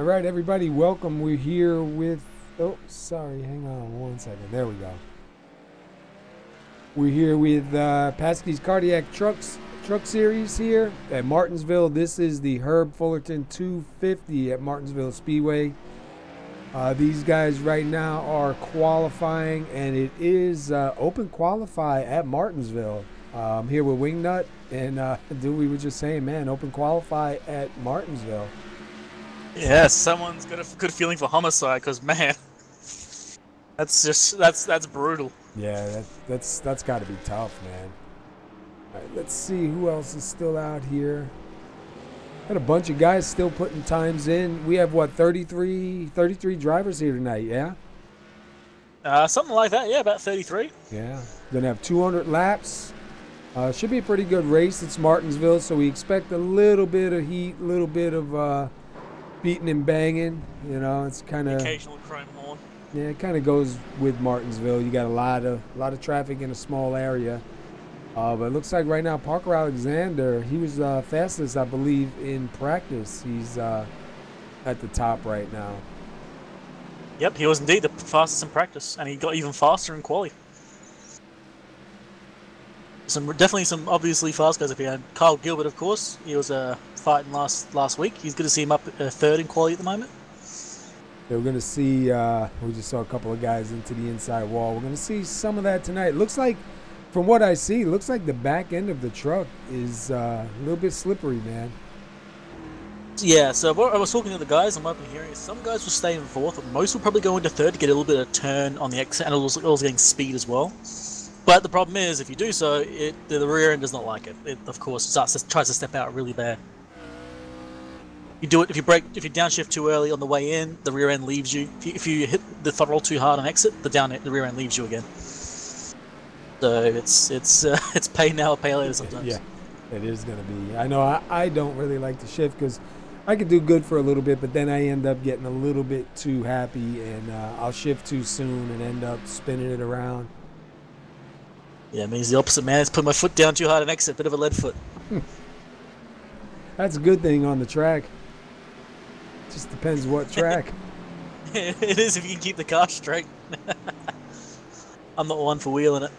right, everybody, welcome. We're here with, oh, sorry, hang on one second. There we go. We're here with PASKY's Cardiac Truck Series here at Martinsville. This is the Herb Fullerton 250 at Martinsville Speedway. These guys right now are qualifying, and it is open qualify at Martinsville. I'm here with Wingnut, and dude, we were just saying, man, open qualify at Martinsville. Yeah, someone's got a good feeling for homicide, because man, that's brutal. Yeah, that's got to be tough, man. All right, let's see who else is still out here. Got a bunch of guys still putting times in. We have what, 33 drivers here tonight, yeah? Something like that, yeah, about 33. Yeah, gonna have 200 laps. Should be a pretty good race. It's Martinsville, so we expect a little bit of heat, a little bit of beating and banging. You know, it's kind of occasional chrome horn. Yeah, it kind of goes with Martinsville. You got a lot of traffic in a small area. But it looks like right now Parker Alexander, he was fastest, I believe, in practice. He's at the top right now. Yep, he was indeed the fastest in practice, and he got even faster in quali. Definitely some obviously fast guys up here. Kyle Gilbert, of course, he was fighting last week. He's good to see him up third in quali at the moment. Yeah, we're going to see, we just saw a couple of guys into the inside wall. We're going to see some of that tonight. Looks like, from what I see, looks like the back end of the truck is a little bit slippery, man. Yeah, so I was talking to the guys, I'm open hearing some guys will stay in fourth, but most will probably go into third to get a little bit of turn on the exit, and also getting speed as well. But the problem is, if you do so, the rear end does not like it. It, of course, tries to step out really bad. You do it if you downshift too early on the way in, the rear end leaves you. If you hit the throttle too hard on exit, the rear end leaves you again. So it's pay now or pay later sometimes. Yeah, it is going to be. I know I don't really like to shift because I could do good for a little bit, but then I end up getting a little bit too happy, and I'll shift too soon and end up spinning it around. Yeah, it means the opposite, man. It's put my foot down too hard on exit, bit of a lead foot. That's a good thing on the track. Just depends what track. It is if you can keep the car straight. I'm not one for wheeling it.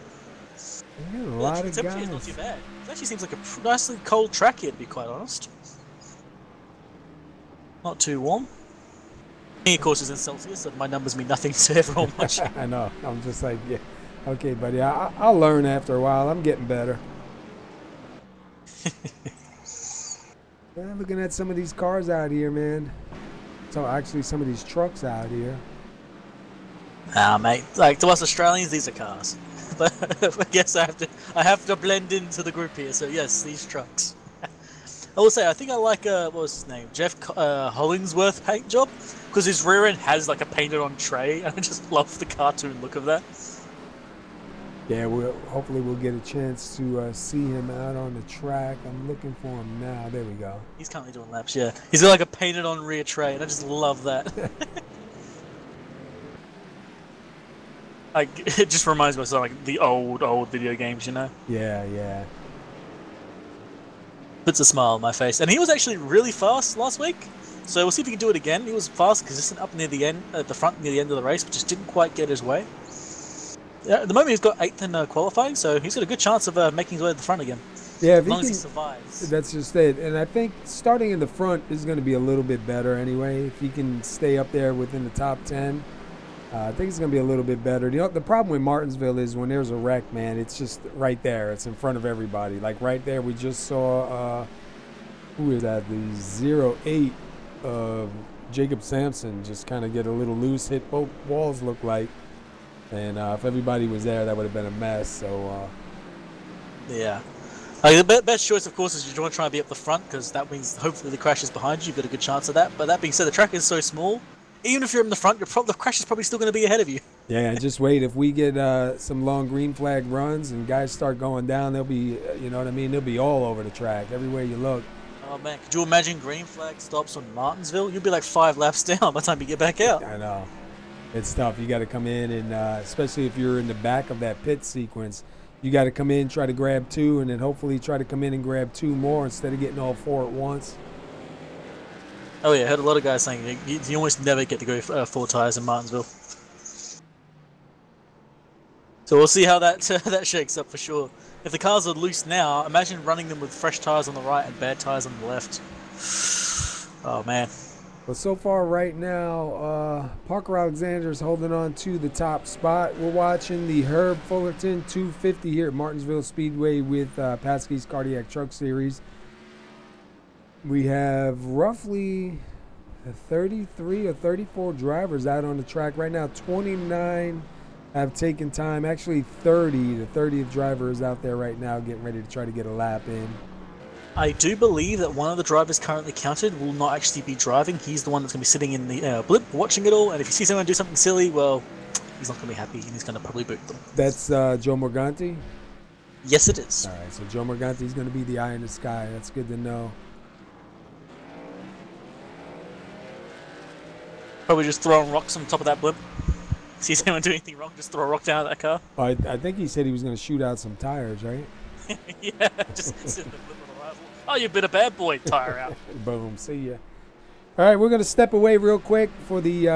A lot of guys. It's not too bad. It actually seems like a nicely cold track here, to be quite honest. Not too warm. Of course, is in Celsius, so my numbers mean nothing to everyone watching. I know. I'm just like, yeah. Okay, buddy, I'll learn after a while. I'm getting better. Looking at some of these cars out here, man. So actually, some of these trucks out here. Ah, mate. Like, to us Australians, these are cars. But I guess I have to blend into the group here. So yes, these trucks. I will say, I think I like what was his name, Jeff Hollingsworth paint job, because his rear end has like a painted-on tray, and I just love the cartoon look of that. Yeah, hopefully we'll get a chance to see him out on the track. I'm looking for him now. There we go. He's currently doing laps, yeah. He's got like a painted-on rear tray, and I just love that. Like, it just reminds me of like the old video games, you know? Yeah, yeah. Puts a smile on my face. And he was actually really fast last week, so we'll see if he can do it again. He was fast, consistent up near the end, at the front near the end of the race, but just didn't quite get his way. Yeah, at the moment he's got 8th in qualifying, so he's got a good chance of making his way to the front again. Yeah, as long as he survives. That's just it. And I think starting in the front is going to be a little bit better anyway. If he can stay up there within the top 10, I think it's going to be a little bit better. You know, the problem with Martinsville is when there's a wreck, man, it's just right there. It's in front of everybody. Like right there, we just saw, who is that? The 08 of Jacob Sampson just kind of get a little loose, hit both walls, look like. And if everybody was there, that would have been a mess. So, yeah. The best choice, of course, is you want to try and be up the front, because that means hopefully the crash is behind you. You've got a good chance of that. But that being said, the track is so small. Even if you're in the front, the crash is probably still going to be ahead of you. Yeah, just wait. If we get some long green flag runs and guys start going down, they'll be, you know what I mean? They'll be all over the track, everywhere you look. Oh, man. Could you imagine green flag stops on Martinsville? You'll be like 5 laps down by the time you get back out. I know. It's tough. You got to come in, and especially if you're in the back of that pit sequence, you got to come in, try to grab 2, and then hopefully try to come in and grab 2 more instead of getting all 4 at once. Oh yeah, I heard a lot of guys saying you almost never get to go 4 tires in Martinsville. So we'll see how that that shakes up for sure. If the cars are loose now, imagine running them with fresh tires on the right and bad tires on the left. Oh man. But so far right now, Parker Alexander's holding on to the top spot. We're watching the Herb Fullerton 250 here at Martinsville Speedway with PASKY's Cardiac Truck Series. We have roughly 33 or 34 drivers out on the track right now. 29 have taken time. Actually, 30. The 30th driver is out there right now getting ready to try to get a lap in. I do believe that one of the drivers currently counted will not actually be driving. He's the one that's going to be sitting in the blimp watching it all. And if you see someone do something silly, well, he's not going to be happy and he's going to probably boot them. That's Joe Morganti? Yes, it is. All right, so Joe Morganti is going to be the eye in the sky. That's good to know. Probably just throwing rocks on top of that blimp. See someone do anything wrong, just throw a rock down at that car. I think he said he was going to shoot out some tires, right? Yeah, just sit in the blimp with a rifle. Oh, you've been a bad boy, tire out. Boom, see ya. All right, we're going to step away real quick for the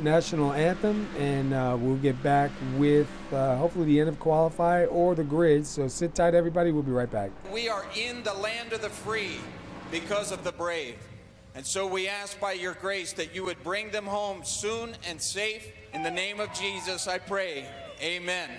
national anthem, and we'll get back with hopefully the end of Qualify or the grid. So sit tight, everybody. We'll be right back. We are in the land of the free because of the brave. And so we ask by your grace that you would bring them home soon and safe. In the name of Jesus, I pray. Amen.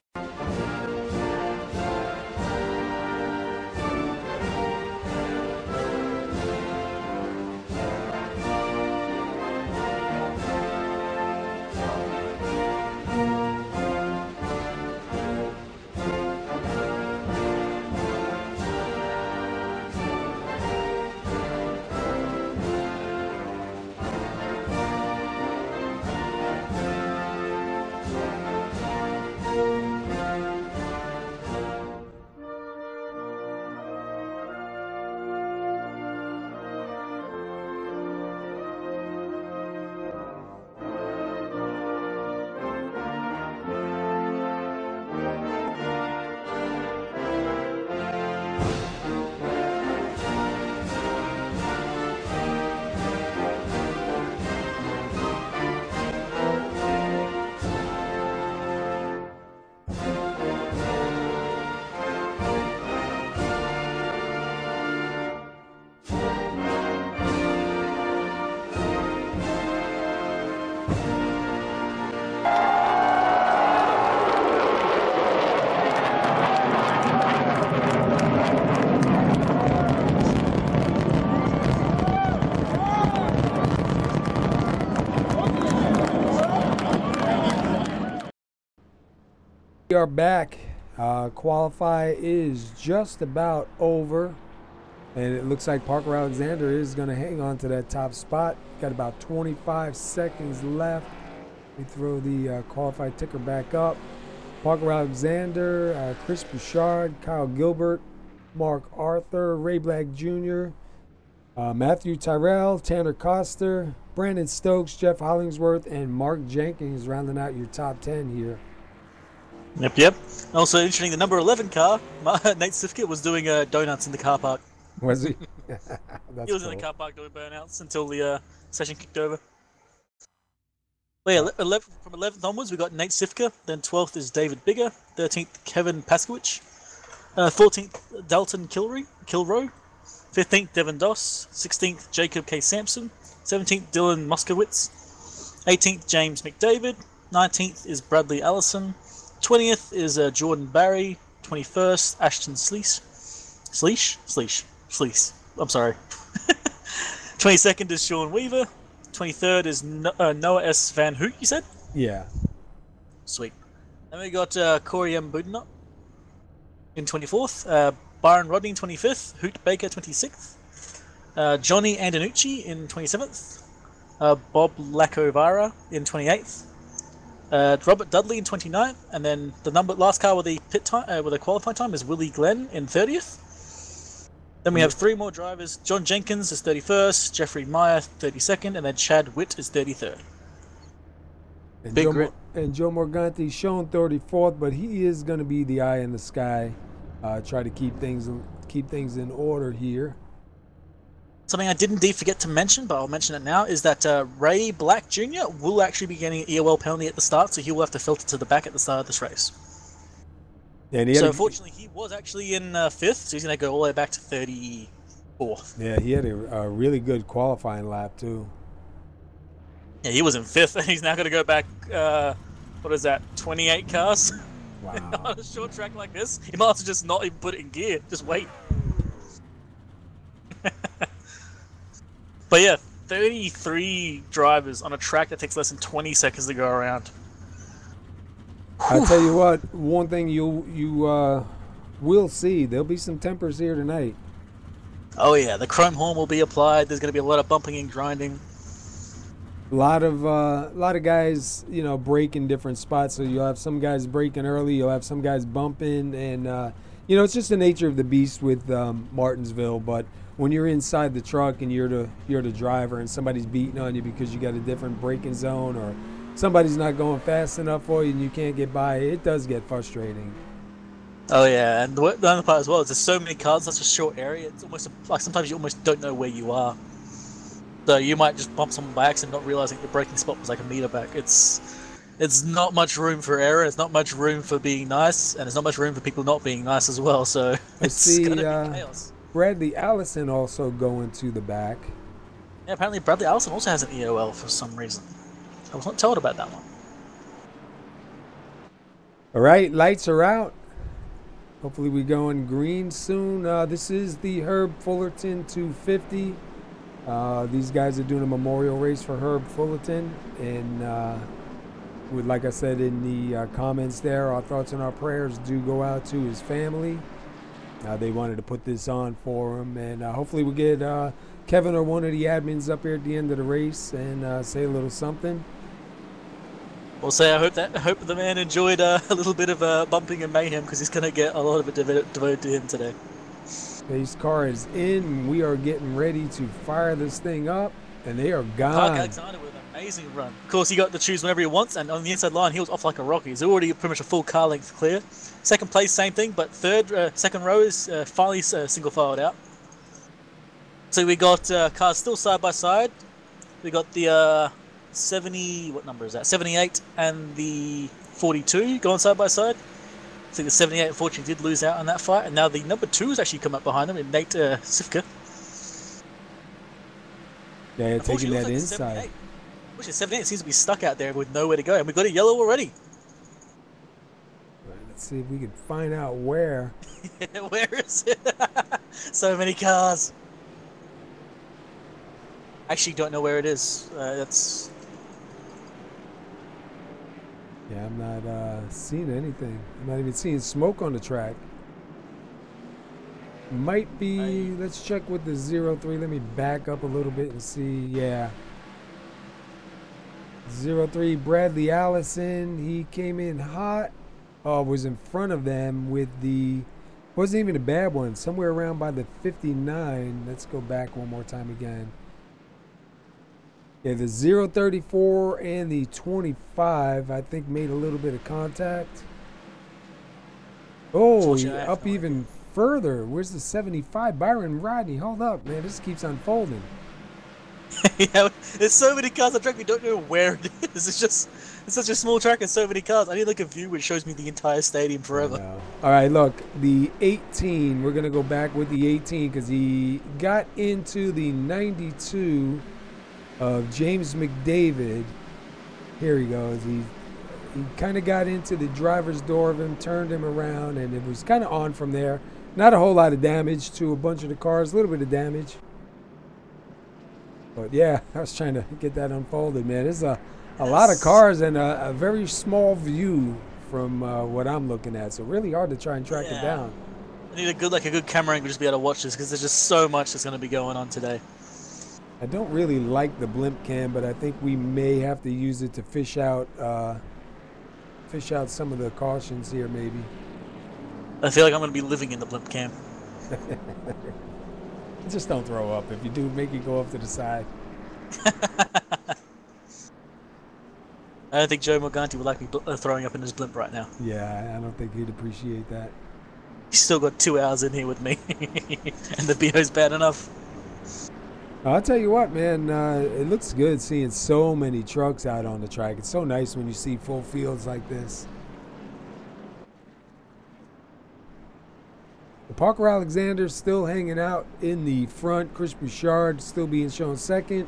We are back. Qualify is just about over, and it looks like Parker Alexander is going to hang on to that top spot. Got about 25 seconds left. We throw the qualify ticker back up. Parker Alexander, Chris Bouchard, Kyle Gilbert, Mark Arthur, Ray Black Jr., Matthew Tyrrell, Tanner Coster, Brandon Stokes, Jeff Hollingsworth, and Mark Jenkins rounding out your top 10 here. Yep. Also interesting, the number 11 car, Nate Sifkett, was doing donuts in the car park. Was he? He was in the car park doing burnouts until the session kicked over. Well, yeah, from 11th onwards, we got Nate Sifka. Then 12th is David Bigger. 13th, Kevin Paskowicz. 14th, Dalton Kilroy. 15th, Devin Doss. 16th, Jacob K. Sampson. 17th, Dylan Moskowitz. 18th, James McDavid. 19th is Bradley Allison. 20th is Jordan Barry. 21st, Ashton Sleece. I'm sorry. 22nd is Sean Weaver. 23rd is Noah S. Van Hoot, you said? Yeah. Sweet. Then we got Corey M. Budinot in 24th. Byron Rodney in 25th. Hoot Baker 26th. Johnny Andonucci in 27th. Bob Lacovara in 28th. Robert Dudley in 29th, and then the last car with the pit time, with the qualifying time is Willie Glenn in 30th. Then we have 3 more drivers. John Jenkins is 31st, Jeffrey Meyer 32nd, and then Chad Witt is 33rd. And Big grit. And Joe Morganti shown 34th, but he is going to be the eye in the sky. Try to keep things in order here. Something I did indeed forget to mention, but I'll mention it now, is that Ray Black Jr. will actually be getting an EOL penalty at the start, so he will have to filter to the back at the start of this race. Yeah, and So, fortunately, he was actually in 5th, so he's going to go all the way back to 34th. Yeah, he had a really good qualifying lap, too. Yeah, he was in 5th, and he's now going to go back, what is that, 28 cars? Wow. On a short track like this? He might as well just not even put it in gear, just wait. But yeah, 33 drivers on a track that takes less than 20 seconds to go around. I'll tell you what, one thing you will see, there'll be some tempers here tonight. Oh yeah, the chrome horn will be applied. There's going to be a lot of bumping and grinding. A lot of guys, you know, break in different spots. So you'll have some guys breaking early, you'll have some guys bumping, and you know, it's just the nature of the beast with Martinsville. But when you're inside the truck and you're the driver, and somebody's beating on you because you got a different braking zone, or somebody's not going fast enough for you and you can't get by, it does get frustrating. Oh yeah, and the other part as well is there's so many cars, such a short area. It's almost like sometimes you almost don't know where you are. So you might just bump someone by accident, not realizing the braking spot was like a meter back. It's not much room for error. It's not much room for being nice, and it's not much room for people not being nice as well. So it's gonna be chaos. Bradley Allison also going to the back. Yeah, apparently Bradley Allison also has an EOL for some reason. I was not told about that one. All right, lights are out. Hopefully we going green soon. This is the Herb Fullerton 250. These guys are doing a memorial race for Herb Fullerton, and like I said in the comments there, our thoughts and our prayers do go out to his family. They wanted to put this on for him, and hopefully we'll get Kevin or one of the admins up here at the end of the race and say a little something. We'll say I hope the man enjoyed a little bit of bumping and mayhem, because he's going to get a lot of it devoted to him today. Base car is in. We are getting ready to fire this thing up, and they are gone. Park Alexander with an amazing run. Of course, he got to choose whenever he wants, and on the inside line, he was off like a rocket. He's already pretty much a full car length clear. Second place, same thing, but second row is finally single filed out. So we got cars still side by side. We got the 70, what number is that? 78 and the 42 going side by side. I think the 78 unfortunately did lose out on that fight, and now the number 2 has actually come up behind them, in Nate Sifka. Yeah, taking that inside. Which is 78 seems to be stuck out there with nowhere to go, and we got a yellow already. Right, let's see if we can find out where. Where is it? So many cars. Actually, don't know where it is. Yeah, I'm not seeing anything. I'm not even seeing smoke on the track. Might be, let's check with the 03. Let me back up a little bit and see. Yeah. 03, Bradley Allison. He came in hot. Was in front of them with the, wasn't even a bad one. Somewhere around by the 59. Let's go back one more time again. Yeah, the 034 and the 25, I think, made a little bit of contact. Oh, up even further. Where's the 75? Byron Rodney. Hold up, man. This keeps unfolding. Yeah, there's so many cars on track, we don't know where it is. It's such a small track and so many cars. I need like a view which shows me the entire stadium forever. All right, look, the 18. We're going to go back with the 18 because he got into the 92 of James McDavid. Here he goes. He kind of got into the driver's door of him, turned him around, and it was kind of on from there. Not a whole lot of damage to a bunch of the cars, a little bit of damage. But yeah, I was trying to get that unfolded, man. There's a lot of cars and a very small view from what I'm looking at, so really hard to try and track it down. I need a good camera angle just to be able to watch this, because there's just so much that's going to be going on today. I don't really like the blimp cam, but I think we may have to use it to fish out some of the cautions here, maybe. I feel like I'm going to be living in the blimp cam. Just don't throw up. If you do, make it go up to the side. I don't think Joe Morganti would like me throwing up in his blimp right now. Yeah, I don't think he'd appreciate that. He's still got 2 hours in here with me, and the BO's bad enough. I'll tell you what, man, it looks good seeing so many trucks out on the track. It's so nice when you see full fields like this. The Parker Alexander still hanging out in the front. Chris Bouchard still being shown second.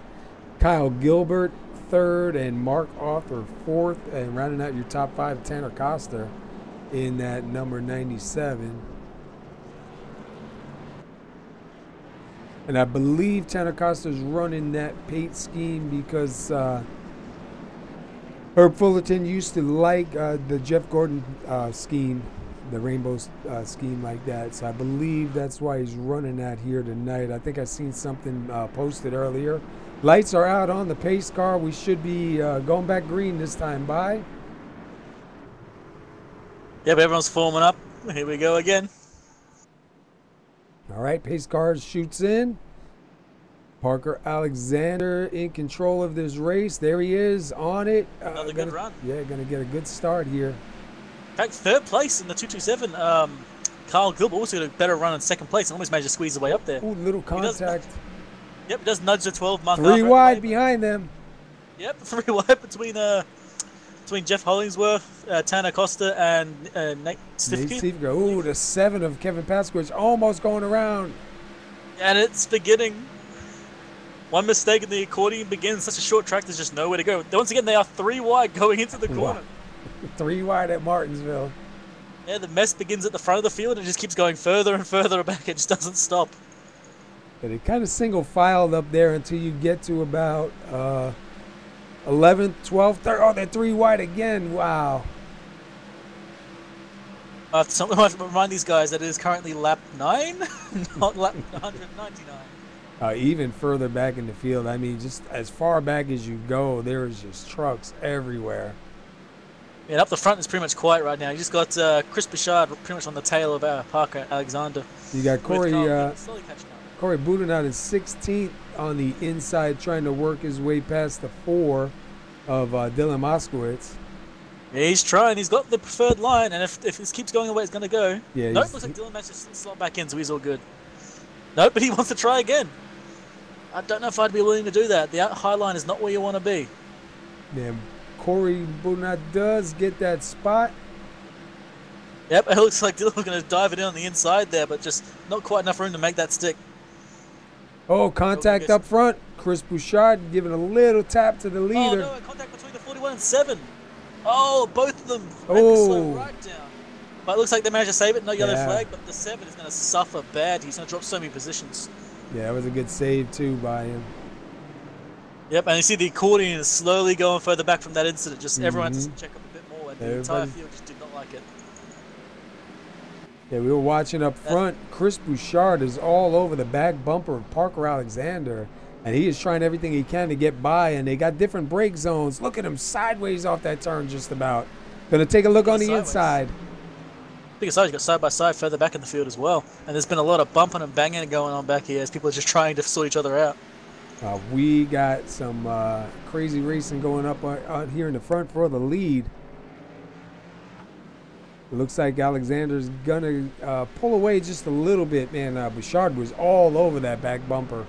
Kyle Gilbert third, and Mark Arthur fourth. And rounding out your top five, Tanner Costa in that number 97. And I believe Tanner Costa's running that paint scheme because Herb Fullerton used to like the Jeff Gordon scheme, the rainbow scheme like that. So I believe that's why he's running that here tonight. I think I seen something posted earlier. Lights are out on the pace car. We should be going back green this time by. Yep, everyone's forming up. Here we go again. All right, pace car shoots in. Parker Alexander in control of this race. There he is on it. Another good run. Yeah, going to get a good start here. In fact, third place in the 227. Kyle Gilbert also got a better run in second place and almost managed to squeeze his way up there. Ooh, little contact. He does nudge the 12 mark. 3 wide behind them. Yep, 3 wide between Jeff Hollingsworth, Tanner Costa, and Nate Stifke. Ooh, the 7 of Kevin Paskowitz almost going around. And it's beginning. One mistake and the accordion begins. Such a short track, there's just nowhere to go. Once again, they are 3 wide going into the corner. 3 wide at Martinsville. Yeah, the mess begins at the front of the field and it just keeps going further and further back. It just doesn't stop. But it kind of single filed up there until you get to about 11th, 12th, 3rd. Oh, they're 3 wide again. Wow. Something I have to remind these guys that it is currently lap 9, not lap 199. Even further back in the field, I mean, just as far back as you go, there is just trucks everywhere. Yeah, up the front is pretty much quiet right now. You just got Chris Bouchard pretty much on the tail of Parker Alexander. You got Corey slowly catching up. Corey Budenhout is 16th on the inside, trying to work his way past the 4 of Dylan Moskowitz. Yeah, he's trying. He's got the preferred line, and if this keeps going the way it's going to go... Yeah, nope, looks like Dylan managed to slot back in, so he's all good. Nope, but he wants to try again. I don't know if I'd be willing to do that. The high line is not where you want to be. Yeah, Corey Budenhout does get that spot. Yep, it looks like Dylan's going to dive it in on the inside there, but just not quite enough room to make that stick. Oh, contact up front. Chris Bouchard giving a little tap to the leader. Oh, no, contact between the 41 and 7. Oh, both of them. Oh. Right down. But it looks like they managed to save it. No yellow flag, but the 7 is going to suffer bad. He's going to drop so many positions. Yeah, that was a good save, too, by him. Yep, and you see the accordion is slowly going further back from that incident. Just everyone has to check up a bit more, and the entire field just did not like it. Yeah, we were watching up front. Chris Bouchard is all over the back bumper of Parker Alexander, and he is trying everything he can to get by, and they got different brake zones. Look at him sideways off that turn just about. Going to take a look on the inside. Biggest side, he's got side-by-side further back in the field as well. And there's been a lot of bumping and banging going on back here as people are just trying to sort each other out. We got some crazy racing going up out here in the front for the lead. It looks like Alexander's going to pull away just a little bit. Man, Bouchard was all over that back bumper.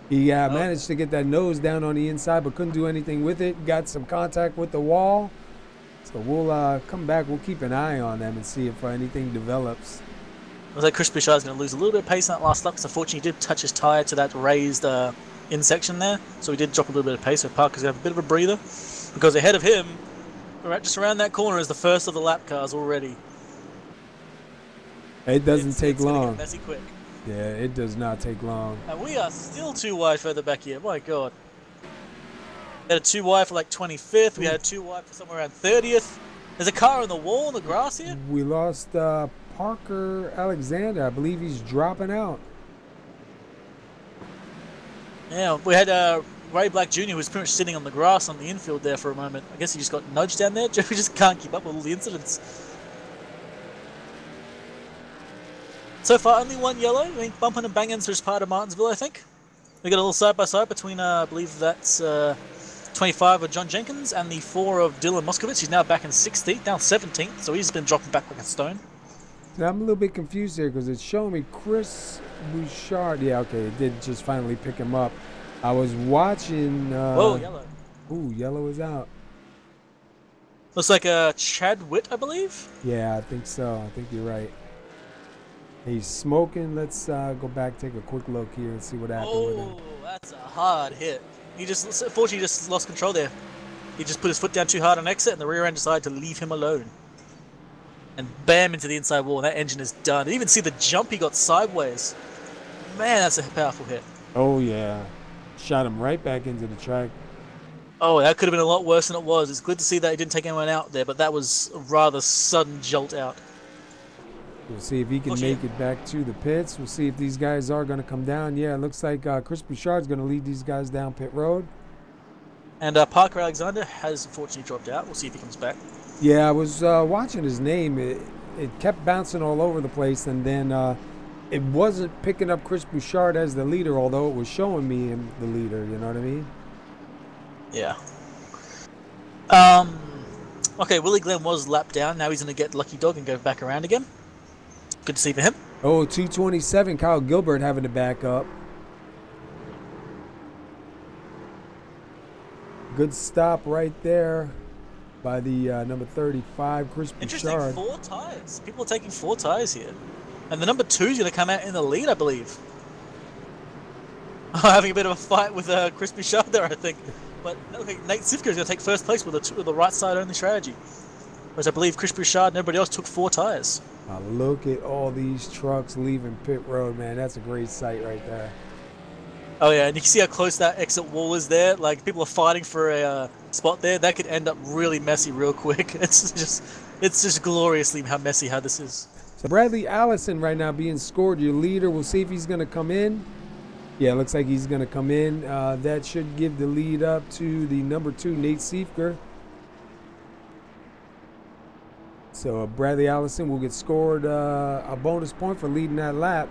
He managed to get that nose down on the inside, but couldn't do anything with it. Got some contact with the wall. So we'll come back. We'll keep an eye on them and see if anything develops. Looks like Chris Bouchard's going to lose a little bit of pace in that last lap because unfortunately he did touch his tyre to that raised in section there. So he did drop a little bit of pace. So Parker's going to have a bit of a breather because ahead of him, just around that corner, is the first of the lap cars already. It doesn't take long. Messy quick. Yeah, it does not take long. And we are still 2 wide further back here. My God. We had a 2 wide for like 25th. We had a 2 wide for somewhere around 30th. There's a car on the wall in the grass here. We lost Parker Alexander. I believe he's dropping out. Yeah, we had Ray Black Jr. who was pretty much sitting on the grass on the infield there for a moment. I guess he just got nudged down there. We just can't keep up with all the incidents. So far, only 1 yellow. I mean, bumping and banging is part of Martinsville, I think. We got a little side-by-side between, I believe that's 25 of John Jenkins and the 4 of Dylan Moskowitz. He's now back in 16th, now 17th, so he's been dropping back like a stone. Now, I'm a little bit confused here because it's showing me Chris Bouchard. Yeah, okay, it did just finally pick him up. I was watching. Whoa, yellow. Ooh, yellow is out. Looks like Chad Witt, I believe. Yeah, I think so. I think you're right. He's smoking. Let's go back, take a quick look here, and see what happened with him. Oh, that's a hard hit. He just, unfortunately, just lost control there. He just put his foot down too hard on exit, and the rear end decided to leave him alone. And bam into the inside wall, and that engine is done. You even see the jump he got sideways. Man, that's a powerful hit. Oh yeah, shot him right back into the track. Oh, that could have been a lot worse than it was. It's good to see that he didn't take anyone out there, but that was a rather sudden jolt out. We'll see if he can make it back to the pits. We'll see if these guys are going to come down. Yeah, it looks like Chris Bouchard's going to lead these guys down pit road. And Parker Alexander has unfortunately dropped out. We'll see if he comes back. Yeah, I was watching his name. It kept bouncing all over the place, and then it wasn't picking up Chris Bouchard as the leader, although it was showing me him the leader. You know what I mean? Yeah. Okay, Willie Glenn was lapped down. Now he's going to get Lucky Dog and go back around again. Good to see for him. Oh, 227, Kyle Gilbert having to back up. Good stop right there by the number 35, Chris Bouchard. Interesting, 4 tires. People are taking 4 tires here. And the number 2 is going to come out in the lead, I believe. Having a bit of a fight with Chris Bouchard there, I think. But okay, Nate Sivka is going to take first place with the right side only strategy. Whereas I believe Chris Bouchard and everybody else took 4 tires. Look at all these trucks leaving pit road, man. That's a great sight right there. Oh yeah, and you can see how close that exit wall is there. Like, people are fighting for a spot there. That could end up really messy real quick. It's just gloriously how messy how this is. So Bradley Allison right now being scored, your leader. We'll see if he's going to come in. Yeah, looks like he's going to come in. That should give the lead up to the number 2, Nate Siefker. So Bradley Allison will get scored a bonus point for leading that lap.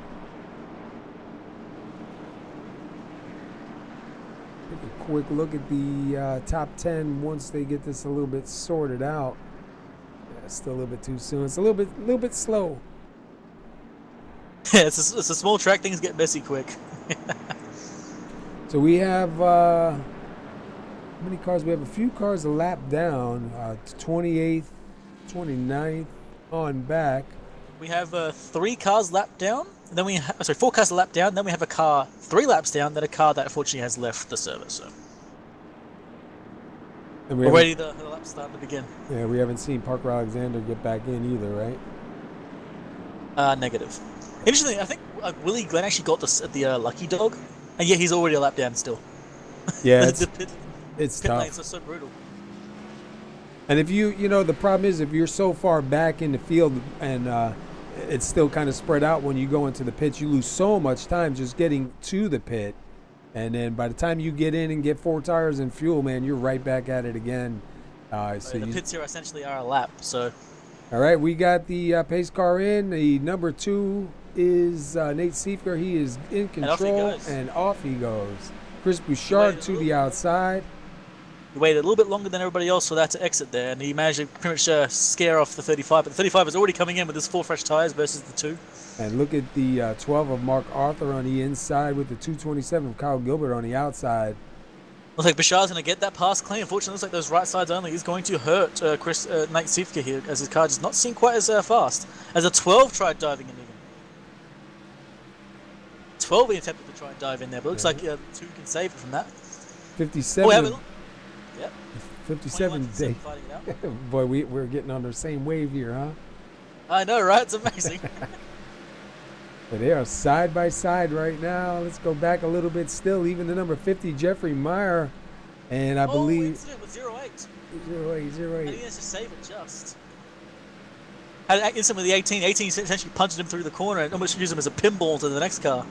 Take a quick look at the top 10 once they get this a little bit sorted out. Yeah, still a little bit too soon. It's a little bit slow. Yeah, it's a small track. Things get messy quick. So we have how many cars? We have a few cars a lap down. 28th, 29th on back. We have 3 cars lapped down. And then we have 4 cars a lap down. Then we have a car 3 laps down. Then a car that unfortunately has left the service. So already the lap's starting to begin. Yeah, we haven't seen Parker Alexander get back in either, right? Negative. Interestingly, I think Willie Glenn actually got this at the Lucky Dog, and yeah, he's already a lap down still. Yeah, it's tough. Pit lanes are so brutal. And if you know, the problem is if you're so far back in the field and it's still kind of spread out when you go into the pits, you lose so much time just getting to the pit. And then by the time you get in and get 4 tires and fuel, man, you're right back at it again. So the pits here essentially are a lap. So, all right, we got the pace car in. The number 2 is Nate Siefker. He is in control, and off he goes. Chris Bouchard to the outside. He waited a little bit longer than everybody else for that to exit there, and he managed to pretty much scare off the 35. But the 35 is already coming in with his 4 fresh tires versus the 2. And look at the 12 of Mark Arthur on the inside with the 227 of Kyle Gilbert on the outside. Looks like Bouchard's going to get that pass clean. Unfortunately, looks like those right sides only is going to hurt Nate Siefker here, as his car does not seem quite as fast. As a 12 tried diving in even. 12 he attempted to try and dive in there, but looks like 2 can save it from that. 57. Yep. 57 day. Boy, we're getting on the same wave here, huh? I know, right? It's amazing. But they are side by side right now. Let's go back a little bit still. Even the number 50, Jeffrey Meyer, and I believe incident with 08. 08. And he has to save it just. Had an incident with the 18. 18 essentially punched him through the corner and almost used him as a pinball to the next car.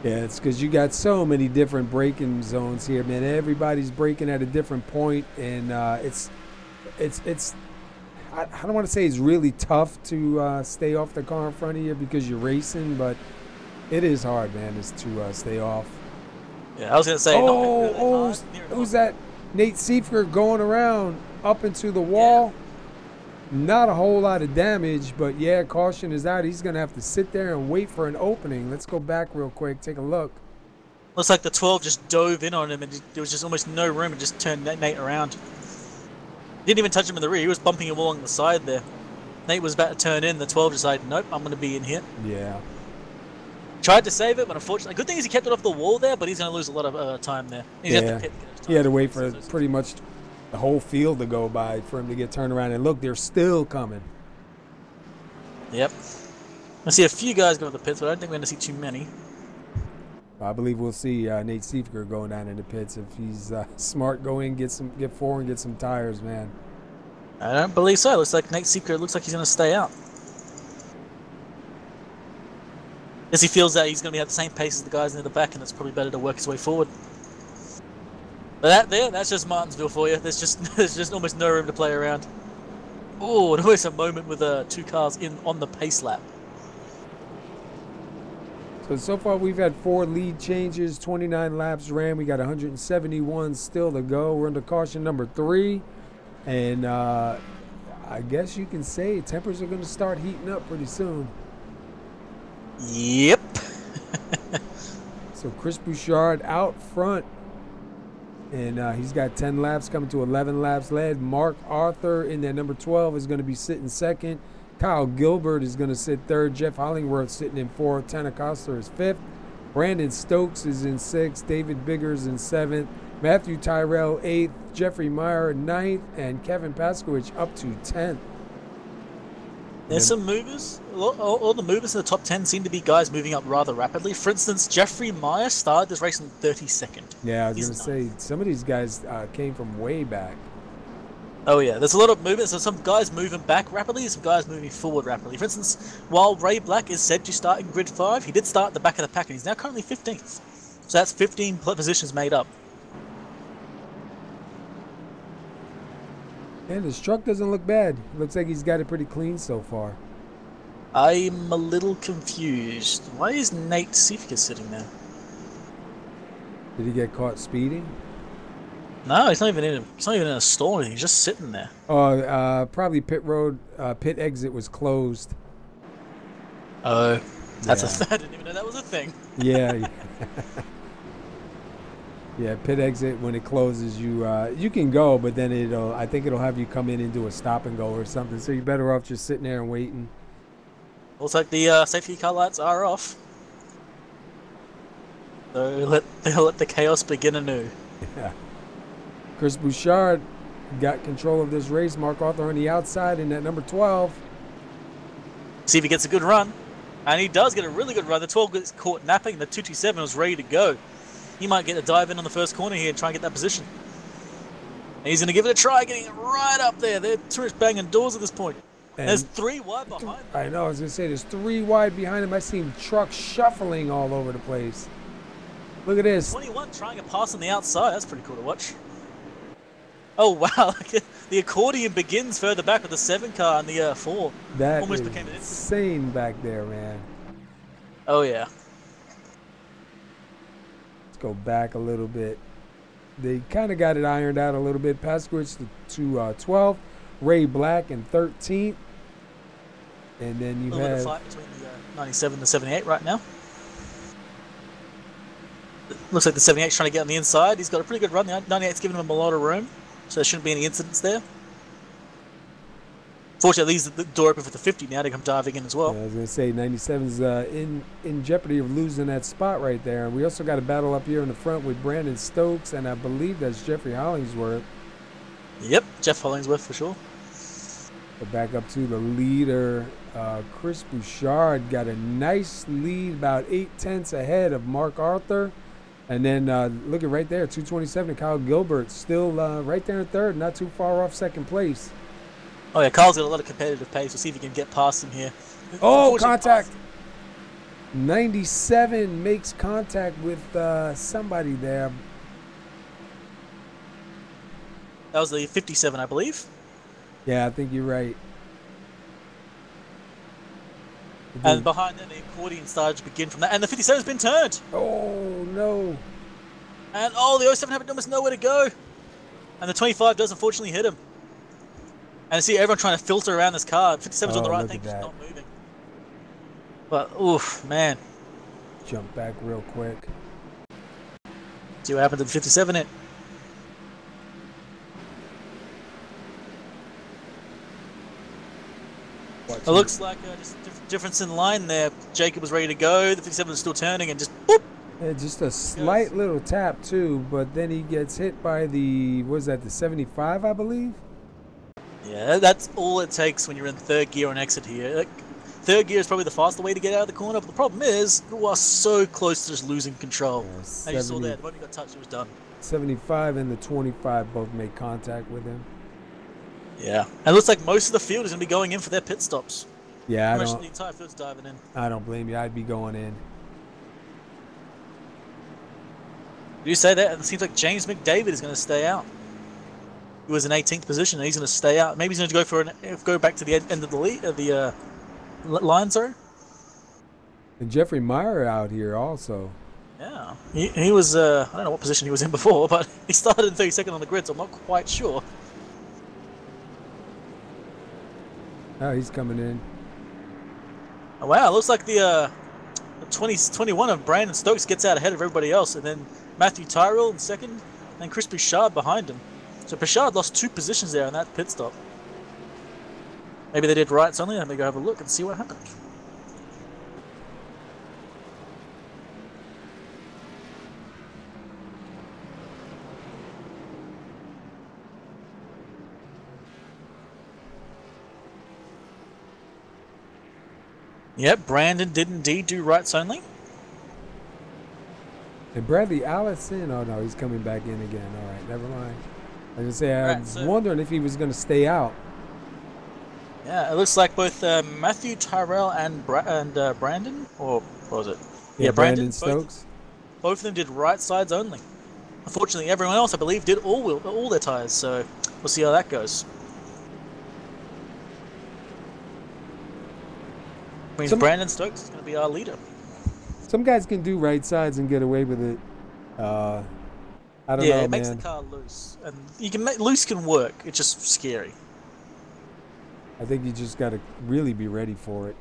Yeah, it's because you got so many different braking zones here, man. Everybody's braking at a different point, and it's I don't want to say it's really tough to stay off the car in front of you because you're racing, but it is hard, man, is to stay off. Yeah, I was going to say. Who's that? Nate Siefker going around up into the wall. Yeah. Not a whole lot of damage, but yeah, caution is out. He's going to have to sit there and wait for an opening. Let's go back real quick, take a look. Looks like the 12 just dove in on him, and there was just almost no room, and just turned Nate around. Didn't even touch him in the rear. He was bumping him along the side there. Nate was about to turn in. The 12 decided, nope, I'm going to be in here. Yeah. Tried to save it, but unfortunately, good thing is he kept it off the wall there, but he's going to lose a lot of time there. He's Yeah. got the pit to get his time. He had to wait for pretty much the whole field to go by for him to get turned around. And look, they're still coming. Yep. I see a few guys going to the pits, but I don't think we're going to see too many. I believe we'll see Nate Seifker going down in the pits if he's smart. Go in, get forward, and get some tires, man. I don't believe so. Looks like Nate Seifker looks like he's going to stay out. As he feels that he's going to be at the same pace as the guys in the back, and it's probably better to work his way forward. But that's just Martinsville for you. There's just almost no room to play around. Oh, and always a moment with two cars in on the pace lap. So far we've had 4 lead changes, 29 laps ran. We got 171 still to go. We're into caution number 3, and I guess you can say tempers are going to start heating up pretty soon. Yep. So Chris Bouchard out front, and he's got 10 laps coming to 11 laps led. Mark Arthur in there, number 12, is going to be sitting second. Kyle Gilbert is going to sit third. Jeff Hollingworth sitting in fourth. Tanner Coster is fifth. Brandon Stokes is in sixth. David Biggers in seventh. Matthew Tyrell eighth. Jeffrey Meyer ninth. And Kevin Paskowicz up to 10th. There's some movers. All the movers in the top 10 seem to be guys moving up rather rapidly. For instance, Jeffrey Meyer started this race in 32nd. Yeah, I was going to say, some of these guys came from way back. Oh yeah, there's a lot of movement. So some guys moving back rapidly, some guys moving forward rapidly. For instance, while Ray Black is said to start in grid 5, he did start at the back of the pack, and he's now currently 15th. So that's 15 positions made up. And his truck doesn't look bad. Looks like he's got it pretty clean so far. I'm a little confused. Why is Nate Seifker sitting there? Did he get caught speeding? No, he's not even in a stall or anything. He's just sitting there. Oh, probably pit exit was closed. Oh, that's Yeah. I didn't even know that was a thing. Yeah. Yeah, pit exit, when it closes, you can go, but then I think it'll have you come in and do a stop and go or something. So you're better off just sitting there and waiting. Looks like the safety car lights are off. So they'll let the chaos begin anew. Yeah. Chris Bouchard got control of this race. Mark Arthur on the outside in that number 12. See if he gets a good run. And he does get a really good run. The 12 gets caught napping. The 227 was ready to go. He might get a dive in on the first corner here and try and get that position. And he's going to give it a try, getting it right up there. They're too much banging doors at this point. And there's 3 wide behind him. I know, I was going to say, there's 3 wide behind him. I seen trucks shuffling all over the place. Look at this. 21 trying a pass on the outside. That's pretty cool to watch. Oh, wow. The accordion begins further back with the 7 car and the 4. That almost is became an instant. insane back there, man. Oh, yeah. Let's go back a little bit. They kind of got it ironed out a little bit. Paskowicz to 12. Ray Black in 13th. And then you A little bit of have... fight between the 97 and the 78 right now. Looks like the 78's trying to get on the inside. He's got a pretty good run. The 98's giving him a lot of room, so there shouldn't be any incidents there. Fortunately, leaves the door open for the 50 now to come diving in as well. Yeah, I was going to say, 97's in jeopardy of losing that spot right there. And we also got a battle up here in the front with Brandon Stokes, and I believe that's Jeffrey Hollingsworth. Yep, Jeff Hollingsworth for sure. But back up to the leader. Chris Bouchard got a nice lead, about 8/10 ahead of Mark Arthur. And then look at right there, 227, Kyle Gilbert still right there in third, not too far off second place. Oh yeah, Kyle's got a lot of competitive pace. We'll see if he can get past him here. Oh, contact! 97 makes contact with somebody there. That was the 57, I believe. Yeah, I think you're right. And behind that, the accordion started to begin from that. And the 57's been turned. Oh, no. And the 07 had almost nowhere to go. And the 25 does unfortunately hit him. And see everyone trying to filter around this car. 57's on the right thing, just not moving. But, oof, man. Jump back real quick. See what happened to the 57 it. It looks like just a difference in line there. Jacob was ready to go. The 57 is still turning and just boop. Yeah, just a slight little tap too, but then he gets hit by the, what was that, the 75, I believe? Yeah, that's all it takes when you're in third gear on exit here. Like, third gear is probably the faster way to get out of the corner, but the problem is you are so close to just losing control. Yeah, As you saw there, the moment he got touched, it was done. 75 and the 25 both made contact with him. Yeah, and it looks like most of the field is going to be going in for their pit stops. Yeah, The entire field's diving in. I don't blame you. I'd be going in. You say that, and it seems like James McDavid is going to stay out. He was in 18th position, and he's going to stay out. Maybe he's going to go back to the end of the lead, the line, sorry. And Jeffrey Meyer out here also. Yeah, he was. I don't know what position he was in before, but he started in 32nd on the grid, so I'm not quite sure. Oh, he's coming in. Oh, wow, looks like the 21 of Brandon Stokes gets out ahead of everybody else, and then Matthew Tyrrell in second, and Chris Bouchard behind him. So Bouchard lost 2 positions there in that pit stop. Maybe they did rights only. Let me go have a look and see what happened. Yep, Brandon did indeed do rights only. And Bradley Allison, oh no, he's coming back in again. All right, never mind. I was gonna say, I was wondering if he was gonna stay out. Yeah, it looks like both Matthew Tyrrell and Brandon, or what was it? Yeah, Brandon Stokes. Both of them did right sides only. Unfortunately, everyone else, I believe, did all their tires. So we'll see how that goes. Means Brandon Stokes is going to be our leader. Some guys can do right sides and get away with it. I don't know, Yeah, man. it makes the car loose, and you can loose can work. It's just scary. I think you just got to really be ready for it,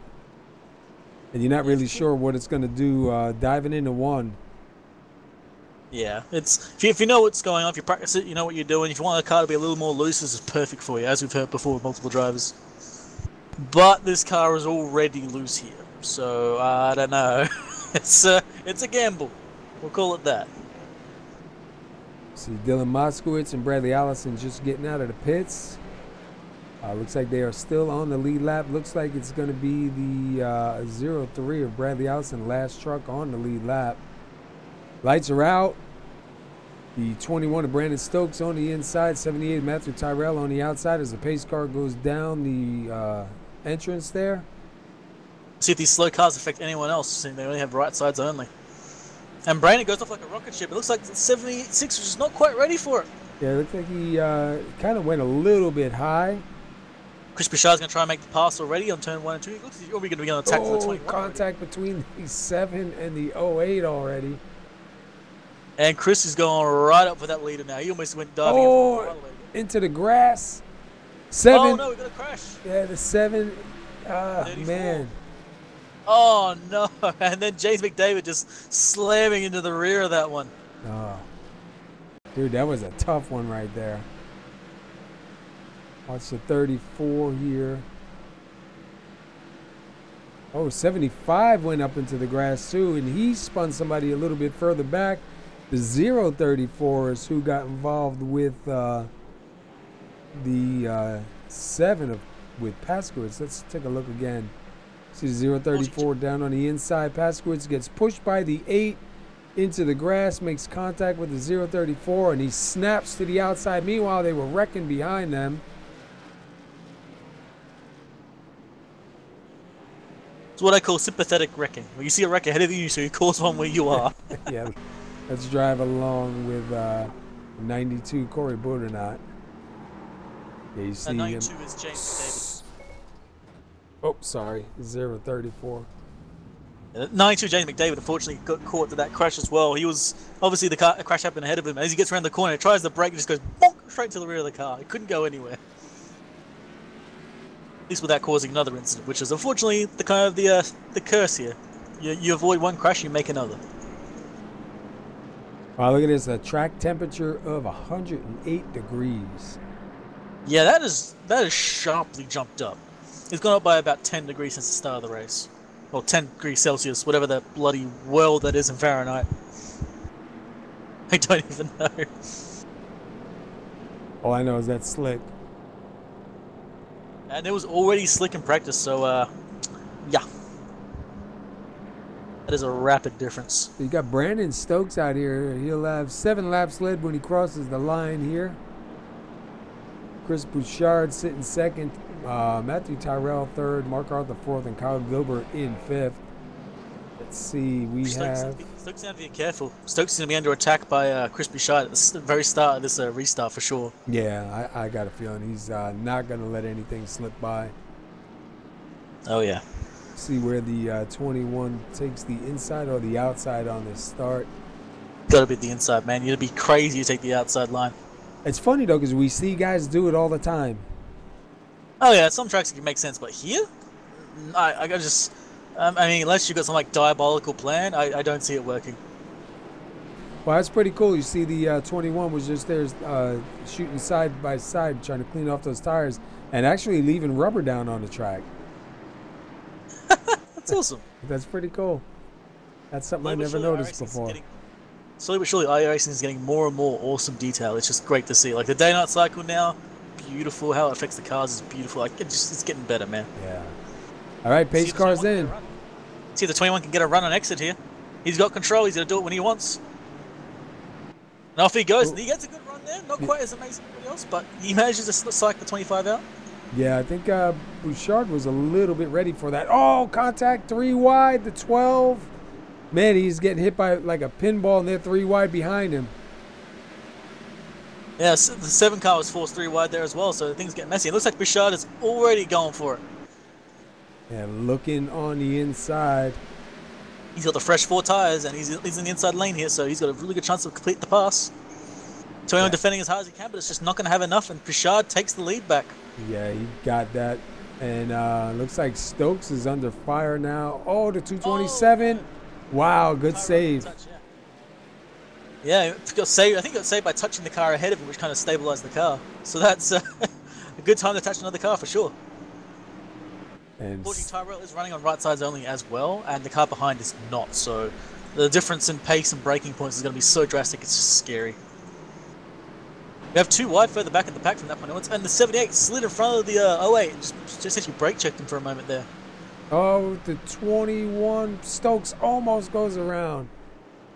and you're not really sure what it's going to do diving into one. Yeah, it's if you know what's going on, if you practice it, you know what you're doing. If you want the car to be a little more loose, this is perfect for you, as we've heard before with multiple drivers. But this car is already loose here, so I don't know. It's a gamble. We'll call it that. See Dylan Moskowitz and Bradley Allison just getting out of the pits. Looks like they are still on the lead lap. Looks like it's going to be the 03 of Bradley Allison, last truck on the lead lap. Lights are out. The 21 of Brandon Stokes on the inside, 78 Matthew Tyrrell on the outside as the pace car goes down the entrance there. See if these slow cars affect anyone else, and they only have right sides only. And Brandon goes off like a rocket ship. It looks like 76 was just not quite ready for it. Yeah, it looks like he kind of went a little bit high. Chris Bouchard's going to try and make the pass already on turn 1 and 2. He looks like he's going to be on attack for the 21. Contact between the 7 and the 08 already. And Chris is going right up for that leader now. He almost went diving into the grass. 7. Oh no, we got a crash. Yeah, the 7. Man. Oh no! And then James McDavid just slamming into the rear of that one. Oh, dude, that was a tough one right there. Watch the 34 here. Oh, 75 went up into the grass too, and he spun somebody a little bit further back. The 034ers who got involved with the 7 with Paskowitz. Let's take a look again. See the 034 down on the inside. Paskowitz gets pushed by the 8 into the grass, makes contact with the 034, and he snaps to the outside. Meanwhile, they were wrecking behind them. It's what I call sympathetic wrecking. When you see a wreck ahead of you, so you cause one where you are. Yeah, let's drive along with 92 Corey Budenot. Yeah, you see 92 him. is James David. Oh, sorry, 034. 92 James McDavid unfortunately got caught to that crash as well. He was obviously the crash happened ahead of him. As he gets around the corner, he tries to brake, and just goes bonk, straight to the rear of the car. He couldn't go anywhere. At least without causing another incident, which is unfortunately the kind of the curse here. You avoid one crash, you make another. Wow, look at this. A track temperature of 108 degrees. Yeah, that is sharply jumped up. It's gone up by about 10 degrees since the start of the race. Or 10 degrees Celsius, whatever that bloody world that is in Fahrenheit. I don't even know. All I know is that's slick. And it was already slick in practice, so, yeah. That is a rapid difference. You got Brandon Stokes out here. He'll have 7 laps led when he crosses the line here. Chris Bouchard sitting second. Matthew Tyrrell third. Mark Arthur fourth. And Kyle Gilbert in fifth. Let's see. Stokes has to be careful. Stokes is going to be under attack by Chris Bouchard at the very start of this restart for sure. Yeah, I got a feeling he's not going to let anything slip by. Oh, yeah. See where the 21 takes the inside or the outside on this start. Got to be the inside, man. You'd be crazy to take the outside line. It's funny, though, because we see guys do it all the time. Oh, yeah. Some tracks it can make sense, but here? I just... I mean, unless you've got some, like, diabolical plan, I don't see it working. Well, that's pretty cool. You see the 21 was just there shooting side by side, trying to clean off those tires, and actually leaving rubber down on the track. That's awesome. That's pretty cool. That's something I never noticed before. Slowly but surely, iRacing is getting more and more awesome detail. It's just great to see. Like the day-night cycle now, beautiful. How it affects the cars is beautiful. Like it's getting better, man. Yeah. All right, pace cars in. See if the 21 can get a run on exit here. He's got control. He's going to do it when he wants. And off he goes. And he gets a good run there. Not quite as amazing as everybody else, but he manages to psych the 25 out. Yeah, I think Bouchard was a little bit ready for that. Oh, contact 3 wide, the 12. Man, he's getting hit by like a pinball, and they're 3 wide behind him. Yeah, the 7 car was forced 3 wide there as well, so things get messy. It looks like Bouchard is already going for it. Yeah, looking on the inside. He's got the fresh 4 tires, and he's in the inside lane here, so he's got a really good chance to complete the pass. 21 defending as hard as he can, but it's just not going to have enough, and Bouchard takes the lead back. Yeah, he got that. And looks like Stokes is under fire now. Oh, the 227. Oh. Wow, good save. Touch, yeah, got saved. I think it got saved by touching the car ahead of him, which kind of stabilized the car. So that's a good time to touch another car for sure. And unfortunately, Tyrell is running on right sides only as well, and the car behind is not. So the difference in pace and braking points is going to be so drastic, it's just scary. We have 2 wide further back in the pack from that point onwards, and the 78 slid in front of the 08 and just actually brake checked him for a moment there. Oh, the 21 Stokes almost goes around.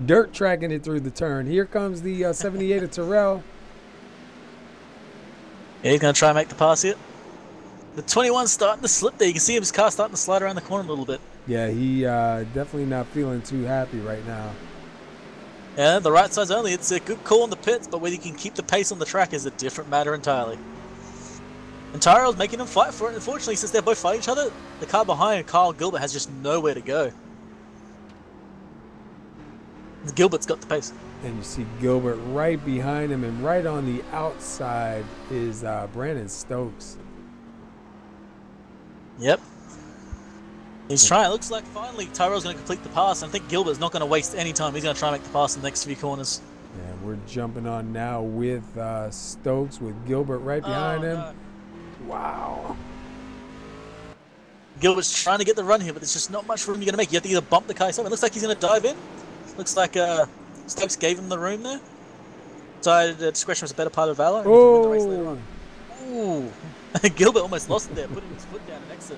Dirt tracking it through the turn. Here comes the 78 of Terrell. Yeah, he's going to try and make the pass here. The 21's starting to slip there. You can see his car starting to slide around the corner a little bit. Yeah, he definitely not feeling too happy right now. Yeah, the right side's only. It's a good call on the pits, but whether you can keep the pace on the track is a different matter entirely. And Tyrell's making them fight for it. Unfortunately, since they're both fighting each other, the car behind Kyle Gilbert has just nowhere to go. Gilbert's got the pace. And you see Gilbert right behind him, and right on the outside is Brandon Stokes. Yep. He's trying. It looks like finally Tyrell's going to complete the pass. And I think Gilbert's not going to waste any time. He's going to try and make the pass in the next few corners. Yeah, we're jumping on now with Stokes, with Gilbert right behind him. No. Wow. Gilbert's trying to get the run here, but there's just not much room you're going to make. You have to either bump the car yourself. It looks like he's going to dive in. Looks like Stokes gave him the room there. Decided discretion was a better part of valor. Oh. The race later on. Ooh. Gilbert almost lost it there, putting his foot down and exit.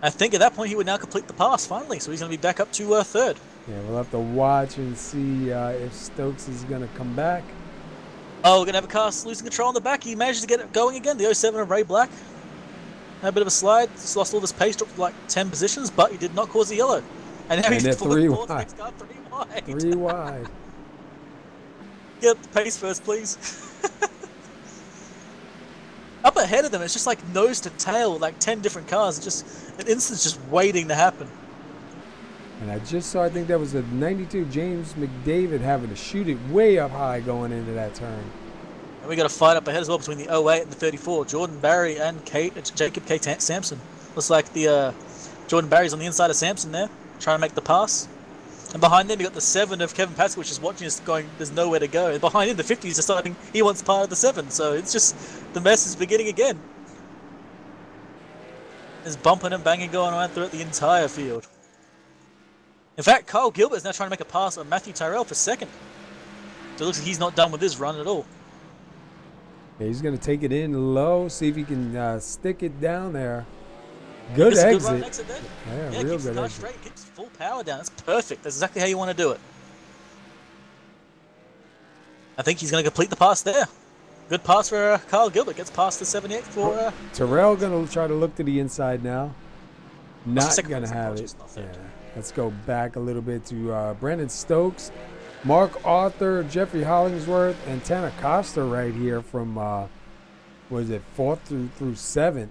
I think at that point he would now complete the pass finally, so he's going to be back up to third. Yeah, we'll have to watch and see if Stokes is going to come back. Oh, we're going to have a car losing control on the back. He managed to get it going again. The 07 of Ray Black had a bit of a slide. Just lost all this pace, dropped like 10 positions, but he did not cause the yellow. And now he's 3 wide. Next car, 3 wide. 3 wide. Get up the pace first, please. Up ahead of them, it's just like nose to tail, like 10 different cars. It's just an instance just waiting to happen. And I just saw, I think that was a 92 James McDavid having to shoot it way up high going into that turn. And we got a fight up ahead as well between the 08 and the 34. Jordan Barry and Jacob K. Sampson. Looks like the Jordan Barry's on the inside of Sampson there, trying to make the pass. And behind them, you got the 7 of Kevin Pascoe, which is watching us going, there's nowhere to go. And behind him, the 50 is deciding he wants part of the 7. So it's just, the mess is beginning again. There's bumping and banging going on throughout the entire field. In fact, Kyle Gilbert is now trying to make a pass on Matthew Tyrrell for 2nd. So it looks like he's not done with this run at all. Yeah, he's going to take it in low, see if he can stick it down there. Good It's a exit. good run exit there. Yeah, Keeps real the good car exit. straight, keeps full power down. That's perfect. That's exactly how you want to do it. I think he's going to complete the pass there. Good pass for Kyle Gilbert. Gets past the 78 for... Terrell going to try to look to the inside now. Not second going to place, have it. apologies, not third. Yeah. Let's go back a little bit to Brandon Stokes, Mark Arthur, Jeffrey Hollingsworth, and Tanner Costa right here from, what is it, 4th through 7th.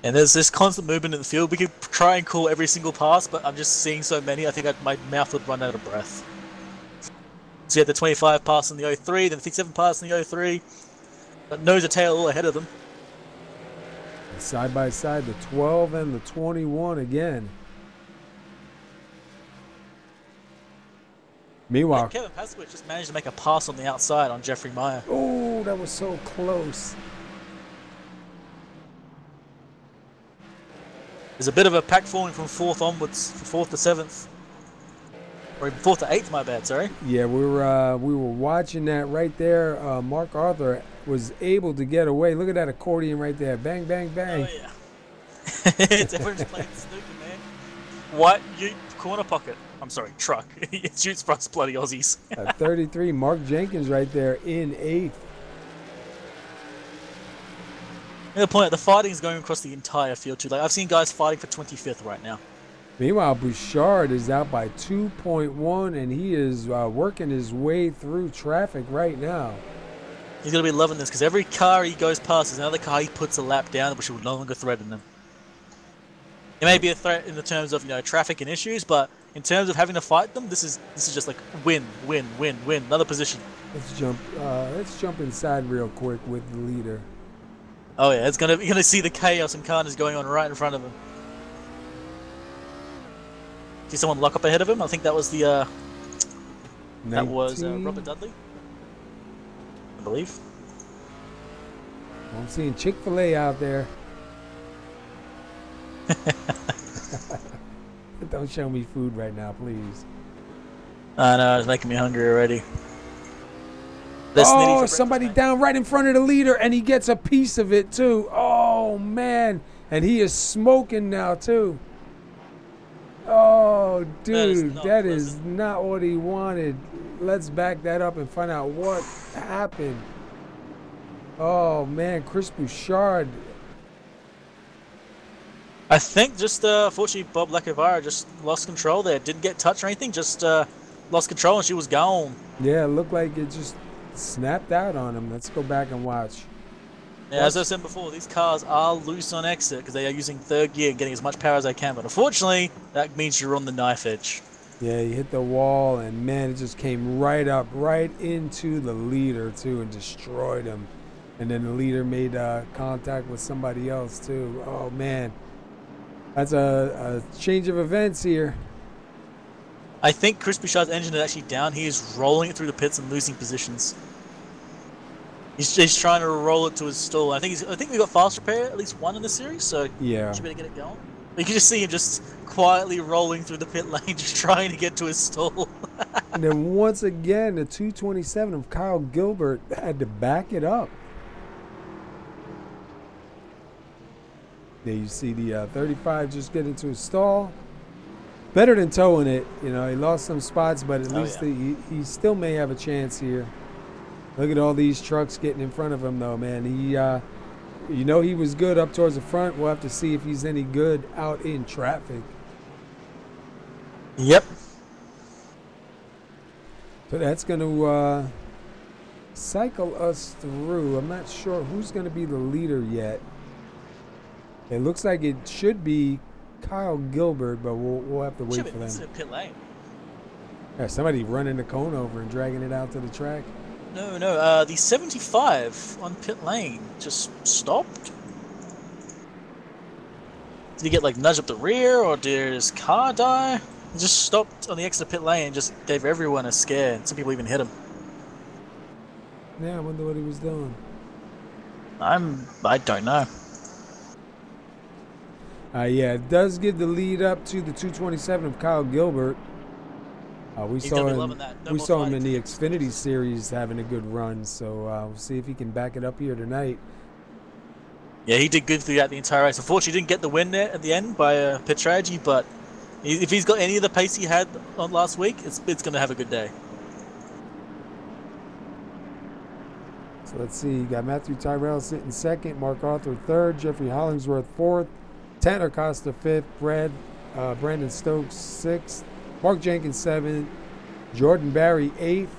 And there's this constant movement in the field. We could try and call every single pass, but I'm just seeing so many, I think my mouth would run out of breath. So you had the 25 pass in the 03, then the 57 pass in the 03, but nose to tail all ahead of them. Side by side, the 12 and the 21 again. Meanwhile, And Kevin Pascoe just managed to make a pass on the outside on Jeffrey Meyer. oh, that was so close. There's a bit of a pack falling from 4th onwards, from 4th to 7th. Or even 4th to 8th, my bad, sorry. Yeah, we were watching that right there. Mark Arthur was able to get away. Look at that accordion right there. Bang, bang, bang. Oh, yeah. It's everyone's playing snooker, man. What? You corner pocket. I'm sorry, truck. It shoots for us bloody Aussies. At 33, Mark Jenkins right there in 8th. And the point, the fighting is going across the entire field too. Like I've seen guys fighting for 25th right now. Meanwhile, Bouchard is out by 2.1, and he is working his way through traffic right now. He's gonna be loving this because every car he goes past is another car he puts a lap down, which will no longer threaten him. It may be a threat in the terms of traffic and issues, but in terms of having to fight them, this is just like win, win, win, win. Another position. Let's jump inside real quick with the leader. Oh yeah, you're gonna see the chaos and carnage going on right in front of him. See someone lock up ahead of him? I think that was the that was 19. Robert Dudley, I believe. I'm seeing Chick-fil-A out there. Don't show me food right now, please. I know, it's making me hungry already. Oh, somebody down right in front of the leader, and he gets a piece of it too. Oh man, and he is smoking now too. Oh, dude, that is not what he wanted. Let's back that up and find out what happened. Oh man, Chris Bouchard. I think just fortunately Bob Lacavara just lost control there. Didn't get touched or anything, just lost control and she was gone. Yeah, it looked like it just snapped out on him. Let's go back and watch. Yeah, as I said before, these cars are loose on exit because they are using 3rd gear and getting as much power as they can. But unfortunately, that means you're on the knife edge. Yeah, he hit the wall, and man, it just came right up, right into the leader too, and destroyed him. And then the leader made contact with somebody else too. Oh man, that's a change of events here. I think Chris Bouchard's engine is actually down. He is rolling it through the pits and losing positions. He's trying to roll it to his stall. I think we got fast repair at least one in the series, so yeah, should be able to get it going. You can just see him just quietly rolling through the pit lane, just trying to get to his stall. And then once again, the 227 of Kyle Gilbert had to back it up. There you see the 35 just get into his stall. Better than towing it. He lost some spots, but at least he still may have a chance here. Look at all these trucks getting in front of him, though, man. He was good up towards the front. We'll have to see if he's any good out in traffic. Yep. So that's going to cycle us through. I'm not sure who's going to be the leader yet. It looks like it should be Kyle Gilbert, but we'll have to wait for them. This is a pit lane. Yeah, somebody running the cone over and dragging it out to the track. No, the 75 on pit lane just stopped. Did he get nudged up the rear, or did his car die? He just stopped on the exit pit lane and just gave everyone a scare. And some people even hit him. Yeah, I wonder what he was doing. I don't know. Yeah, it does give the lead up to the 227 of Kyle Gilbert. We He's saw gonna be him. loving that. No We more saw him fighting in for the the Xfinity Series having a good run. So we'll see if he can back it up here tonight. Yeah, he did good throughout the entire race. Unfortunately, he didn't get the win there at the end by pit strategy, but if he's got any of the pace he had on last week, it's going to have a good day. So let's see. You got Matthew Tyrrell sitting second, Mark Arthur third, Jeffrey Hollingsworth fourth, Tanner Costa fifth, Brandon Stokes sixth, Mark Jenkins seventh, Jordan Barry eighth,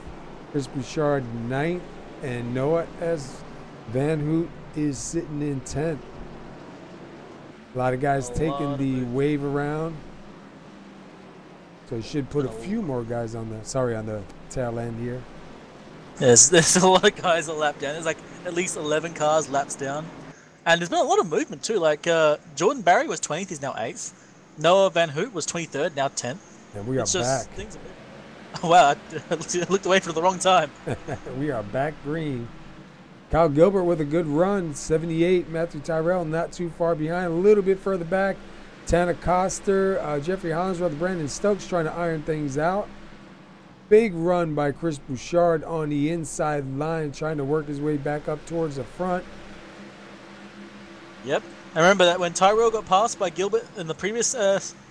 Chris Bouchard ninth, and Noah S. Van Hoot is sitting in 10th. A lot of guys taking the wave around. So he should put a few more guys on the tail end here. There's a lot of guys a lap down. There's like at least 11 cars laps down. And there's been a lot of movement too. Like Jordan Barry was 20th, he's now 8th. Noah Van Hoot was 23rd, now 10th. And we are back. Oh, wow, I looked away for the wrong time. We are back green. Kyle Gilbert with a good run, 78. Matthew Tyrrell not too far behind, a little bit further back. Tanner Coster, Jeffrey Hollingsworth, Brandon Stokes trying to iron things out. Big run by Chris Bouchard on the inside line, trying to work his way back up towards the front. Yep. I remember that when Tyrrell got passed by Gilbert in the previous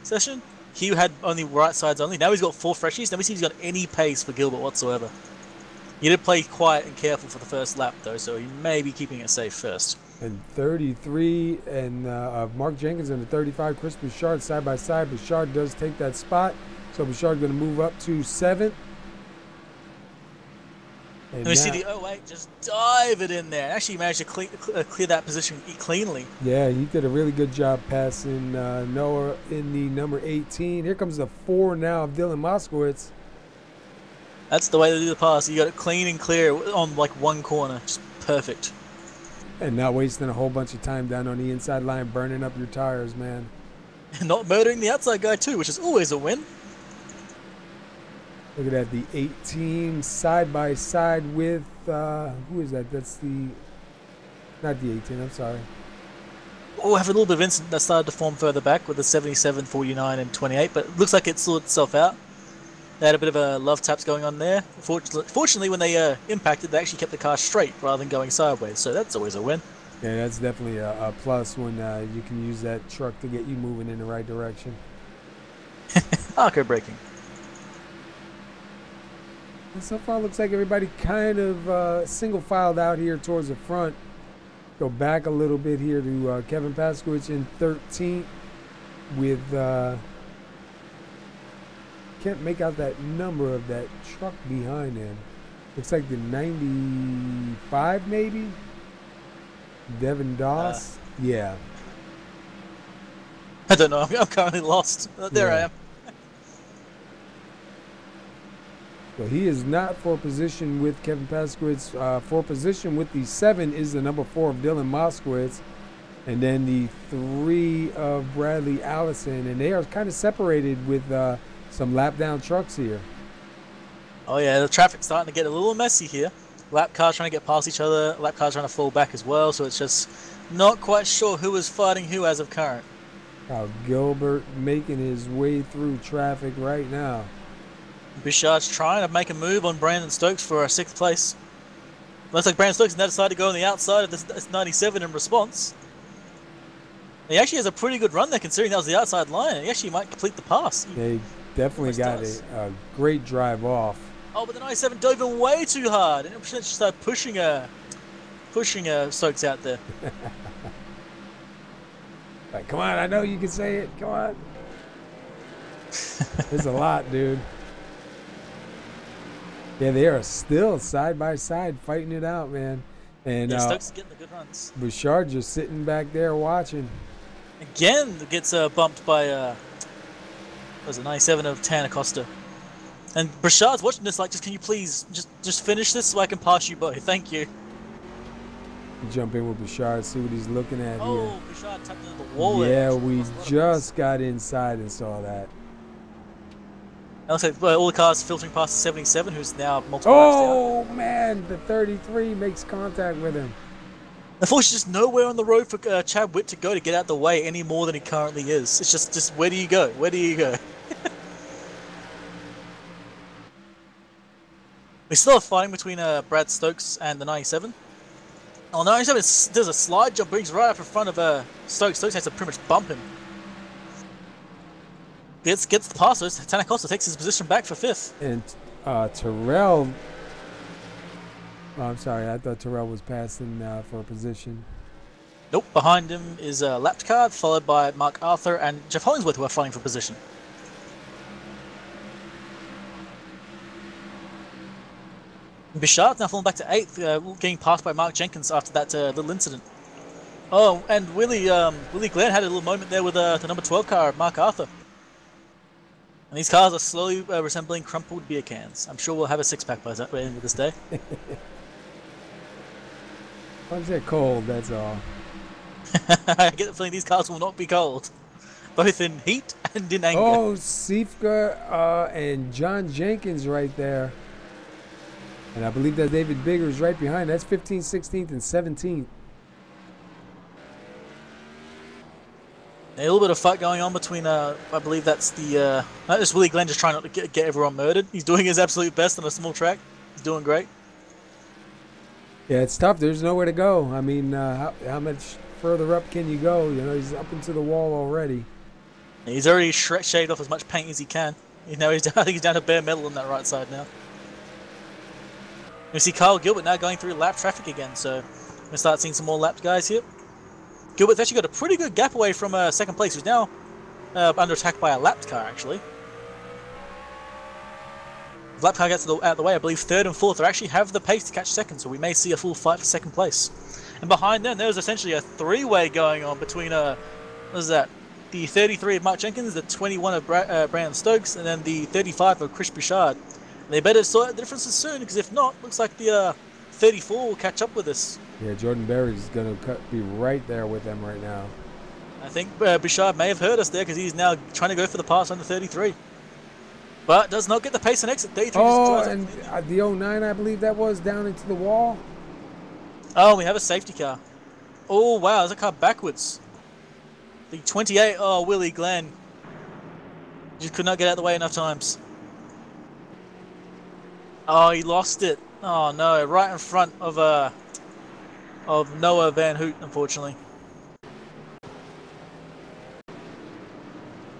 session, he had only right sides only. Now he's got 4 freshies. Never seen he's got any pace for Gilbert whatsoever. He did play quiet and careful for the first lap, though, so he may be keeping it safe first. And 33 and Mark Jenkins and the 35, Chris Bouchard side by side. Bouchard does take that spot, so Bouchard going to move up to 7th. And we see the 08 just dive it in there. Actually, he managed to clear that position cleanly. Yeah, he did a really good job passing Noah in the number 18. Here comes the 4 now of Dylan Moskowitz. That's the way to do the pass. You got it clean and clear on like one corner. Just perfect. And not wasting a whole bunch of time down on the inside line, burning up your tires, man. And not murdering the outside guy too, which is always a win. Look at that, the 18 side by side with, who is that? That's not the 18, I'm sorry. Oh, I have a little bit of incident that started to form further back with the 77, 49, and 28, but it looks like it sorted itself out. They had a bit of a love taps going on there. Fortunately, when they impacted, they actually kept the car straight rather than going sideways, so that's always a win. Yeah, that's definitely a plus when you can use that truck to get you moving in the right direction. Arco braking. And so far, looks like everybody kind of single filed out here towards the front. Go back a little bit here to Kevin Paskowitz in 13th with, can't make out that number of that truck behind him. Looks like the 95 maybe? Devin Doss? Yeah. I don't know, I'm currently lost. There I am. So he is not for position with Kevin Paskowitz. For position with the 7 is the number 4 of Dylan Moskowitz. And then the 3 of Bradley Allison. And they are kind of separated with some lap down trucks here. Oh yeah, the traffic's starting to get a little messy here. Lap cars trying to get past each other, lap cars trying to fall back as well. So it's just not quite sure who is fighting who as of current. Gilbert making his way through traffic right now. Bouchard's trying to make a move on Brandon Stokes for a 6th place. Looks like Brandon Stokes now decided to go on the outside of this 97 in response. He actually has a pretty good run there considering that was the outside line. He actually might complete the pass. They definitely got a great drive off. Oh, but the 97 dove in way too hard. And it just started pushing Stokes out there. Like, come on, I know you can say it. Come on. There's a lot, dude. Yeah, they are still side by side fighting it out, man. And yeah, Stokes is getting the good runs. Bouchard just sitting back there watching. Again, gets bumped by was it 97 of Tanner Costa. And Bouchard's watching this like, can you please just finish this so I can pass you both? Thank you. Jump in with Bouchard, see what he's looking at here. Bouchard tapped into the wall. Yeah, we just got inside and saw that. It looks like all the cars filtering past the 77, who's now multiple laps down. Oh, man. The 33 makes contact with him. Unfortunately, just nowhere on the road for Chad Witt to go to get out the way any more than he currently is. It's just where do you go? Where do you go? We still have fighting between Brad Stokes and the 97. Oh, 97 does a slide jump, brings right up in front of Stokes. Stokes has to pretty much bump him. Gets the pass, so Tanacosta takes his position back for 5th. And Terrell... Oh, I'm sorry, I thought Terrell was passing for a position. Nope, behind him is Lapped Card, followed by Mark Arthur and Jeff Hollingsworth, who are fighting for position. Bichard's now falling back to 8th, getting passed by Mark Jenkins after that little incident. Oh, and Willie Glenn had a little moment there with the number 12 car, Mark Arthur. And these cars are slowly resembling crumpled beer cans. I'm sure we'll have a 6-pack by the end of this day. Once they're cold, that's all. I get the feeling these cars will not be cold, both in heat and in anger. Oh, Sifka and John Jenkins right there. And I believe that David Bigger's right behind. That's 15th, 16th, and 17th. A little bit of fight going on between, I believe that's the, that's Willie Glenn just trying not to get everyone murdered. He's doing his absolute best on a small track. He's doing great. Yeah, it's tough. There's nowhere to go. I mean, how much further up can you go? You know, he's up into the wall already. He's already shaved off as much paint as he can. You know, I think he's down to bare metal on that right side now. We see Kyle Gilbert now going through lap traffic again, so we're going to start seeing some more lapped guys here. Gilbert's actually got a pretty good gap away from second place, who's now under attack by a lapped car, actually. If lapped car gets out of the way, I believe 3rd and 4th actually have the pace to catch second, so we may see a full fight for second place. And behind them, there's essentially a 3-way going on between, what is that? The 33 of Mark Jenkins, the 21 of Brandon Stokes, and then the 35 of Chris Bouchard. And they better sort out the differences soon, because if not, looks like the 34 will catch up with us. Yeah, Jordan Berry's going to be right there with them right now. I think Bouchard may have heard us there, because he's now trying to go for the pass on the 33. But does not get the pace and exit. 33 oh, and the 09, I believe that was, down into the wall. Oh, we have a safety car. Oh, wow, there's a car backwards. The 28, oh, Willie Glenn. Just could not get out of the way enough times. Oh, he lost it. Oh, no, right in front of Noah Van Hoot, unfortunately.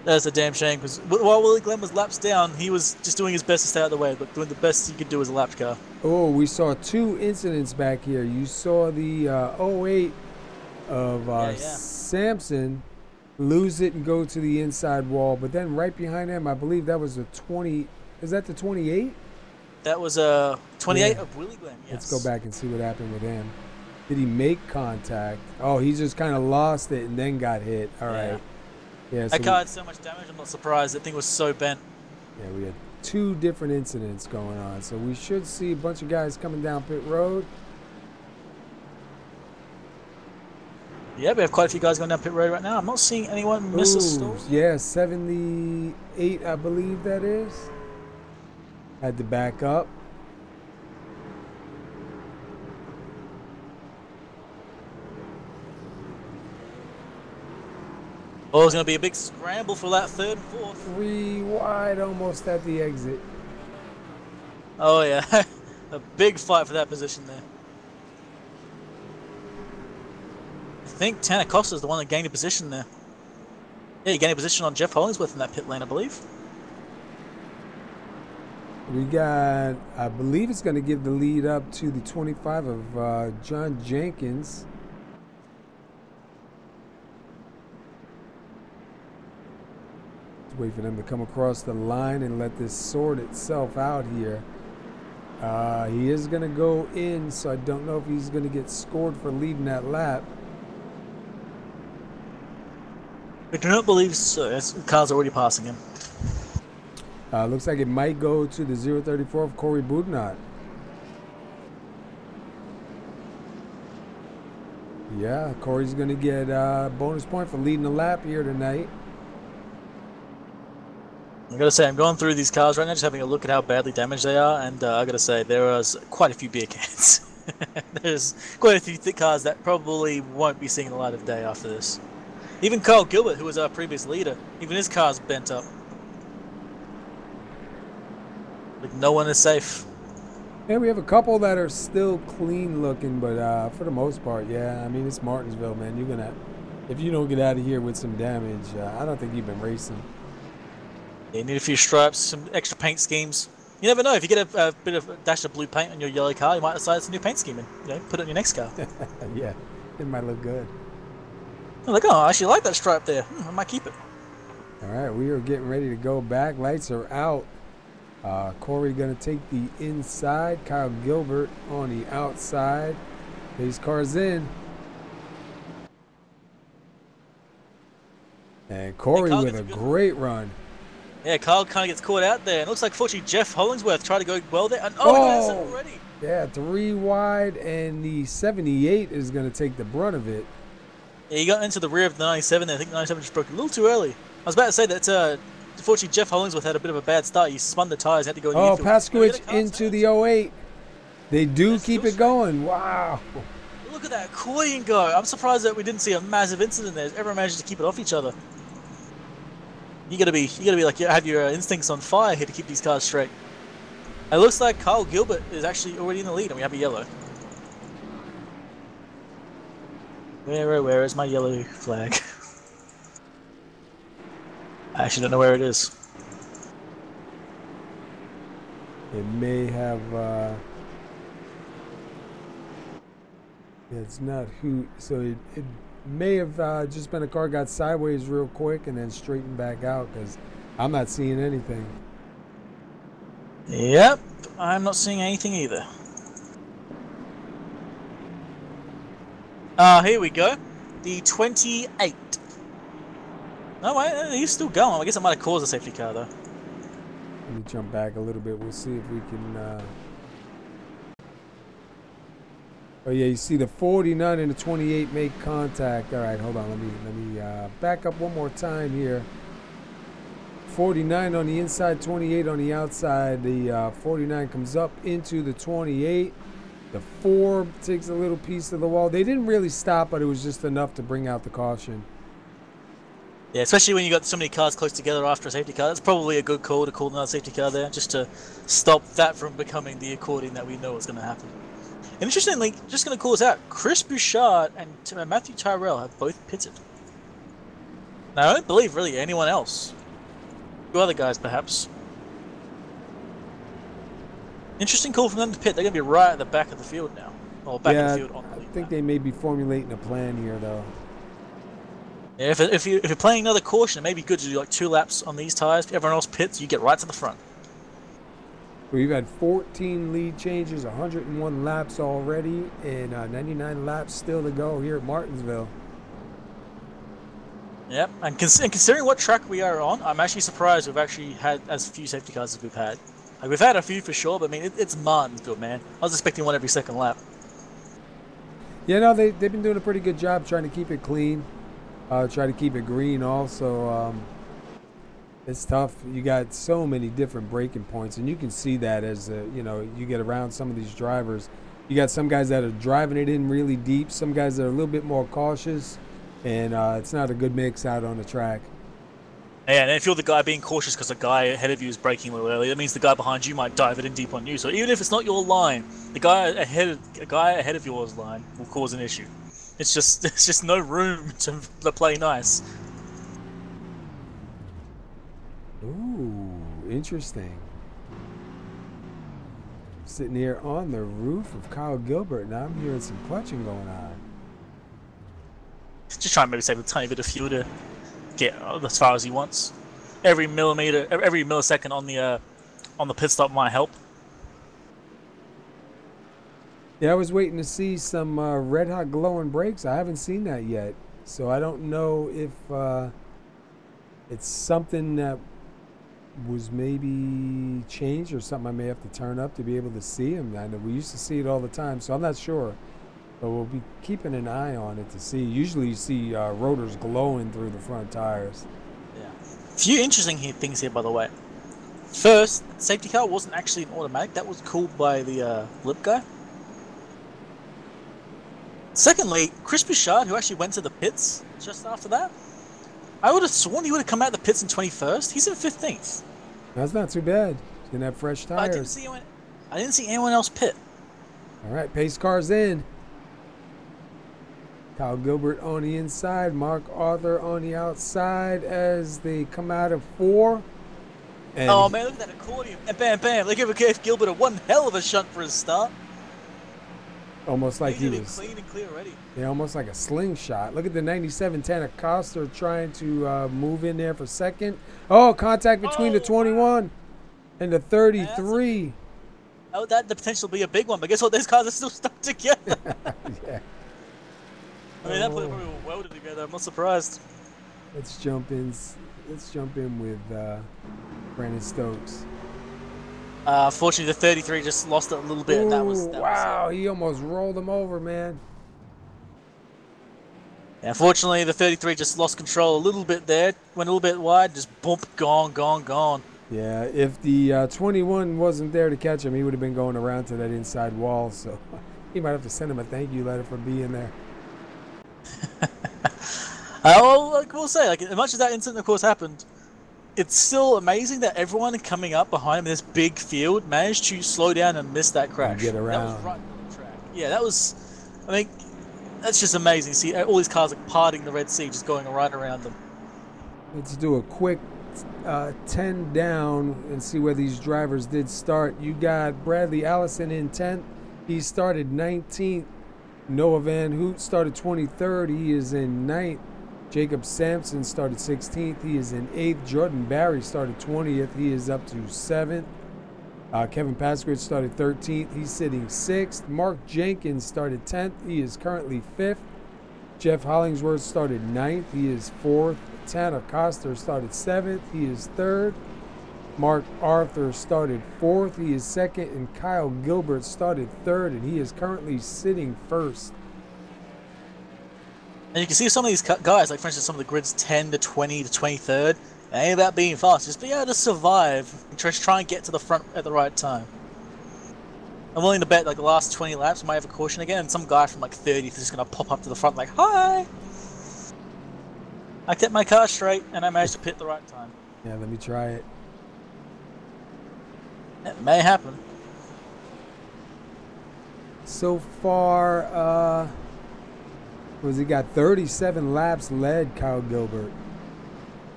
That's a damn shame, because while Willie Glenn was laps down, he was just doing his best to stay out of the way, but doing the best he could do as a lapped car. Oh, we saw 2 incidents back here. You saw the 08 of Sampson lose it and go to the inside wall, but then right behind him, I believe that was a 20. Is that the 28? That was 28 of Willie Glenn, yes. Let's go back and see what happened with him. Did he make contact? Oh, he just kind of lost it and then got hit. All right. Yeah, so that car had so much damage, I'm not surprised. That thing was so bent. Yeah, we had 2 different incidents going on. So we should see a bunch of guys coming down pit road. Yeah, we have quite a few guys going down pit road right now. I'm not seeing anyone miss a stall. Yeah, 78, I believe that is. Had to back up. Oh, it's going to be a big scramble for that 3rd and 4th. 3 wide, almost at the exit. Oh, yeah. A big fight for that position there. I think Tanacosta is the one that gained a position there. Yeah, he gained a position on Jeff Hollingsworth in that pit lane, I believe. We got, I believe it's going to give the lead up to the 25 of John Jenkins. Just wait for them to come across the line and let this sort itself out here. He is going to go in, so I don't know if he's going to get scored for leading that lap. I do not believe so. The car's already passing him. Looks like it might go to the 034 of Corey Boudinot. Yeah, Corey's going to get a bonus point for leading the lap here tonight. I gotta say, I'm going through these cars right now, just having a look at how badly damaged they are, and I gotta say, there are quite a few beer cans. There's quite a few thick cars that probably won't be seeing the light of day after this. Even Kyle Gilbert, who was our previous leader, even his car's bent up. Like, no one is safe. Yeah, we have a couple that are still clean looking, but for the most part, yeah. I mean, it's Martinsville, man. You're gonna, if you don't get out of here with some damage, I don't think you've been racing. Yeah, you need a few stripes, some extra paint schemes. You never know, if you get a bit of a dash of blue paint on your yellow car, you might decide it's a new paint scheme and, you know, put it in your next car. Yeah, it might look good. I'm like, oh, I actually like that stripe there. I might keep it. All right, we are getting ready to go back. Lights are out. Corey going to take the inside. Kyle Gilbert on the outside. These cars in. And Corey with a great run. Yeah, Kyle kind of gets caught out there. It looks like, fortunately, Jeff Hollingsworth tried to go well there. And, oh, he already. Yeah, 3 wide, and the 78 is going to take the brunt of it. Yeah, he got into the rear of the 97 there. I think the 97 just broke a little too early. I was about to say that, unfortunately, Jeff Hollingsworth had a bit of a bad start. He spun the tires, had to go in the infield. PASKY into the 08. They do keep it going. Wow. Look at that coin go. I'm surprised that we didn't see a massive incident there. Everyone managed to keep it off each other. You gotta be like, have your instincts on fire here to keep these cars straight. It looks like Kyle Gilbert is actually already in the lead, and we have a yellow. Where is my yellow flag? I actually don't know where it is. It may have, yeah, it's not who, so it may have just been a car got sideways real quick and then straightened back out, because I'm not seeing anything. Yep, I'm not seeing anything either. Here we go. The 28. No, wait, he's still going. I guess I might have caused a safety car, though. Let me jump back a little bit. We'll see if we can... Oh, yeah, you see the 49 and the 28 make contact. All right, hold on. Let me back up one more time here. 49 on the inside, 28 on the outside. The 49 comes up into the 28. The 4 takes a little piece of the wall. They didn't really stop, but it was just enough to bring out the caution. Yeah, especially when you got so many cars close together after a safety car. That's probably a good call to call another safety car there, just to stop that from becoming the accordion that we know is going to happen. And interestingly, just going to call this out, Chris Bouchard and Matthew Tyrrell have both pitted. Now, I don't believe really anyone else. Two other guys, perhaps. Interesting call from them to pit. They're going to be right at the back of the field now. Or back of the field on the lead. I think they may be formulating a plan here, though. Yeah, if you're playing another caution, it may be good to do like 2 laps on these tires. If everyone else pits, you get right to the front. We've had 14 lead changes, 101 laps already, and 99 laps still to go here at Martinsville. Yep, and considering what track we are on, I'm actually surprised we've actually had as few safety cars as we've had. Like, we've had a few for sure, but I mean, it's Martinsville, man. I was expecting one every second lap. Yeah, no, they've been doing a pretty good job trying to keep it clean. Try to keep it green also. It's tough. You got so many different braking points, and you can see that as you know, you get around some of these drivers. You got some guys that are driving it in really deep, some guys that are a little bit more cautious, and it's not a good mix out on the track. Yeah, and if you're the guy being cautious because the guy ahead of you is braking a little early, that means the guy behind you might dive it in deep on you. So even if it's not your line, the guy ahead of yours line will cause an issue. It's just no room to play nice. Ooh, interesting. Sitting here on the roof of Kyle Gilbert, now I'm hearing some clutching going on. Just trying to maybe save a tiny bit of fuel to get as far as he wants. Every millisecond on the pit stop might help. Yeah, I was waiting to see some red hot glowing brakes. I haven't seen that yet, so I don't know if it's something that was maybe changed or something I may have to turn up to be able to see them. I know we used to see it all the time, so I'm not sure. But we'll be keeping an eye on it to see. Usually you see rotors glowing through the front tires. Yeah. Few interesting things here, by the way. First, safety car wasn't actually an automatic. That was called by the lip guy. Secondly, Chris Bouchard, who actually went to the pits just after that, I would have sworn he would have come out of the pits in 21st. He's in 15th. That's not too bad. He's going to have fresh tires. I didn't see anyone else pit. All right, pace car's in. Kyle Gilbert on the inside, Mark Arthur on the outside as they come out of 4. And oh man, look at that accordion. And bam, bam. They gave Gilbert one hell of a shunt for his start. Almost like he was clean and clear already. Yeah, almost like a slingshot. Look at the 97 Tanner Coster trying to move in there for second. Oh, contact between the 21 and the 33. Oh, that the potential to be a big one, but guess what? Those cars are still stuck together. Yeah. I mean, that probably were welded together. I'm not surprised. Let's jump in with Brandon Stokes. Fortunately, the 33 just lost it a little bit. Ooh, wow, he almost rolled him over, man. Yeah, unfortunately, the 33 just lost control a little bit there. Went a little bit wide, just bump, gone. Yeah, if the 21 wasn't there to catch him, he would have been going around to that inside wall. So he might have to send him a thank you letter for being there. Well, like we'll say, like as much as that incident, of course, happened, it's still amazing that everyone coming up behind him in this big field managed to slow down and miss that crash. And get around. That was right on the track. Yeah, that was. I mean, that's just amazing. See, all these cars like parting the Red Sea, just going right around them. Let's do a quick 10 down and see where these drivers did start. You got Bradley Allison in 10th. He started 19th. Noah Van Hoot started 23rd. He is in 9th. Jacob Sampson started 16th. He is in 8th. Jordan Barry started 20th. He is up to 7th. Kevin Paskridge started 13th. He's sitting 6th. Mark Jenkins started 10th. He is currently 5th. Jeff Hollingsworth started 9th. He is 4th. Tanner Coster started 7th. He is 3rd. Mark Arthur started 4th. He is 2nd. And Kyle Gilbert started 3rd. And he is currently sitting 1st. And you can see some of these guys, like for instance, some of the grids 10 to 20 to 23rd. It ain't about being fast, just be able to survive and try and get to the front at the right time. I'm willing to bet like the last 20 laps might have a caution again, and some guy from like 30th is just going to pop up to the front like, hi! I kept my car straight and I managed to pit the right time. Yeah, let me try it. It may happen. So far, he got 37 laps led, Kyle Gilbert.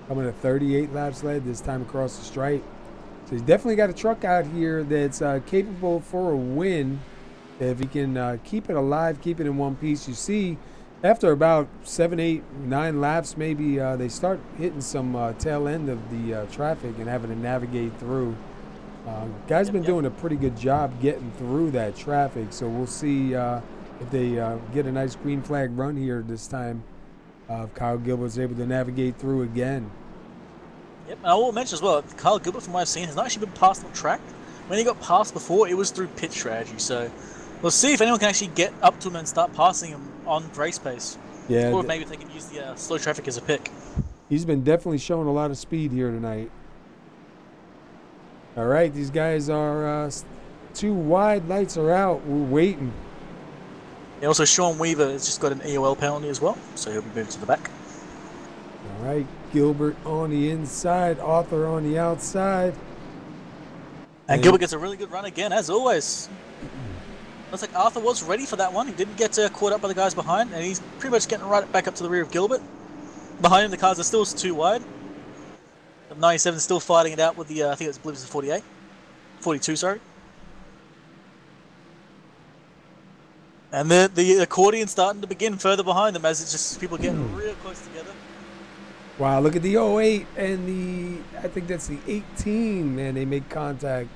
Coming to 38 laps led this time across the stripe. So he's definitely got a truck out here that's capable for a win. If he can keep it alive, keep it in one piece. You see, after about 7, 8, 9 laps, maybe they start hitting some tail end of the traffic and having to navigate through. Guy's been doing a pretty good job getting through that traffic. So we'll see if they get a nice green flag run here this time. Kyle Gilbert's able to navigate through again. Yep, and I will mention as well, Kyle Gilbert, from what I've seen, has not actually been passed on track. When he got passed before, it was through pit strategy. So we'll see if anyone can actually get up to him and start passing him on race pace. Yeah, or maybe if they can use the slow traffic as a pick. He's been definitely showing a lot of speed here tonight. All right, these guys are too wide. Lights are out. We're waiting. And also, Sean Weaver has just got an EOL penalty as well, so he'll be moved to the back. All right, Gilbert on the inside, Arthur on the outside. And Gilbert gets a really good run again, as always. Looks like Arthur was ready for that one. He didn't get caught up by the guys behind, and he's pretty much getting right back up to the rear of Gilbert. Behind him, the cars are still too wide. The 97 is still fighting it out with the, I think it's, I believe it's the 48. 42, sorry. And the accordion starting to begin further behind them as it's just people getting real close together. Wow, look at the 08 and I think that's the 18, man, they make contact.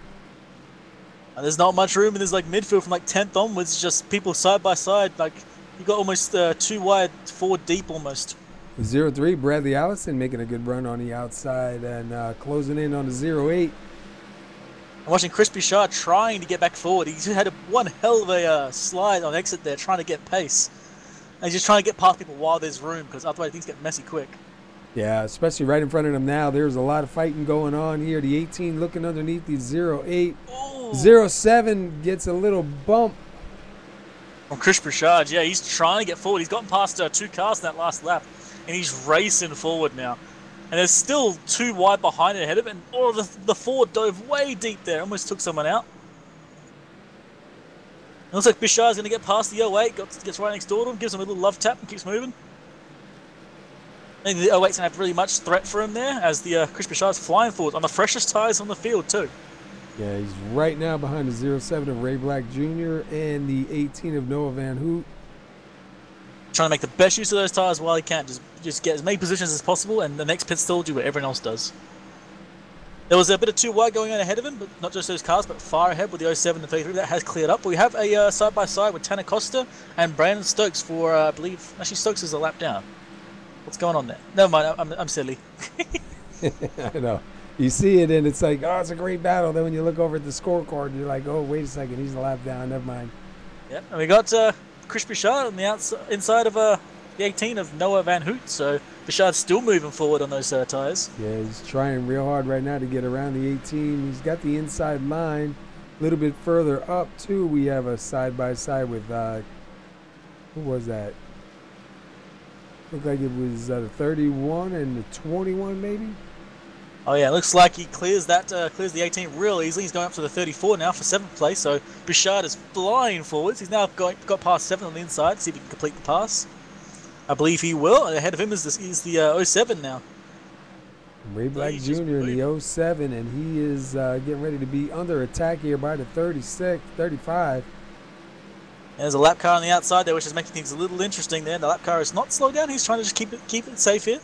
And there's not much room, and there's like midfield from like 10th onwards, just people side by side. Like, you got almost 2 wide, 4 deep almost. 03, Bradley Allison making a good run on the outside and closing in on the 08. I'm watching Chris Bouchard trying to get back forward. He had one hell of a slide on exit there, trying to get pace. And he's just trying to get past people while there's room, because otherwise things get messy quick. Yeah, especially right in front of them now. There's a lot of fighting going on here. The 18 looking underneath the 08. Ooh. 07 gets a little bump. From Chris Bouchard, yeah, he's trying to get forward. He's gotten past 2 cars in that last lap, and he's racing forward now. And there's still 2 wide behind and ahead of it, and the Ford dove way deep there, almost took someone out. It looks like Bouchard's going to get past the 08, gets right next door to him, gives him a little love tap, and keeps moving. I think the 08's going to have really much threat for him there, as the Chris Bouchard's flying forward on the freshest tyres on the field, too. Yeah, he's right now behind the 07 of Ray Black Jr. and the 18 of Noah Van Hoot. Trying to make the best use of those tyres while he can. Just get as many positions as possible, and the next pit stall do what everyone else does. There was a bit of 2 wide going on ahead of him, but not just those cars, but far ahead with the 07 and 33. That has cleared up. We have a side-by-side with Tanner Costa and Brandon Stokes for, I believe, actually Stokes is a lap down. What's going on there? Never mind, I'm silly. I know. You see it, and it's like, oh, it's a great battle. Then when you look over at the scorecard, you're like, oh, wait a second, he's a lap down. Never mind. Yep, and we got Chris Bouchard on the inside of the 18 of Noah Van Hoot. So Bouchard's still moving forward on those tyres. Yeah, he's trying real hard right now to get around the 18. He's got the inside line. A little bit further up, too, we have a side-by-side with, who was that? Looked like it was the 31 and the 21, maybe? Oh yeah, looks like he clears the 18 real easily. He's going up to the 34 now for 7th place. So Bouchard is flying forwards. He's now got past 7 on the inside. See if he can complete the pass. I believe he will. And ahead of him is the 07 now. Ray Black Jr. in the 07, and he is getting ready to be under attack here by the 35. There's a lap car on the outside there, which is making things a little interesting there. The lap car is not slowed down. He's trying to just keep it safe here.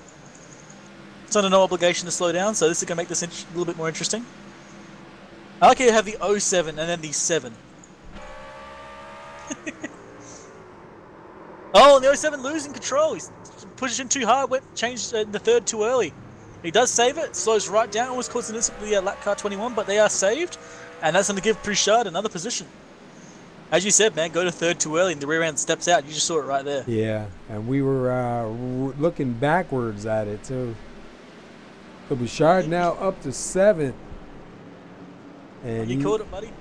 It's under no obligation to slow down, so this is going to make this a little bit more interesting. I like how you have the 07 and then the 7. Oh, and the 07 losing control. He's pushing too hard, changed the 3rd too early. He does save it, slows right down, almost causing this with the lap car 21, but they are saved, and that's going to give Bouchard another position. As you said, man, go to 3rd too early, and the rear end steps out. You just saw it right there. Yeah, and we were looking backwards at it, too. So Bouchard now up to 7th. And you called it, buddy.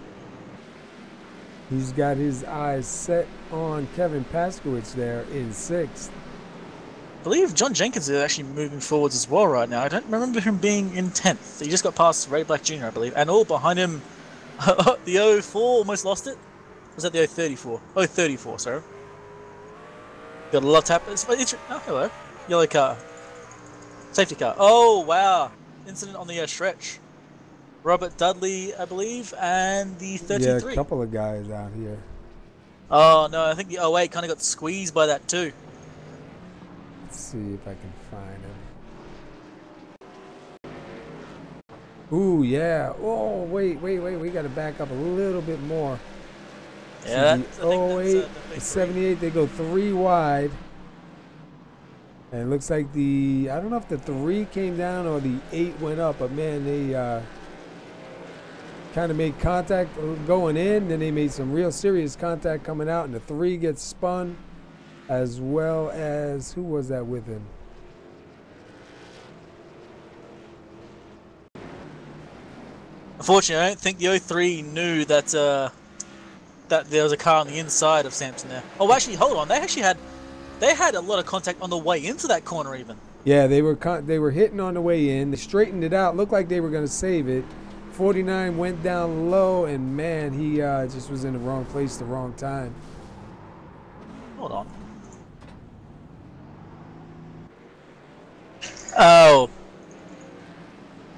He's got his eyes set on Kevin Paskowitz there in 6th. I believe John Jenkins is actually moving forwards as well right now. I don't remember him being in 10th. He just got past Ray Black Jr., I believe. And all behind him, the 04 almost lost it. Was that the 034? Oh, 34, sorry. Got a lot of tap. Oh, hello. Yellow car. Safety car. Oh, wow. Incident on the stretch. Robert Dudley, I believe, and the 33. Yeah, a couple of guys out here. Oh, no, I think the 08 kind of got squeezed by that, too. Let's see if I can find him. Ooh, yeah. Oh, wait. We got to back up a little bit more. Yeah, the 08, the 78, they go 3 wide. And it looks like I don't know if the 3 came down or the 8 went up, but man, they kind of made contact going in, then they made some real serious contact coming out, and the 3 gets spun, as well as, who was that with him? Unfortunately, I don't think the 03 knew that that there was a car on the inside of Sampson there. Oh, actually, hold on. They had a lot of contact on the way into that corner even. Yeah, they were hitting on the way in. They straightened it out. Looked like they were going to save it. 49 went down low, and man, he just was in the wrong place the wrong time. Hold on. Oh.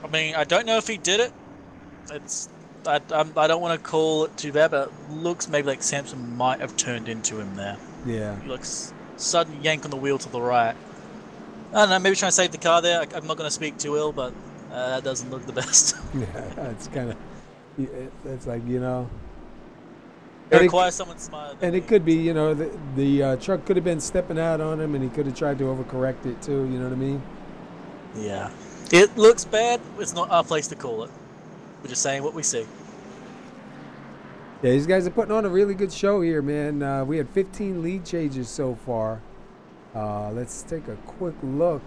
I mean, I don't know if he did it. I don't want to call it too bad, but it looks maybe like Sampson might have turned into him there. Yeah. He looks sudden yank on the wheel to the right. I don't know, maybe trying to save the car there. I'm not going to speak too ill, but that doesn't look the best. Yeah, it's kind of, it's like, you know. It requires someone smarter. And it could be, you know, the truck could have been stepping out on him, and he could have tried to overcorrect it too, you know what I mean? Yeah. It looks bad. It's not our place to call it. We're just saying what we see. Yeah, these guys are putting on a really good show here, man. We had 15 lead changes so far. Let's take a quick look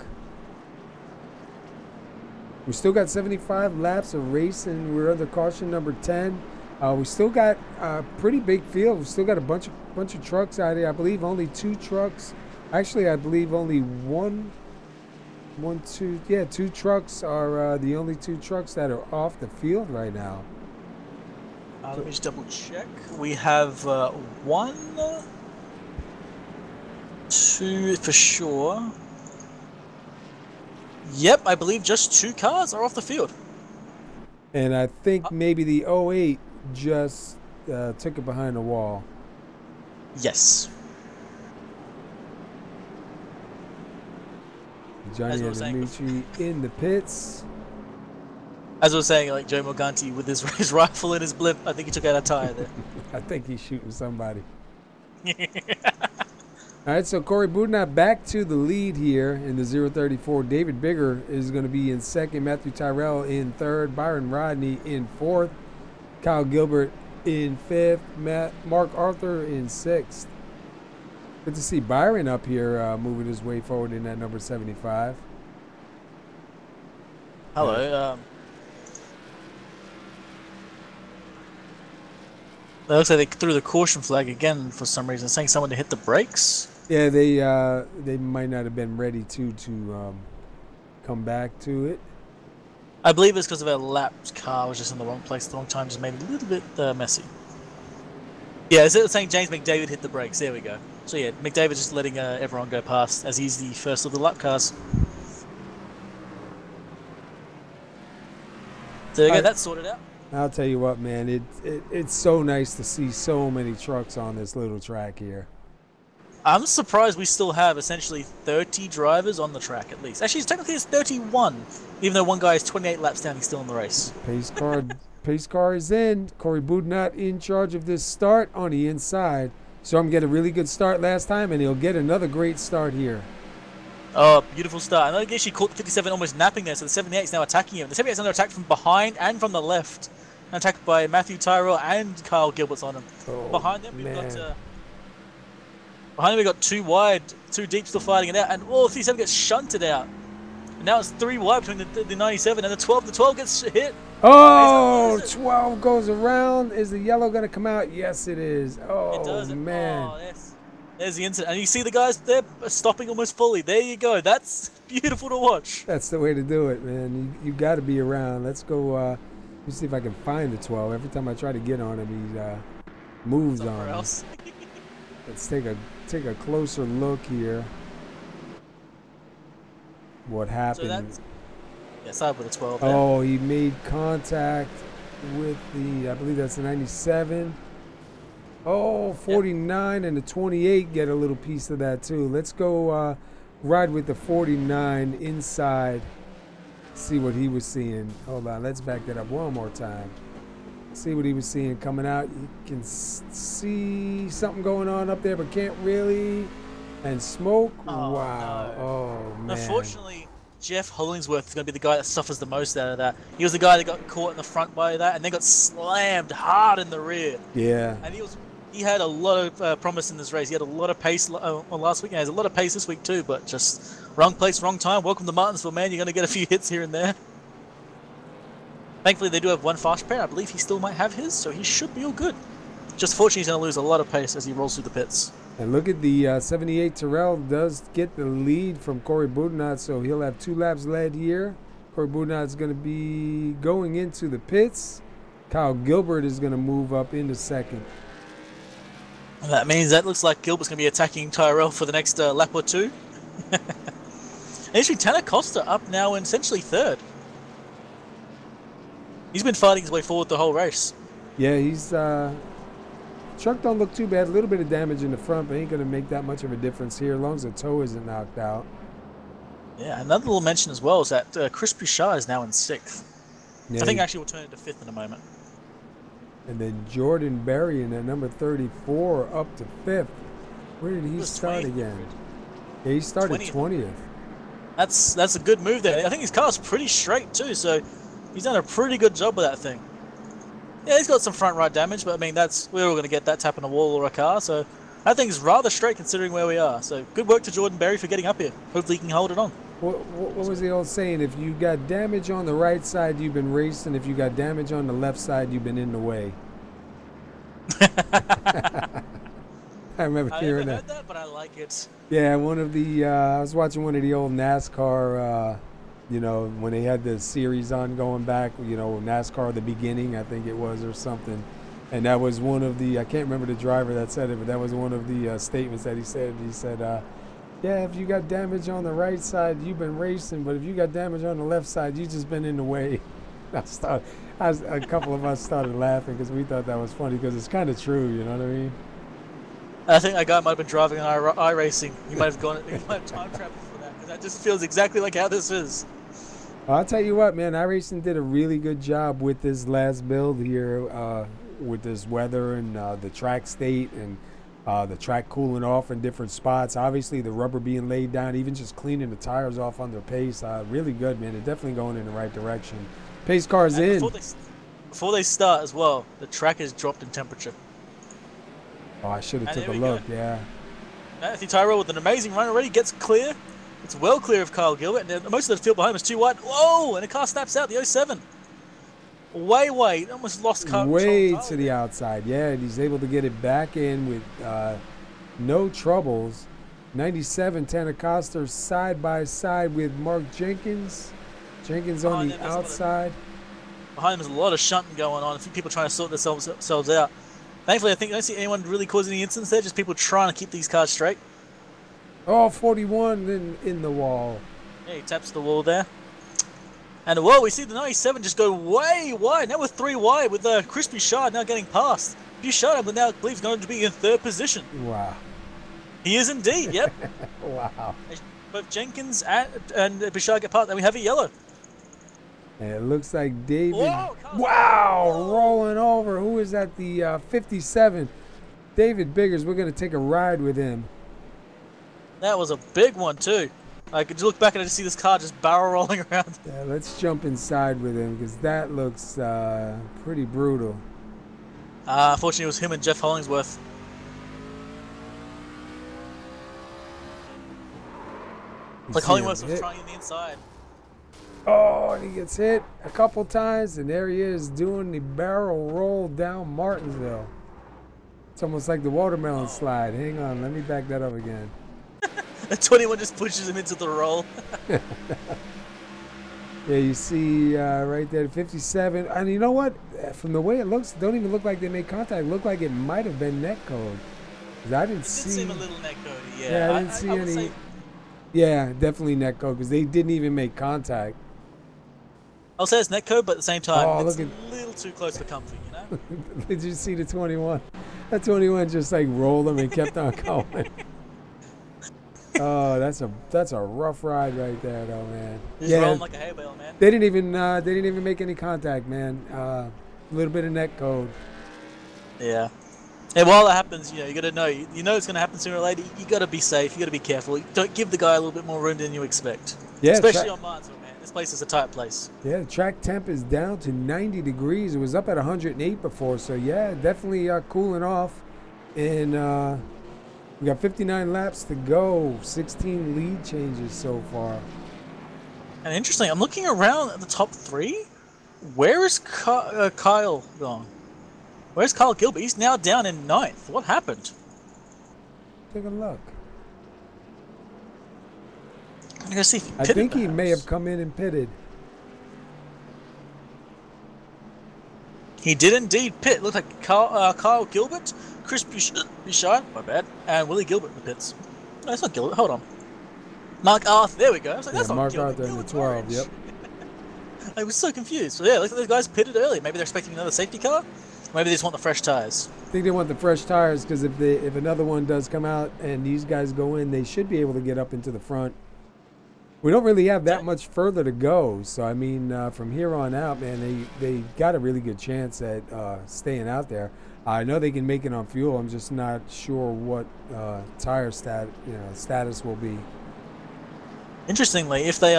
We still got 75 laps of racing. We're under caution number 10. We still got a pretty big field. We still got a bunch of trucks out here. I believe only 2 trucks. Actually, I believe only two trucks are the only 2 trucks that are off the field right now. Let me just double check. We have 1, 2 for sure. Yep, I believe just 2 cars are off the field. And I think maybe the 08 just took it behind the wall. Yes. Johnny Adamucci in the pits. As I was saying, like Joe Morganti with his rifle in his blimp, I think he took out a tire there. I think he's shooting somebody. All right, so Corey Boudinot back to the lead here in the 034. David Bigger is going to be in second. Matthew Tyrrell in third. Byron Rodney in fourth. Kyle Gilbert in fifth. Mark Arthur in sixth. Good to see Byron up here moving his way forward in that number 75. Hello. It looks like they threw the caution flag again for some reason, saying someone to hit the brakes. Yeah, they might not have been ready to come back to it. I believe it's because of our lapped car was just in the wrong place at the wrong time, just made it a little bit messy. Yeah, it's saying James McDavid hit the brakes. There we go. So yeah, McDavid just letting everyone go past as he's the first of the lap cars. There we go. That's sorted out. I'll tell you what, man, it's so nice to see so many trucks on this little track here. I'm surprised we still have essentially 30 drivers on the track at least. Actually, technically it's 31, even though one guy is 28 laps down, he's still in the race. Pace car is in. Corey Boudinot in charge of this start on the inside. So I'm getting a really good start last time, and he'll get another great start here. Oh, beautiful start. And I guess she caught the 57 almost napping there, so the 78 is now attacking him. The 78 is under attack from behind and from the left. Attacked by Matthew Tyrrell and Kyle Gilbert's on him. Oh, behind them, we've got 2 wide, 2 deep still fighting it out, and 37 gets shunted out. And now it's 3 wide between the 97 and the 12. The 12 gets hit. Oh, 12 goes around. Is the yellow going to come out? Yes, it is. Oh, it does. Man. Oh, there's the incident. And you see the guys there stopping almost fully. There you go. That's beautiful to watch. That's the way to do it, man. You got to be around. Let's go. Let me see if I can find the 12. Every time I try to get on him, he moves somewhere on else. Let's take a closer look here. What happened? So side with the 12 there. Oh, he made contact with I believe that's the 97. Oh, 49 and the 28 get a little piece of that too. Let's go ride with the 49 inside. See what he was seeing. Hold on, let's back that up one more time. See what he was seeing coming out. You can see something going on up there, but can't really. And smoke. Oh, wow. No. Oh, man. Unfortunately, Jeff Hollingsworth is going to be the guy that suffers the most out of that. He was the guy that got caught in the front by that and then got slammed hard in the rear. Yeah. And he had a lot of promise in this race. He had a lot of pace last week. He has a lot of pace this week too, but just wrong place, wrong time. Welcome to Martinsville, man. You're going to get a few hits here and there. Thankfully, they do have one fast pair. I believe he still might have his, so he should be all good. Just fortunately, he's going to lose a lot of pace as he rolls through the pits. And look at the 78 Terrell does get the lead from Corey Boudinot, so he'll have 2 laps led here. Corey Boudinot is going to be going into the pits. Kyle Gilbert is going to move up into second. And that means that looks like Gilbert's going to be attacking Tyrell for the next lap or 2. And actually, Tanner Costa up now in essentially third. He's been fighting his way forward the whole race. Yeah, he's truck don't look too bad. A little bit of damage in the front, but ain't going to make that much of a difference here as long as the toe isn't knocked out. Yeah, another little mention as well is that Chris Bouchard is now in 6th. Yeah, I think actually we'll turn into 5th in a moment. And then Jordan Berry in at number 34 up to 5th. Where did he start again? Yeah, he started 20th. That's a good move there. I think his car's pretty straight too, so he's done a pretty good job with that thing. Yeah, he's got some front right damage, but I mean, we're all going to get that tapping a wall or a car, so that thing's rather straight considering where we are. So good work to Jordan Berry for getting up here. Hopefully he can hold it on. What was the old saying? If you got damage on the right side, you've been racing. If you got damage on the left side, you've been in the way. I remember hearing that. I haven't heard that, but I like it. Yeah, one of the I was watching one of the old NASCAR. You know, when they had the series on going back. You know, NASCAR the beginning, I think it was, or something. And that was one of the. I can't remember the driver that said it, but that was one of the statements that he said. He said, "Yeah, if you got damage on the right side, you've been racing. But if you got damage on the left side, you just been in the way." A couple of us started laughing because we thought that was funny because it's kind of true. You know what I mean? I think that guy might have been driving an iRacing. He might have gone. He might have time traveled for that because that just feels exactly like how this is. I'll tell you what, man. iRacing did a really good job with this last build here, with this weather and the track state and the track cooling off in different spots. Obviously, the rubber being laid down, even just cleaning the tires off under pace. Really good, man. They're definitely going in the right direction. Pace car's in. Before they start as well, the track has dropped in temperature. Oh, I should have took a look. Yeah. Matthew Tyrrell with an amazing run already gets clear. It's well clear of Kyle Gilbert, and most of the field behind him is too wide. Whoa! And the car snaps out, the 07. Way, almost lost car way control. To the outside. Yeah, and he's able to get it back in with no troubles. 97 Tanacosta side by side with Mark Jenkins. Jenkins on the outside. Behind him there's a lot of shunting going on. A few people trying to sort themselves out. Thankfully, I don't see anyone really causing any incidents there. Just people trying to keep these cars straight. Oh, 41 in the wall. Yeah, he taps the wall there. And whoa, we see the 97 just go way wide. Now we're 3 wide with Chris Bouchard now getting past. Bouchard, I now believe, is going to be in 3rd position. Wow. He is indeed, yep. Wow. Both Jenkins and Bouchard get past, and we have a yellow. And it looks like David. Whoa, wow, rolling over. Who is that? The 57. David Biggers. We're going to take a ride with him. That was a big one, too. I could look back and I just see this car just barrel rolling around. Yeah, let's jump inside with him because that looks pretty brutal. Unfortunately, it was him and Jeff Hollingsworth. It's like Hollingsworth was trying in the inside. Oh, and he gets hit a couple times, and there he is doing the barrel roll down Martinsville. It's almost like the watermelon slide. Hang on, let me back that up again. The 21 just pushes him into the roll. Yeah, you see right there, 57. And you know what? From the way it looks, don't even look like they made contact. It looked like it might have been net code. I didn't see. It did seem a little net code, yeah. Yeah, I didn't see any. Yeah, definitely net code because they didn't even make contact. I'll say it's net code, but at the same time, it's a little too close for comfort, you know? Did you see the 21? That 21 just like rolled him and kept on going. Oh, that's a rough ride right there, though, man. He's rolling like a hay bale, man. They didn't even make any contact, man. A little bit of net code. Yeah. And while that happens, you got to know, you know it's going to happen sooner or later. You got to be safe. You got to be careful. Don't give the guy a little bit more room than you expect. Yeah, especially on Martinsville, man. This place is a tight place. Yeah, the track temp is down to 90 degrees. It was up at 108 before, so yeah, definitely cooling off. And we got 59 laps to go. 16 lead changes so far. And interesting, I'm looking around at the top 3. Where is Kyle gone? Where's Kyle Gilbert? He's now down in 9th. What happened? Take a look. I'm gonna see if he pitted, I think he may perhaps. have come in and pitted. He did indeed pit. Looked like Kyle Gilbert, Chris Bouchard, my bad, and Willie Gilbert in the pits. No, it's not Gilbert. Hold on. Mark Arthur. There we go. I was like, that's not Mark Gilbert. Arthur in the 12. Yep. I was so confused. So yeah, look at those guys pitted early. Maybe they're expecting another safety car. Maybe they just want the fresh tires. I think they want the fresh tires because if another one does come out and these guys go in, they should be able to get up into the front. We don't really have that much further to go, so I mean, from here on out, man, they got a really good chance at staying out there. I know they can make it on fuel. I'm just not sure what tire status will be. Interestingly, if they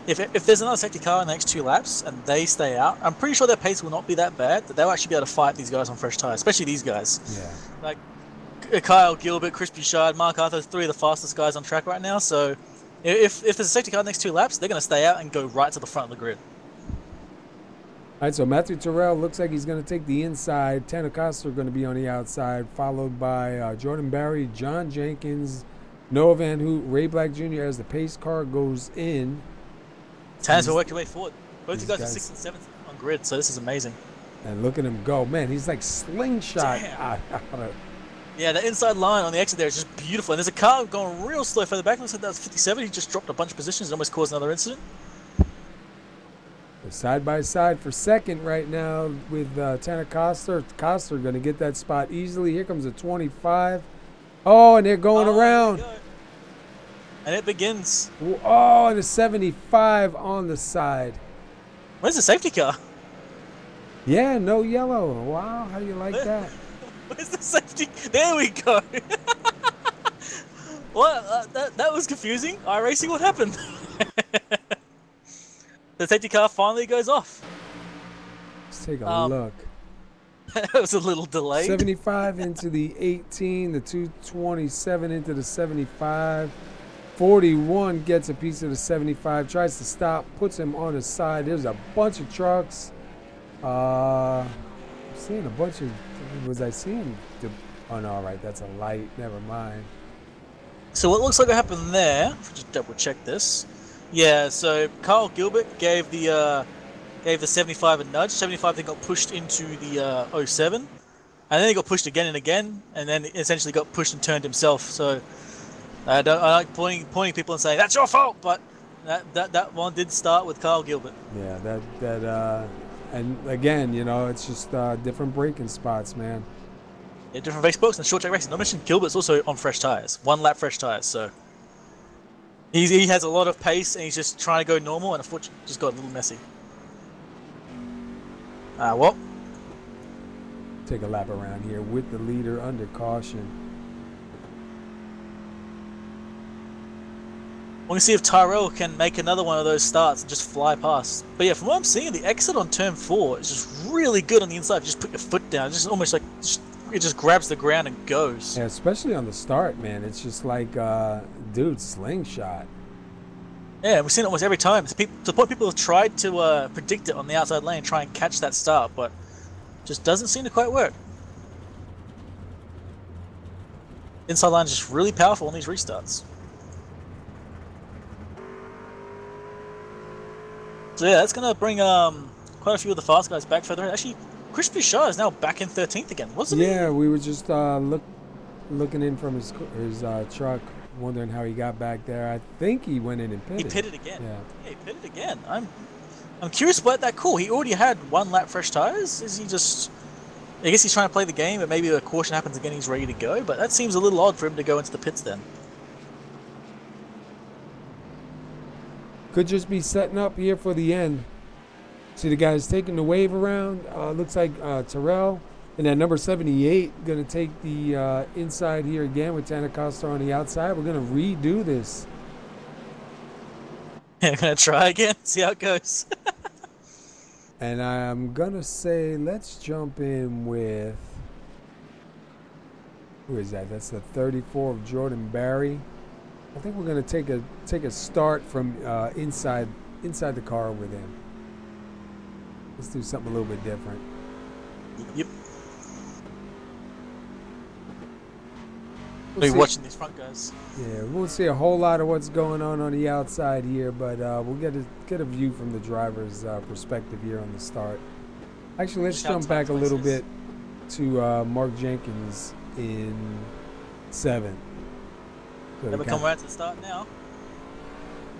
if there's another safety car in the next 2 laps and they stay out, I'm pretty sure their pace will not be that bad. That they'll actually be able to fight these guys on fresh tires, especially these guys. Yeah. Like Kyle Gilbert, Chris Bouchard, Mark Arthur, 3 of the fastest guys on track right now. So If there's a safety car next 2 laps, they're going to stay out and go right to the front of the grid. All right, so Matthew Terrell looks like he's going to take the inside. Tanner Coster going to be on the outside, followed by Jordan Barry, John Jenkins, Noah Van Hoot, Ray Black Jr. as the pace car goes in. Tanner's will work your way forward. Both you guys are 6th and 7th on grid, so this is amazing. And look at him go. Man, he's like slingshot. Yeah, the inside line on the exit there is just beautiful. And there's a car going real slow further back. Looks like that was 57. He just dropped a bunch of positions and almost caused another incident. They're side by side for second right now with Tanner Coster. Coster going to get that spot easily. Here comes a 25. Oh, and they're going around. And it begins. Oh, and a 75 on the side. Where's the safety car? Yeah, no yellow. Wow, how do you like that? Where's the safety? There we go. What? That was confusing. iRacing, what happened? The safety car finally goes off. Let's take a look. That was a little delayed. 75 into the 18, the 227 into the 75. 41 gets a piece of the 75, tries to stop, puts him on his side. There's a bunch of trucks. I'm seeing a bunch of, was I seeing, oh no, all right, that's a light, never mind. So what looks like what happened there, just double check this. Yeah, so Carl Gilbert gave the 75 a nudge. 75 then got pushed into the 07, and then he got pushed again and again, and then essentially got pushed and turned himself. So I like pointing people and saying that's your fault, but that one did start with Carl Gilbert. Yeah, and again, you know, it's just different braking spots, man. Yeah, different race books and short track racing. Not mentioned Gilbert's also on fresh tires, 1 lap fresh tires. So he has a lot of pace, and he's just trying to go normal, and unfortunately just got a little messy. Well, take a lap around here with the leader under caution. We're going to see if Tyrell can make another one of those starts and just fly past. But yeah, from what I'm seeing, the exit on turn 4 is just really good on the inside. Just put your foot down. It's just almost like it just grabs the ground and goes. Yeah, especially on the start, man. It's just like, dude, slingshot. Yeah, we've seen it almost every time. To the point people have tried to predict it on the outside lane, try and catch that start, but just doesn't seem to quite work. Inside line is just really powerful on these restarts. So yeah, that's going to bring quite a few of the fast guys back further in. Actually, Chris Bouchard is now back in 13th again, wasn't he? Yeah, we were just looking in from his truck, wondering how he got back there. I think he went in and pitted. He pitted again. Yeah, he pitted again. I'm curious about that call. He already had 1 lap fresh tires. Is he just... I guess he's trying to play the game, but maybe a caution happens again, he's ready to go. But that seems a little odd for him to go into the pits then. Could just be setting up here for the end. See the guys taking the wave around. Looks like Terrell and that number 78 going to take the inside here again with Tanner Costa on the outside. We're going to redo this. Yeah, going to try again, see how it goes. And I'm going to say let's jump in with, who is that? That's the 34 of Jordan Barry. I think we're going to take a start from inside the car with him. Let's do something a little bit different. Yep. We'll be watching these front guys. Yeah, we won't see a whole lot of what's going on the outside here, but we'll get a view from the driver's perspective here on the start. Actually, let's jump back a little bit to Mark Jenkins in 7. Then we come around to the start now.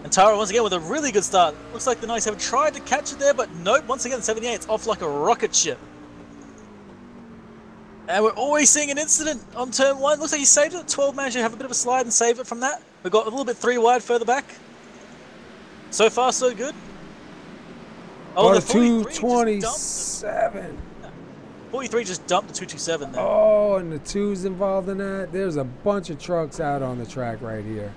And Tara once again with a really good start. Looks like the Knights have tried to catch it there, but nope. Once again, 78, it's off like a rocket ship. And we're always seeing an incident on turn 1. Looks like he saved it. 12 managed to have a bit of a slide and save it from that. We got a little bit 3 wide further back. So far, so good. Oh, the 227. 43 just dumped the 227 there. Oh, and the 2's involved in that. There's a bunch of trucks out on the track right here.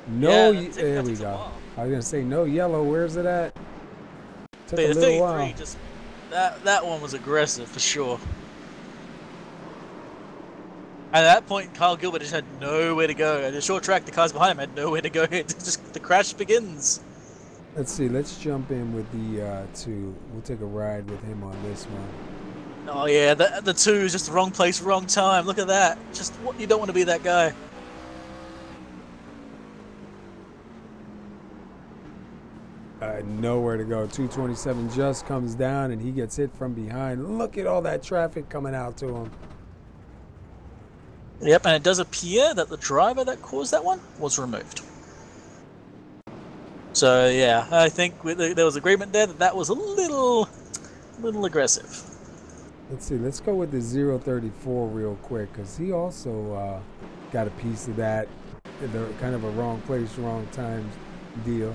No, yeah, there we go. I was gonna say no yellow. Where's it at? Took a little while. Just that one was aggressive for sure. At that point, Kyle Gilbert just had nowhere to go. At a short track, the cars behind him had nowhere to go. Just the crash begins. Let's see. Let's jump in with the 2. We'll take a ride with him on this one. Oh yeah, the 2 is just the wrong place, wrong time. Look at that. Just what you don't want to be that guy. Nowhere to go. 227 just comes down and he gets hit from behind. Look at all that traffic coming out to him. Yep, and it does appear that the driver that caused that one was removed. So yeah, I think there was agreement there that was a little aggressive. Let's see. Let's go with the 034 real quick because he also got a piece of that. Kind of a wrong place, wrong time deal.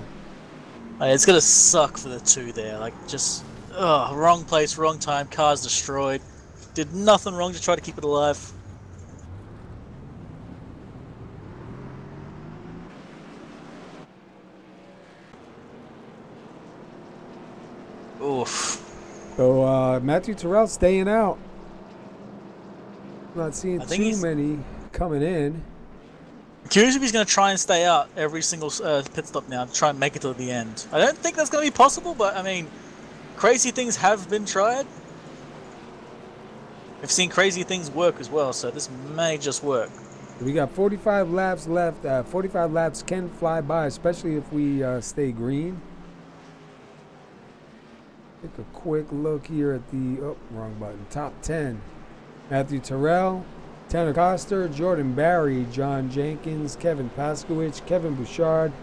It's gonna suck for the 2 there. Like just wrong place, wrong time. Car's destroyed. Did nothing wrong to try to keep it alive. Oof. So Matthew Terrell staying out. Not seeing too many coming in. I'm curious if he's going to try and stay out every single pit stop now to try and make it to the end. I don't think that's going to be possible, but I mean, crazy things have been tried. I've seen crazy things work as well, so this may just work. We got 45 laps left. 45 laps can fly by, especially if we stay green. Take a quick look here at the wrong button. Top 10. Matthew Terrell, Tanner Coster, Jordan Barry, John Jenkins, Kevin Paskowich, Kevin Bouchard,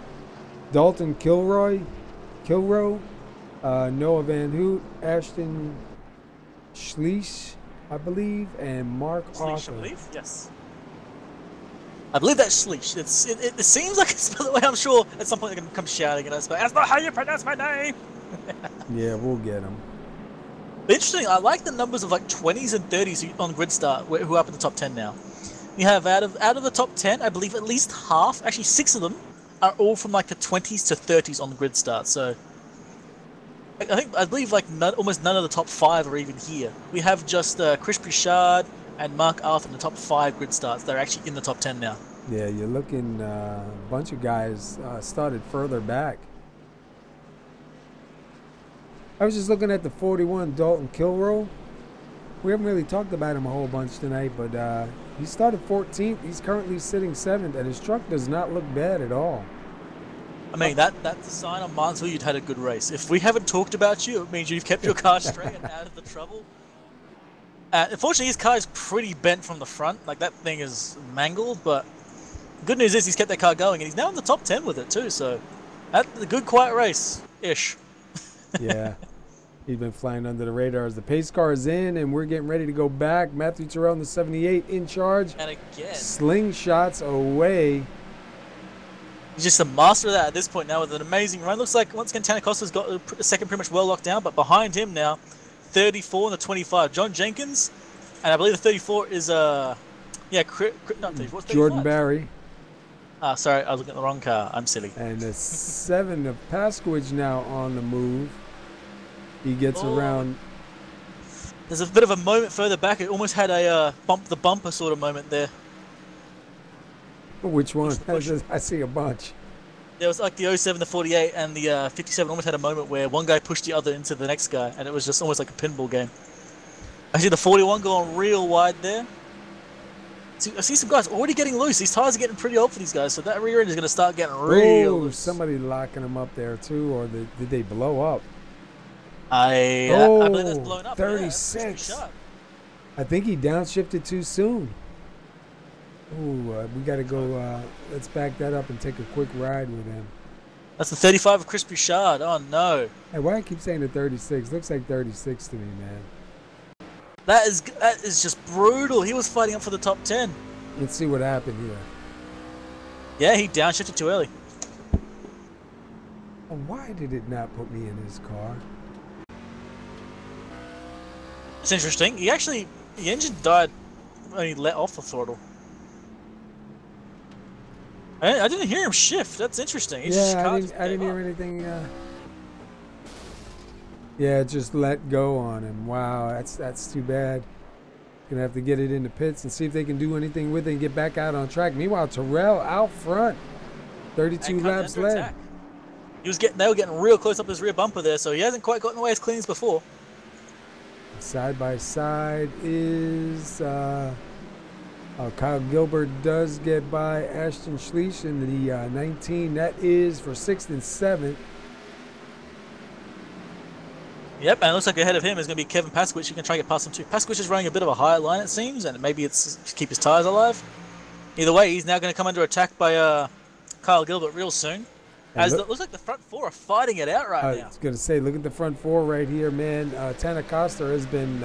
Dalton Kilroy, Noah Van Hoot, Ashton Schleich, I believe, and Mark Arthur. I believe? Yes. I believe that's Schleich. It seems like it's the way. I'm sure at some point they're going to come shouting at us, but that's not how you pronounce my name. Yeah, we'll get him. Interesting. I like the numbers of like 20s and 30s on grid start who are up in the top 10 now. You have out of the top 10, I believe at least half, actually 6 of them, are all from like the 20s to 30s on the grid start. So I believe like almost none of the top 5 are even here. We have just Chris Bouchard and Mark Arthur in the top 5 grid starts. They're actually in the top 10 now. Yeah, you're looking a bunch of guys started further back. I was just looking at the 41 Dalton Kilroy. We haven't really talked about him a whole bunch tonight, but he started 14th. He's currently sitting 7th, and his truck does not look bad at all. I mean, that's a sign on Martinsville you'd had a good race. If we haven't talked about you, it means you've kept your car straight and out of the trouble. Unfortunately, his car is pretty bent from the front. Like, that thing is mangled, but the good news is he's kept that car going, and he's now in the top 10 with it, too. So, that's a good, quiet race-ish. Yeah. He's been flying under the radar as the pace car is in, and we're getting ready to go back. Matthew Terrell in the 78 in charge. And again, slingshots away. He's just a master of that at this point now with an amazing run. Looks like once again Tanner Costa's got a second pretty much well locked down, but behind him now, 34 and the 25, John Jenkins, and I believe the 34 is not 34, Jordan Barry. Sorry, I was looking at the wrong car. I'm silly. And the 7 of Paskowich now on the move. He gets around. There's a bit of a moment further back. It almost had a bump the bumper sort of moment there. Which one? I see a bunch. There was like the 07, the 48, and the 57 almost had a moment where one guy pushed the other into the next guy, and it was just almost like a pinball game. I see the 41 going real wide there. I see some guys already getting loose. These tires are getting pretty old for these guys, so that rear end is going to start getting real loose. Somebody locking them up there too, or did they blow up? I believe that's blown up. 36. Yeah, I think he downshifted too soon. Ooh, we got to go. Let's back that up and take a quick ride with him. That's the 35 of Chris Bouchard. Oh, no. Hey, why do I keep saying the 36? Looks like 36 to me, man. That is just brutal. He was fighting up for the top 10. Let's see what happened here. Yeah, he downshifted too early. Why did it not put me in his car? It's interesting. The engine died when he let off the throttle. I didn't hear him shift. That's interesting. I didn't hear anything. Yeah, just let go on him. Wow, that's too bad. Gonna have to get it in the pits and see if they can do anything with it and get back out on track. Meanwhile, Terrell out front, 32 laps led. They were getting real close up his rear bumper there, so he hasn't quite gotten away as clean as before. Side by side is Kyle Gilbert does get by Ashton Schleich in the 19. That is for 6th and 7th. Yep, and it looks like ahead of him is going to be Kevin Paskowitz. You can try and get past him too. Paskowitz is running a bit of a higher line, it seems, and maybe it's to keep his tyres alive. Either way, he's now going to come under attack by Kyle Gilbert real soon. As it looks like the front four are fighting it out right now. I was going to say, look at the front four right here, man. Tanner Costa has been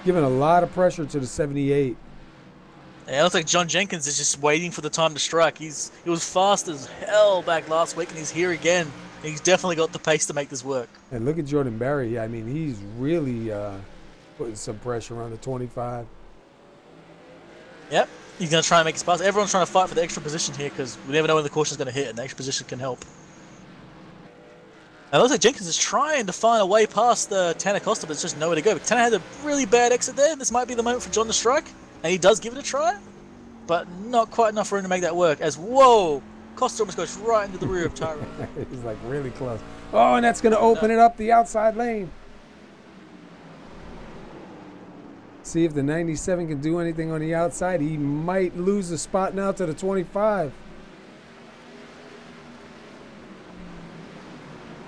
giving a lot of pressure to the 78. Yeah, it looks like John Jenkins is just waiting for the time to strike. He was fast as hell back last week, and he's here again. He's definitely got the pace to make this work. And look at Jordan Berry. I mean, he's really putting some pressure on the 25. Yep, he's going to try and make his pass. Everyone's trying to fight for the extra position here because we never know when the caution's going to hit, and the extra position can help. And it looks like Jenkins is trying to find a way past Tanner Costa, but it's just nowhere to go. But Tanner had a really bad exit there, and this might be the moment for John to strike. And he does give it a try, but not quite enough room to make that work. As, whoa, Costa almost goes right into the rear of Tyrell. He's like really close. Oh, and that's going to open it up the outside lane. See if the 97 can do anything on the outside. He might lose the spot now to the 25.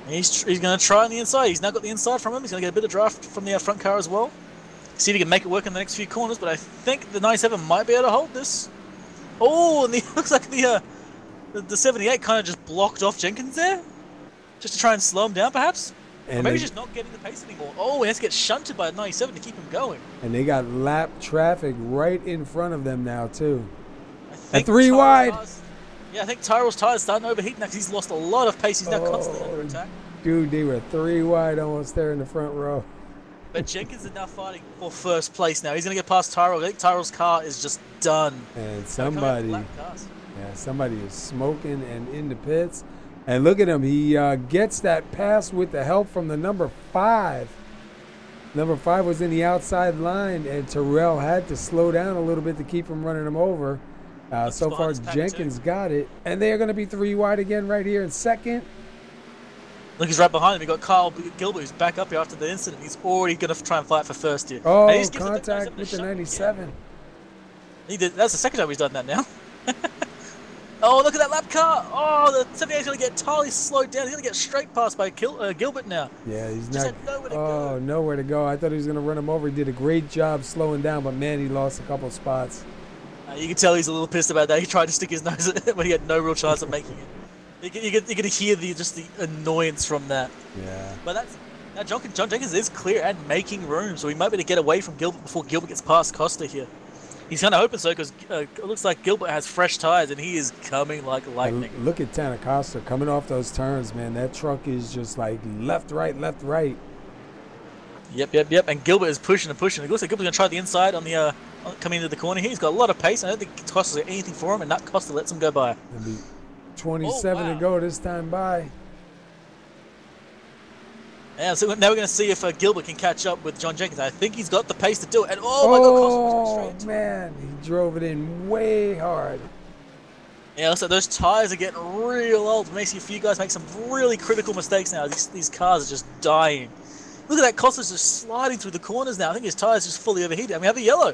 He's going to try on the inside. He's now got the inside from him. He's going to get a bit of draft from the front car as well. See if he can make it work in the next few corners, but I think the 97 might be able to hold this. Oh, and it looks like the 78 kind of just blocked off Jenkins there, just to try and slow him down, perhaps. Or maybe he's just not getting the pace anymore. Oh, he has to get shunted by the 97 to keep him going. And they got lap traffic right in front of them now, too. And 3 wide. Yeah, I think Tyrell's tires starting to overheat now because he's lost a lot of pace. He's now constantly under attack. Dude, they were 3 wide almost there in the front row. But Jenkins is now fighting for first place now. He's going to get past Tyrell. I think Tyrell's car is just done. And somebody is smoking and in the pits. And look at him. He gets that pass with the help from the number 5. Number 5 was in the outside line, and Terrell had to slow down a little bit to keep him running him over. So far, Jenkins got it. And they are going to be 3 wide again right here in second. Look, he's right behind him. You've got Kyle Gilbert, who's back up here after the incident. He's already going to try and fight for first here. Oh, contact with the 97. He did. That's the second time he's done that now. Oh, look at that lap car. Oh, the 78's going to get entirely slowed down. He's going to get straight past by Gilbert now. Yeah, he's just not. Had nowhere to go. Nowhere to go. I thought he was going to run him over. He did a great job slowing down, but man, he lost a couple spots. You can tell he's a little pissed about that. He tried to stick his nose at it when he had no real chance of making it. You're going to hear just the annoyance from that. Yeah. But now John Jenkins is clear and making room, so he might be able to get away from Gilbert before Gilbert gets past Costa here. He's kind of hoping so because it looks like Gilbert has fresh tires and he is coming like lightning. Look at Tanner Costa coming off those turns, man. That truck is just like left, right, left, right. Yep. And Gilbert is pushing and pushing. It looks like Gilbert's going to try the inside on the coming into the corner here. He's got a lot of pace. I don't think Costa's got anything for him, and that Costa lets him go by. 27 to go this time by. Yeah, so now we're going to see if Gilbert can catch up with John Jenkins. I think he's got the pace to do it. And oh my God, Costa man, he drove it in way hard. Yeah, so those tires are getting real old. Makes a few guys make some really critical mistakes now. These cars are just dying. Look at that, Costa's just sliding through the corners now. I think his tires just fully overheated. And we have a yellow.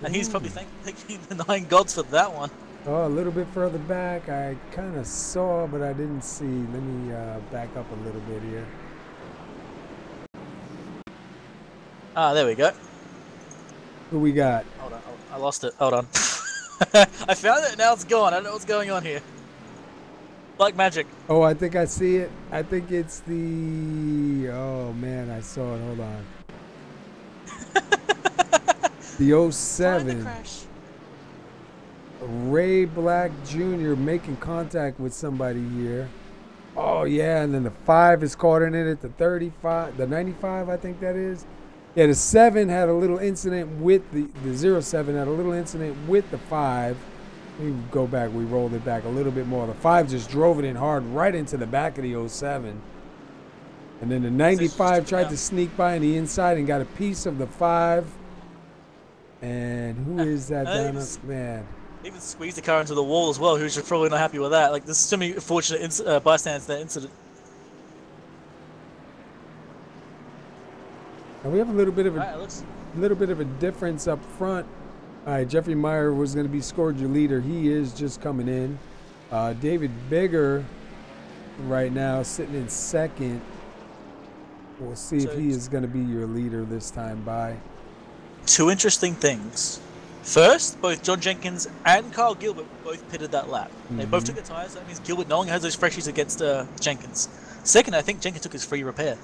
And he's probably thanking the 9 gods for that one. Oh, a little bit further back, I kind of saw, but I didn't see. Let me back up a little bit here. Ah, there we go. Who we got? Hold on, I lost it. Hold on. I found it, now it's gone. I don't know what's going on here. Like magic. Oh, I think I see it. I think it's the... Oh, man, I saw it. Hold on. The 07. Ray Black Jr. making contact with somebody here. Oh, yeah, and then the 5 is caught in it at the 35, the 95, I think that is. Yeah, the 7 had a little incident with the 07 had a little incident with the 5. We go back, we rolled it back a little bit more. The 5 just drove it in hard right into the back of the 07. And then the 95 tried to sneak by on the inside and got a piece of the 5. And who is that down up, man? Even squeezed the car into the wall as well, who's just probably not happy with that. Like, there's so many fortunate bystanders in that incident. And we have a little bit of a difference up front. All right, Jeffrey Meyer was going to be scored your leader. He is just coming in. David Bigger right now sitting in second. We'll see if he is going to be your leader this time by. Two interesting things. First, both John Jenkins and Kyle Gilbert both pitted that lap. They both took the tires. That means Gilbert no longer has those freshies against Jenkins. Second, I think Jenkins took his free repair.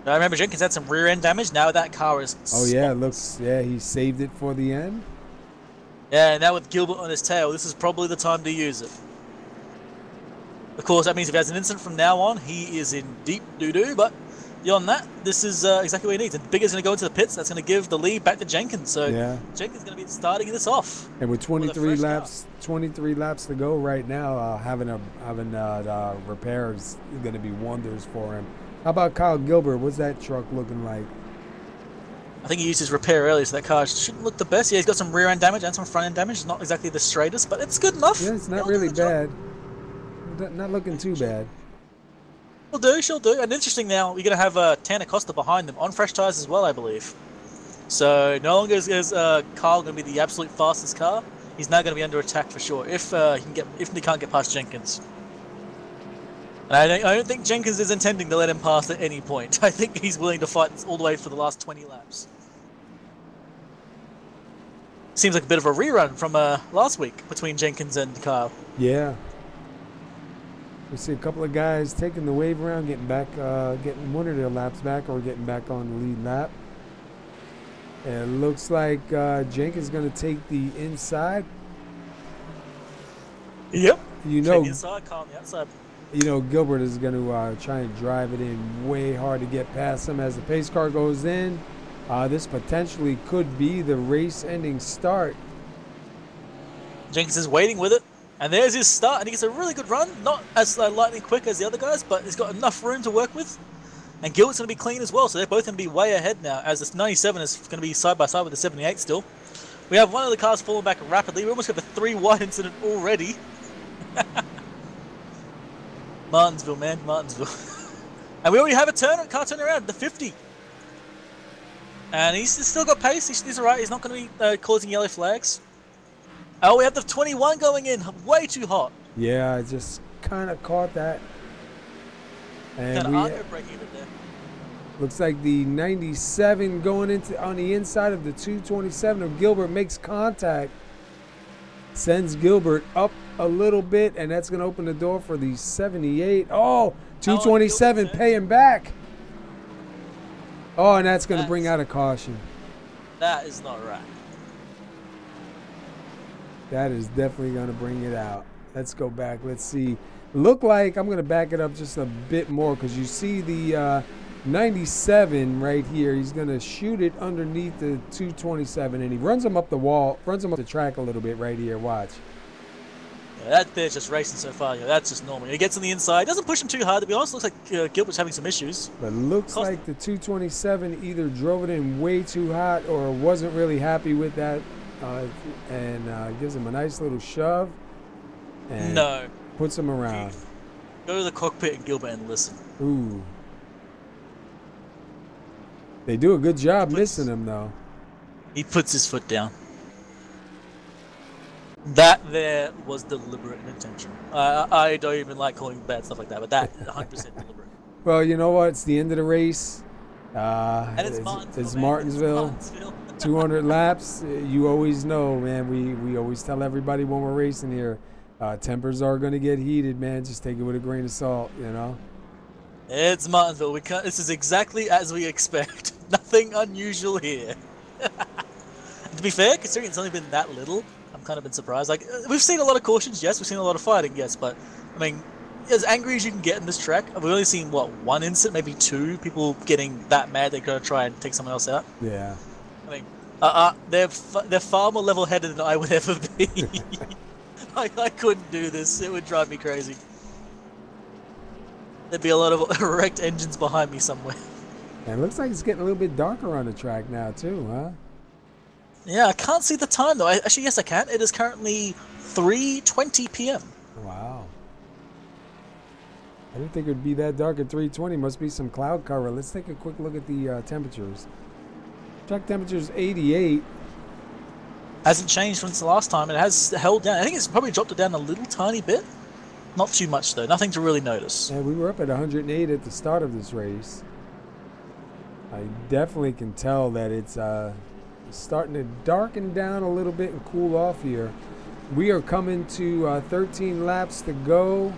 I remember Jenkins had some rear end damage. Now that car is. Oh yeah, it looks. Yeah, he saved it for the end. Yeah, and now with Gilbert on his tail, this is probably the time to use it. Of course, that means if he has an incident from now on, he is in deep doo-doo. But beyond that, this is exactly what he needs. And Bigger's going to go into the pits. That's going to give the lead back to Jenkins. So Jenkins is going to be starting this off. And with 23 laps, 23 laps to go right now, having repair is going to be wonders for him. How about Kyle Gilbert? What's that truck looking like? I think he used his repair earlier, so that car shouldn't look the best. Yeah, he's got some rear end damage and some front end damage. It's not exactly the straightest, but it's good enough. Yeah, it's not really bad. Not looking too bad. She'll do. And interesting now, you're going to have Tanner Costa behind them on fresh tires as well, I believe. So no longer is Kyle going to be the absolute fastest car. He's now going to be under attack for sure if he can't get past Jenkins. And I don't think Jenkins is intending to let him pass at any point. I think he's willing to fight all the way for the last 20 laps. Seems like a bit of a rerun from last week between Jenkins and Kyle. Yeah. We see a couple of guys taking the wave around, getting back, getting one of their laps back, or getting back on the lead lap. And it looks like Jenkins is going to take the inside. Yep. You know, the inside, Kyle on the outside. You know, Gilbert is going to try and drive it in way hard to get past him as the pace car goes in. This potentially could be the race-ending start. Jenkins is waiting with it, and there's his start, and he gets a really good run. Not as lightning quick as the other guys, but he's got enough room to work with. And Gilbert's going to be clean as well, so they're both going to be way ahead now, as this 97 is going to be side-by-side with the 78 still. We have one of the cars falling back rapidly. We almost got a 3 wide incident already. Martinsville, man, Martinsville. And we already have a car turn around, the 50. And he's still got pace. He's alright. He's not going to be causing yellow flags. Oh, we have the 21 going in. Way too hot. Yeah, I just kind of caught that. And kind of braking a bit there. Looks like the 97 going into on the inside of the 227 of Gilbert makes contact. Sends Gilbert up a little bit, and that's going to open the door for the 78. Oh, 227 paying back. Oh, and that's going to bring out a caution. That is not right. That is definitely going to bring it out. Let's go back. Let's see. Look like I'm going to back it up just a bit more because you see the 97 right here. He's going to shoot it underneath the 227, and he runs him up the wall, runs him up the track a little bit right here. Watch. Yeah, that bit's just racing so far. Yeah, that's just normal. He gets on the inside. Doesn't push him too hard, to be honest. Looks like Gilbert's having some issues. But looks like the 227 either drove it in way too hot or wasn't really happy with that, and gives him a nice little shove. And puts him around. Go to the cockpit and Gilbert and listen. Ooh. They do a good job missing him, though. He puts his foot down. That there was deliberate intention. I don't even like calling bad stuff like that, but that 100% deliberate. Well, you know what? It's the end of the race. And it's Martinsville. 200 laps. You always know, man. We always tell everybody when we're racing here, tempers are going to get heated, man. Just take it with a grain of salt, you know. It's Martinsville. This is exactly as we expect. Nothing unusual here. To be fair, considering it's only been that little, I'm kind of been surprised. Like, we've seen a lot of cautions, yes. We've seen a lot of fighting, yes. But, I mean, as angry as you can get in this track, we've only seen, what, one incident, maybe two people getting that mad they're going to try and take someone else out. Yeah. I mean, they're far more level-headed than I would ever be. I couldn't do this. It would drive me crazy. There'd be a lot of wrecked engines behind me somewhere. And it looks like it's getting a little bit darker on the track now, too, huh? Yeah, I can't see the time though. Actually, yes, I can. It is currently 3:20 p.m. Wow. I didn't think it would be that dark at 3:20. Must be some cloud cover. Let's take a quick look at the temperatures. Track temperature's 88. Hasn't changed since the last time. It has held down. I think it's probably dropped it down a little tiny bit. Not too much though. Nothing to really notice. Yeah, we were up at 108 at the start of this race. I definitely can tell that it's starting to darken down a little bit and cool off here. We are coming to 13 laps to go.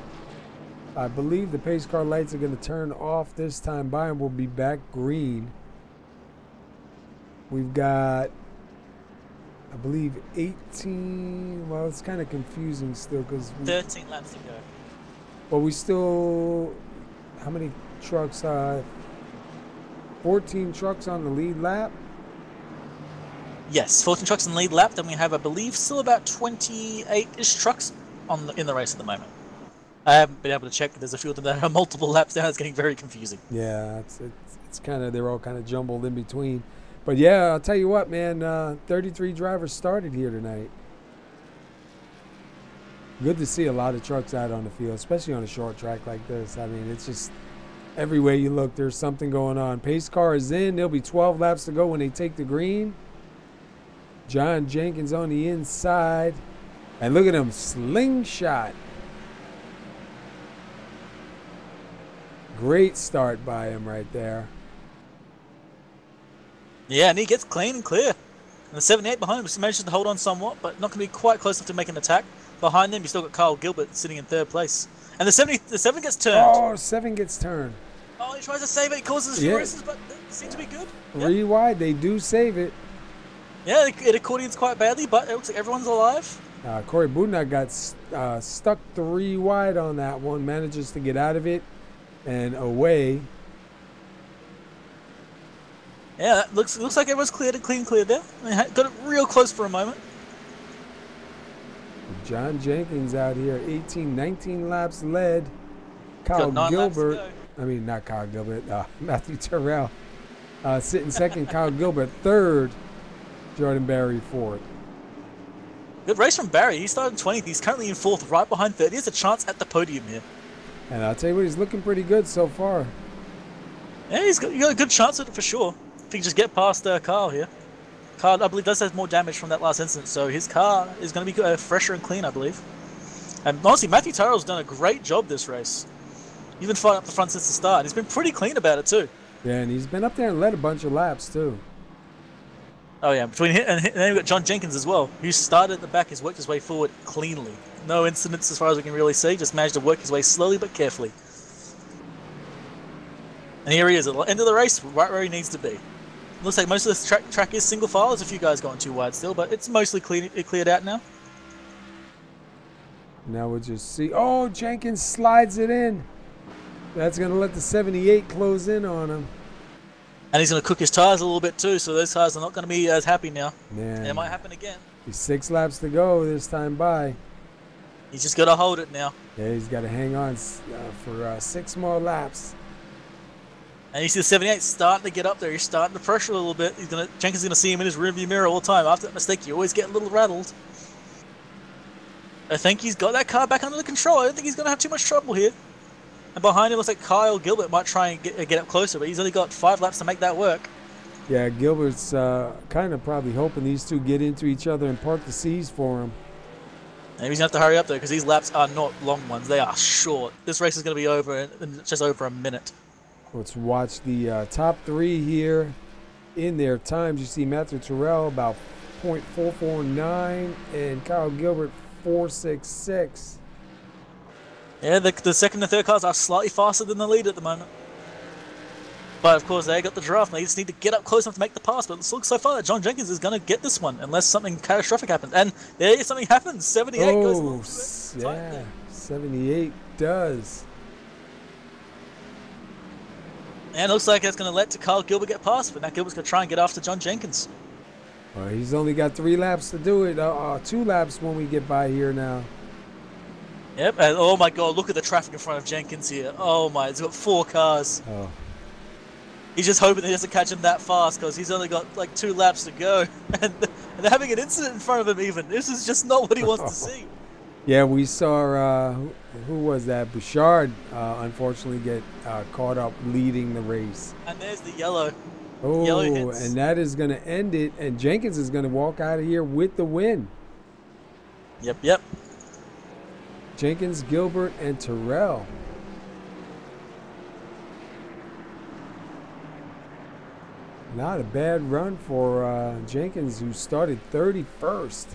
I believe the pace car lights are going to turn off this time by and we'll be back green. We've got, I believe, 18. Well, it's kind of confusing still because 13 laps to go. Well, we still, how many trucks? 14 trucks on the lead lap. Yes, 14 trucks in the lead lap. Then we have, I believe, still about 28-ish trucks in the race at the moment. I haven't been able to check. There's a few of them that are multiple laps down. It's getting very confusing. Yeah, it's kind of, they're all kind of jumbled in between. But yeah, I'll tell you what, man. 33 drivers started here tonight. Good to see a lot of trucks out on the field, especially on a short track like this. I mean, it's just everywhere you look, there's something going on. Pace car is in. There'll be 12 laps to go when they take the green. John Jenkins on the inside. And look at him, slingshot. Great start by him right there. Yeah, and he gets clean and clear. And the 78 behind him manages to hold on somewhat, but not going to be quite close enough to make an attack. Behind them, you still got Kyle Gilbert sitting in third place. And the 7 gets turned. Oh, 7 gets turned. Oh, he tries to save it. He causes a few races, but it seems to be good. Three wide, they do save it. Yeah, it accordions quite badly, but it looks like everyone's alive. Corey Budnak got stuck 3 wide on that one. Manages to get out of it and away. Yeah, it looks like everyone's cleared and clear there. I mean, got it real close for a moment. John Jenkins out here, 19 laps led. Kyle Got 9 Gilbert, laps to go. I mean, not Kyle Gilbert, Matthew Terrell. Sitting second, Kyle Gilbert third, Jordan Berry fourth. Good race from Barry. He started 20th. He's currently in 4th, right behind 3rd. He has a chance at the podium here. And I'll tell you what, he's looking pretty good so far. Yeah, you got a good chance at it for sure. If he can just get past Kyle here. Kyle, I believe, does have more damage from that last incident, so his car is going to be fresher and clean, I believe. And honestly, Matthew Tyrrell's done a great job this race. He's been fighting up the front since the start. He's been pretty clean about it too. Yeah, and he's been up there and led a bunch of laps too. Oh yeah, between him and then we've got John Jenkins as well, who started at the back, has worked his way forward cleanly. No incidents as far as we can really see, just managed to work his way slowly but carefully. And here he is at the end of the race, right where he needs to be. Looks like most of this track is single file. There's a few guys going too wide still, but it's mostly cleared out now. Now we'll just see. Oh, Jenkins slides it in. That's going to let the 78 close in on him. And he's going to cook his tires a little bit too, so those tires are not going to be as happy now. Man. And it might happen again. He's 6 laps to go this time by. He's just got to hold it now. Yeah, he's got to hang on for 6 more laps. And you see the 78 starting to get up there. He's starting to pressure a little bit. Jenkins is going to see him in his rearview mirror all the time. After that mistake, you always get a little rattled. I think he's got that car back under control. I don't think he's going to have too much trouble here. And behind him looks like Kyle Gilbert might try and get up closer, but he's only got 5 laps to make that work. Yeah, Gilbert's kind of probably hoping these two get into each other and part the seas for him. And he's going to have to hurry up though, because these laps are not long ones. They are short. This race is going to be over in just over a minute. Let's watch the top 3 here in their times. You see Matthew Terrell about .449 and Kyle Gilbert 4.66. Yeah, the second and third cars are slightly faster than the lead at the moment. But of course, they got the draft. They just need to get up close enough to make the pass. But it looks so far that John Jenkins is going to get this one unless something catastrophic happens. And there is something happens. 78 goes. Yeah, 78 does. And it looks like that's going to let Kyle Gilbert get past, but now Gilbert's going to try and get after John Jenkins. Well, he's only got 3 laps to do it. 2 laps when we get by here now. Yep, and oh my god, look at the traffic in front of Jenkins here. Oh my, he's got 4 cars. Oh. He's just hoping he doesn't catch him that fast because he's only got like 2 laps to go, and they're having an incident in front of him. Even this is just not what he wants to see. Yeah, we saw who was that? Bouchard unfortunately get caught up leading the race. And there's the yellow. Oh, Yellow hits. And that is going to end it. And Jenkins is going to walk out of here with the win. Yep. Jenkins, Gilbert, and Terrell. Not a bad run for Jenkins, who started 31st.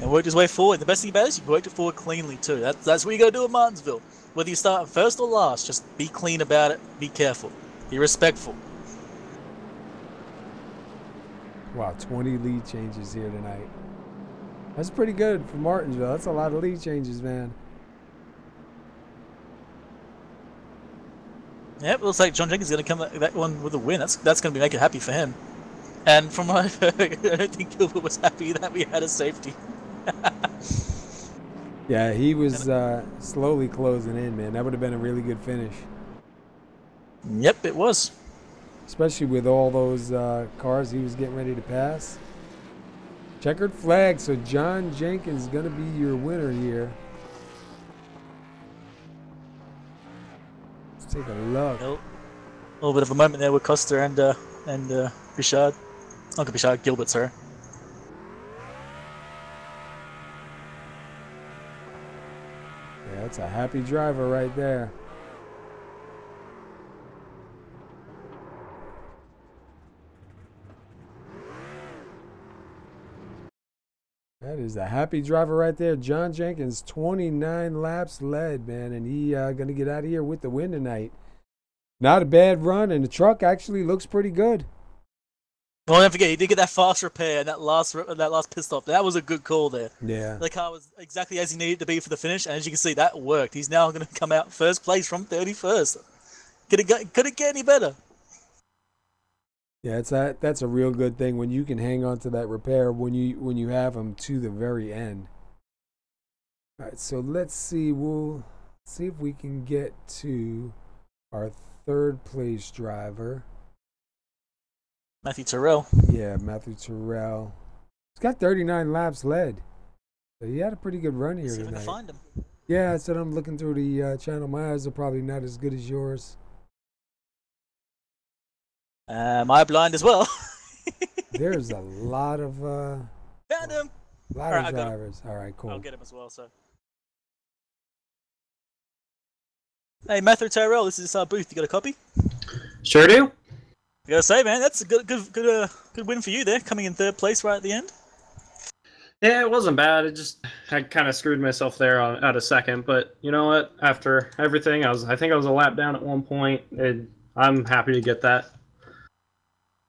And worked his way forward. The best thing about it is you worked it forward cleanly too. That's what you got to do at Martinsville. Whether you start first or last, just be clean about it. Be careful. Be respectful. Wow, 20 lead changes here tonight. That's pretty good for Martinsville. That's a lot of lead changes, man. Yep, it looks like John Jenkins is going to come that one with a win. That's going to make it happy for him. And from what I've heard, I don't think Gilbert was happy that we had a safety. Yeah, he was slowly closing in, man. That would have been a really good finish. Yep, it was. Especially with all those cars he was getting ready to pass. Checkered flag, so John Jenkins is going to be your winner here. Let's take a look. A little bit of a moment there with Costa and Bouchard. Not Bouchard, Gilbert, sorry. Yeah, that's a happy driver right there. That is a happy driver right there. John Jenkins, 29 laps led, man, and he going to get out of here with the win tonight. Not a bad run, and the truck actually looks pretty good. Well, don't forget, he did get that fast repair and that last pit stop. That was a good call there. Yeah. The car was exactly as he needed to be for the finish, and as you can see, that worked. He's now going to come out first place from 31st. Could it get any better? Yeah, that's a real good thing when you can hang on to that repair when you have them to the very end. All right, so let's see. We'll see if we can get to our third place driver. Matthew Terrell. Yeah, Matthew Terrell. He's got 39 laps led. So he had a pretty good run here See if I tonight. can find him. Yeah, I said I'm looking through the channel. My eyes are probably not as good as yours. My blind as well. There's a lot of Found him. lot All right, of I got drivers. All right, cool. I'll get him as well. So, hey, Matthew Terrell, this is our booth. You got a copy? Sure do. I gotta say, man, that's a good win for you there, coming in third place right at the end. Yeah, it wasn't bad. I kind of screwed myself there at a second, but you know what? After everything, I think I was a lap down at one point. I'm happy to get that.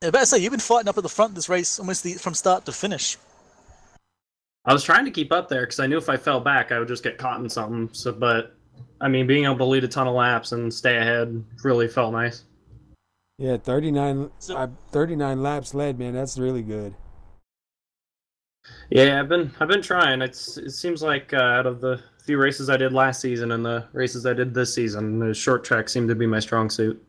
I better say, you've been fighting up at the front of this race almost from start to finish. I was trying to keep up there because I knew if I fell back, I would just get caught in something. So, but I mean, being able to lead a ton of laps and stay ahead really felt nice. Yeah, 39 laps led, man. That's really good. Yeah, I've been trying. It seems like out of the few races I did last season and the races I did this season, the short track seemed to be my strong suit.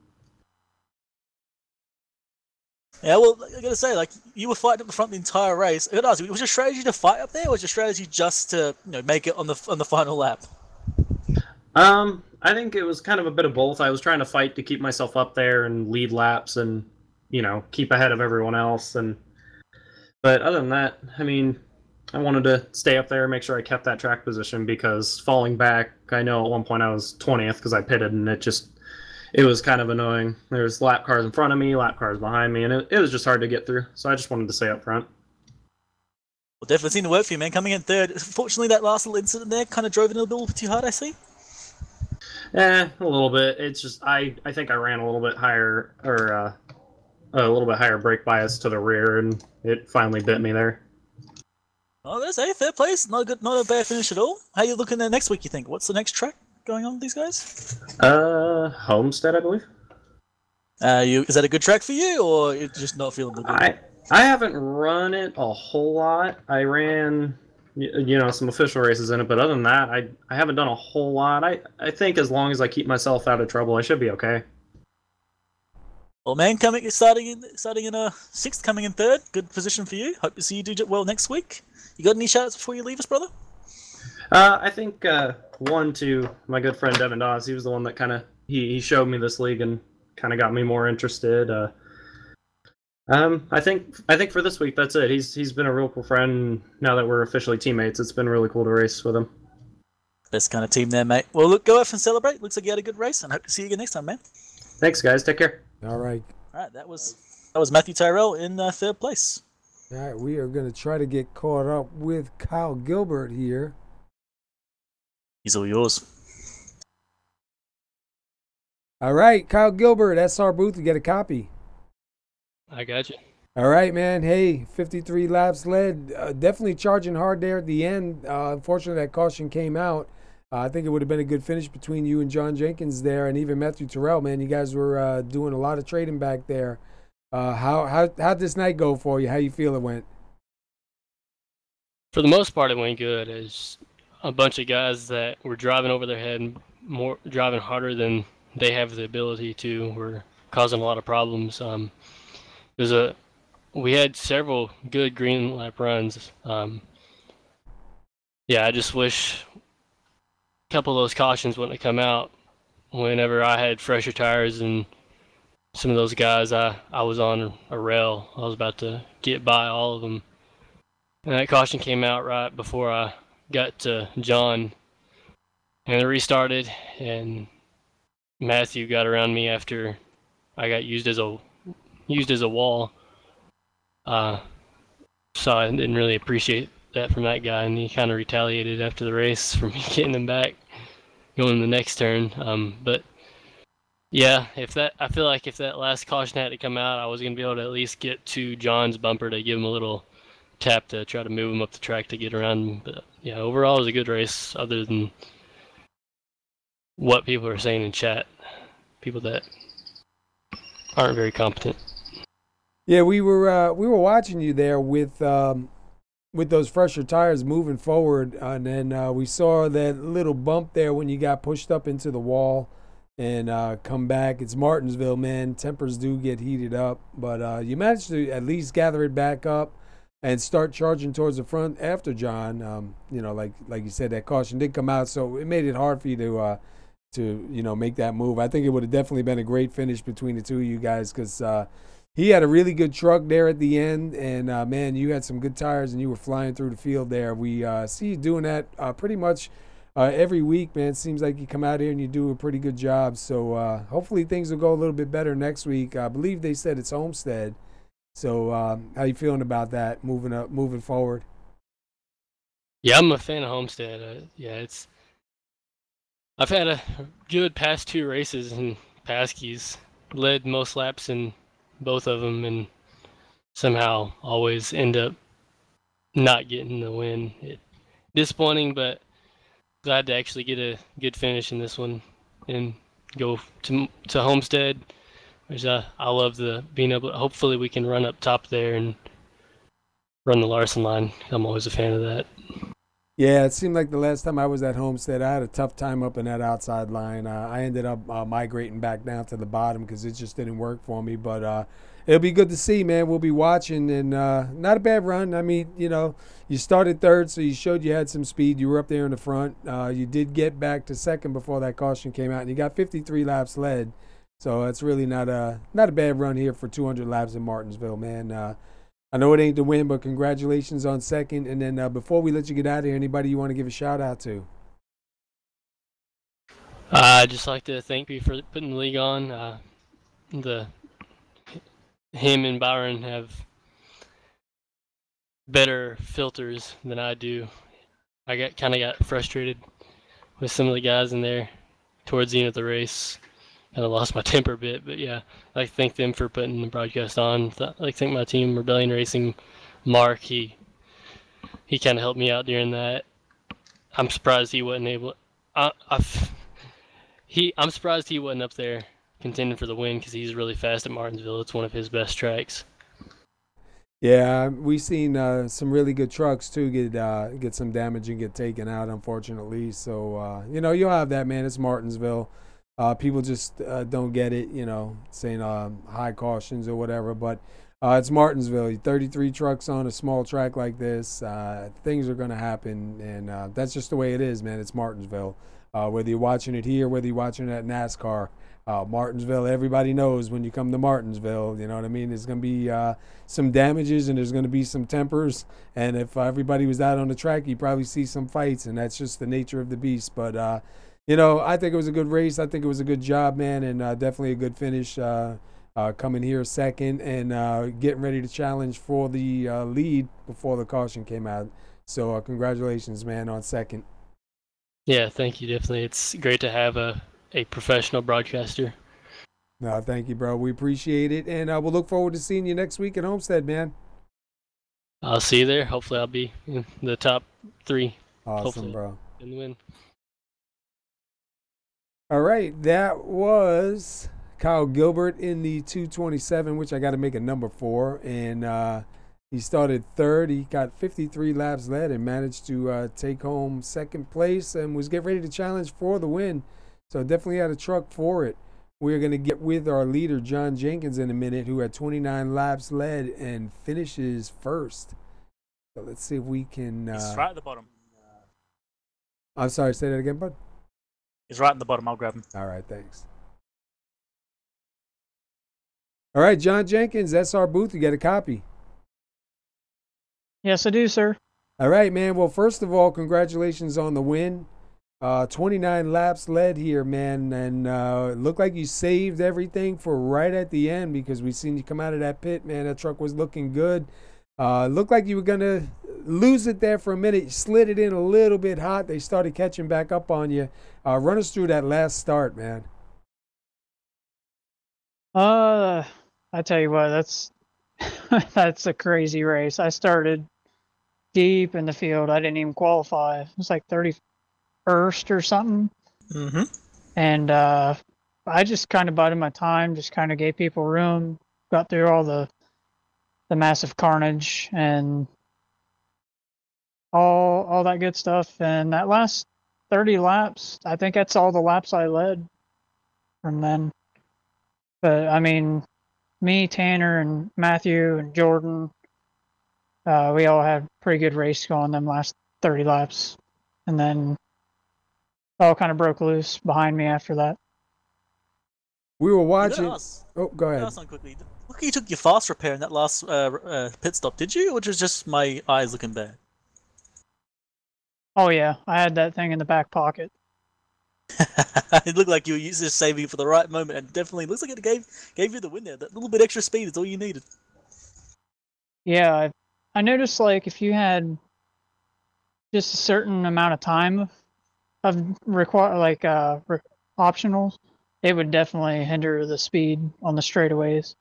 Yeah, well, I gotta say, like, you were fighting up the front the entire race. I gotta ask you, was your strategy to fight up there, or was your strategy just to, make it on the final lap? I think it was kind of a bit of both. I was trying to fight to keep myself up there and lead laps and, keep ahead of everyone else. But other than that, I mean, I wanted to stay up there and make sure I kept that track position because falling back, I know at one point I was 20th because I pitted and it was kind of annoying. There's lap cars in front of me, lap cars behind me, and it was just hard to get through. So I just wanted to stay up front. Well, definitely seemed to work for you, man. Coming in third. Fortunately, that last little incident there kind of drove it a little bit too hard, I see. A little bit. It's just I think I ran a little bit higher or a little bit higher brake bias to the rear, and it finally bit me there. Oh, there's a fair place. Not a bad finish at all. How you looking there next week? You think? What's the next track going on with these guys? Homestead, I believe. Is that a good track for you, or you're just not feeling the good? I haven't run it a whole lot. I ran, some official races in it, but other than that, I haven't done a whole lot. I think as long as I keep myself out of trouble, I should be okay. Well, man, starting in sixth, coming in third. Good position for you. Hope to see you do well next week. You got any shout-outs before you leave us, brother? I think one to my good friend Devin Dawes. He was the one that kind of he showed me this league and kind of got me more interested. I think for this week that's it. He's been a real cool friend. Now that we're officially teammates, it's been really cool to race with him. Best kind of team there, mate. Well, look, go off and celebrate. Looks like you had a good race, and hope to see you again next time, man. Thanks, guys. Take care. All right. All right, that was Matthew Tyrrell in third place. All right, we are going to try to get caught up with Kyle Gilbert here. He's all yours. All right, Kyle Gilbert, SR booth, you get a copy. I got you. All right, man. Hey, 53 laps led. Definitely charging hard there at the end. Unfortunately, that caution came out. I think it would have been a good finish between you and John Jenkins there, and even Matthew Terrell, man. You guys were doing a lot of trading back there. How'd this night go for you? How you feel it went? For the most part, it went good. It's a bunch of guys that were driving over their head, driving harder than they have the ability to, were causing a lot of problems. We had several good green lap runs. I just wish a couple of those cautions wouldn't have come out whenever I had fresher tires, and some of those guys, I was on a rail. I was about to get by all of them. And that caution came out right before I got to John. And it restarted, and Matthew got around me after I got used as a wall. So I didn't really appreciate that from that guy, and he kind of retaliated after the race for me getting him back, going to the next turn. But yeah, I feel like if that last caution had to come out, I was going to be able to at least get to John's bumper to give him a little tap to try to move him up the track to get around him. But yeah, overall it was a good race, other than what people are saying in chat. People that aren't very competent. Yeah, we were watching you there with those fresher tires moving forward, and then we saw that little bump there when you got pushed up into the wall and come back. It's Martinsville, man. Tempers do get heated up, but you managed to at least gather it back up and start charging towards the front after John. Like you said, that caution did come out, so it made it hard for you to make that move. I think it would have definitely been a great finish between the two of you guys, because he had a really good truck there at the end, and man, you had some good tires and you were flying through the field there. We see you doing that pretty much every week, man. It seems like you come out here and you do a pretty good job. So hopefully things will go a little bit better next week. I believe they said it's Homestead. So how you feeling about that moving forward? Yeah, I'm a fan of Homestead. I've had a good past two races in Paskies, led most laps in both of them, and somehow always end up not getting the win. Disappointing, but glad to actually get a good finish in this one and go to Homestead, which I love being able to, hopefully we can run up top there and run the Larson line. I'm always a fan of that. Yeah, it seemed like the last time I was at Homestead, I had a tough time up in that outside line. I ended up migrating back down to the bottom because it just didn't work for me. But it'll be good to see, man. We'll be watching, and not a bad run. I mean, you started third, so you showed you had some speed. You were up there in the front. You did get back to second before that caution came out, and you got 53 laps led. So it's really not a bad run here for 200 laps in Martinsville, man. I know it ain't the win, but congratulations on second. And then before we let you get out of here, anybody you want to give a shout out to? I'd just like to thank you for putting the league on. Him and Byron have better filters than I do. I kind of got frustrated with some of the guys in there towards the end of the race. Kind of lost my temper a bit, but yeah, I'd like to thank them for putting the broadcast on. I'd like to thank my team, Rebellion Racing, Mark. He kind of helped me out during that. I'm surprised he wasn't able. I'm surprised he wasn't up there contending for the win, because he's really fast at Martinsville. It's one of his best tracks. Yeah, we've seen some really good trucks too get some damage and get taken out, unfortunately. So you'll have that, man. It's Martinsville. People just don't get it, saying high cautions or whatever. But it's Martinsville. 33 trucks on a small track like this. Things are going to happen, and that's just the way it is, man. It's Martinsville. Whether you're watching it here, whether you're watching it at NASCAR, Martinsville, everybody knows when you come to Martinsville, you know what I mean? There's going to be some damages and there's going to be some tempers. And if everybody was out on the track, you'd probably see some fights, and that's just the nature of the beast. But, I think it was a good race. I think it was a good job, man, and definitely a good finish coming here second and getting ready to challenge for the lead before the caution came out. So congratulations, man, on second. Yeah, thank you. Definitely. It's great to have a professional broadcaster. No, thank you, bro. We appreciate it, and we'll look forward to seeing you next week at Homestead, man. I'll see you there. Hopefully I'll be in the top 3. Awesome, Hopefully. bro. In the win. All right, that was Kyle Gilbert in the 227, which I got to make a number for, and he started third. He got 53 laps led and managed to take home second place and was getting ready to challenge for the win. So definitely had a truck for it. We're going to get with our leader, John Jenkins, in a minute, who had 29 laps led and finishes first. So let's see if we can... He's right at the bottom. I'm sorry, say that again, bud? He's right at the bottom. I'll grab him. All right, thanks. All right, John Jenkins, that's our booth. You got a copy. Yes, I do, sir. All right, man. Well, first of all, congratulations on the win. 29 laps led here, man, and it looked like you saved everything for right at the end because we seen you come out of that pit, man. That truck was looking good. Looked like you were going to lose it there for a minute. You slid it in a little bit hot. They started catching back up on you. Run us through that last start, man. I tell you what, that's that's a crazy race. I started deep in the field. I didn't even qualify. It was like 31st or something. Mm-hmm. And I just kind of bided my time, just kind of gave people room, got through all the massive carnage and all that good stuff. And that last 30 laps, I think that's all the laps I led from then. But I mean, me, Tanner, and Matthew, and Jordan, we all had a pretty good race going them last 30 laps. And then all kind of broke loose behind me after that. We were watching. Oh, go ahead. Quickly. Look, you took your fast repair in that last pit stop, did you? Or was just my eyes looking bad? Oh, yeah. I had that thing in the back pocket. It looked like you were just saving it for the right moment, and definitely looks like it gave you the win there. That little bit extra speed is all you needed. Yeah, I noticed, like, if you had just a certain amount of time of optionals, it would definitely hinder the speed on the straightaways.